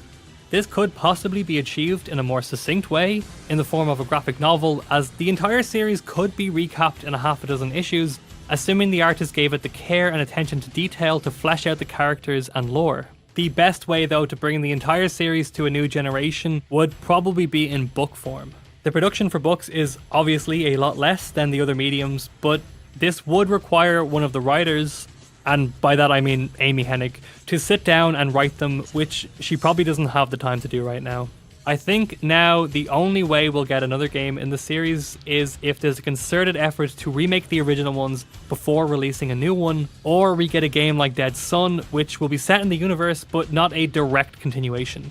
This could possibly be achieved in a more succinct way, in the form of a graphic novel, as the entire series could be recapped in a half a dozen issues, assuming the artist gave it the care and attention to detail to flesh out the characters and lore. The best way though to bring the entire series to a new generation would probably be in book form. The production for books is obviously a lot less than the other mediums, but this would require one of the writers, and by that I mean Amy Hennig, to sit down and write them, which she probably doesn't have the time to do right now. I think now the only way we'll get another game in the series is if there's a concerted effort to remake the original ones before releasing a new one, or we get a game like Dead Sun, which will be set in the universe but not a direct continuation.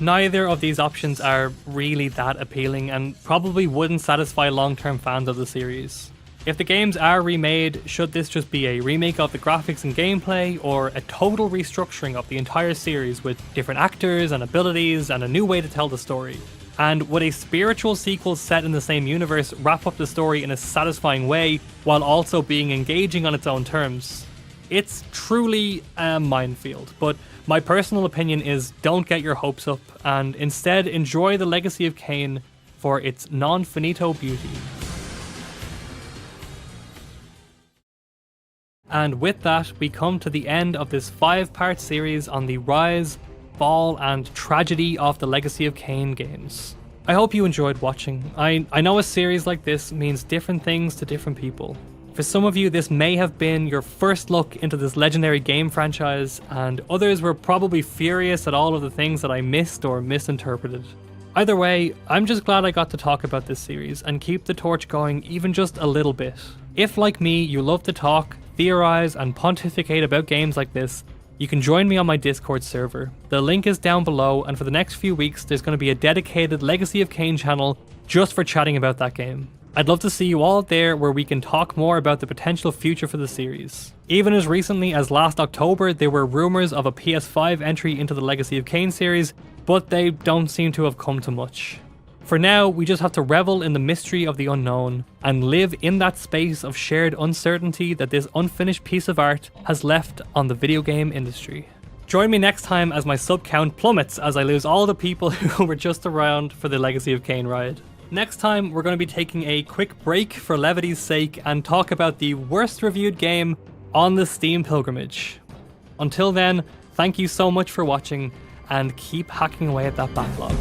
Neither of these options are really that appealing and probably wouldn't satisfy long-term fans of the series. If the games are remade, should this just be a remake of the graphics and gameplay, or a total restructuring of the entire series with different actors and abilities and a new way to tell the story? And would a spiritual sequel set in the same universe wrap up the story in a satisfying way while also being engaging on its own terms? It's truly a minefield, but my personal opinion is don't get your hopes up and instead enjoy the legacy of Kain for its non-finito beauty. And with that, we come to the end of this 5-part series on the rise, fall, and tragedy of the Legacy of Kain games. I hope you enjoyed watching. I know a series like this means different things to different people. For some of you, this may have been your first look into this legendary game franchise, and others were probably furious at all of the things that I missed or misinterpreted. Either way, I'm just glad I got to talk about this series and keep the torch going even just a little bit. If, like me, you love to talk, theorize, and pontificate about games like this, you can join me on my Discord server. The link is down below, and for the next few weeks there's going to be a dedicated Legacy of Kain channel just for chatting about that game. I'd love to see you all there where we can talk more about the potential future for the series. Even as recently as last October, there were rumours of a PS5 entry into the Legacy of Kain series, but they don't seem to have come to much. For now, we just have to revel in the mystery of the unknown and live in that space of shared uncertainty that this unfinished piece of art has left on the video game industry. Join me next time as my sub count plummets as I lose all the people who were just around for the Legacy of Kain ride. Next time, we're going to be taking a quick break for levity's sake and talk about the worst reviewed game on the Steam pilgrimage. Until then, thank you so much for watching and keep hacking away at that backlog.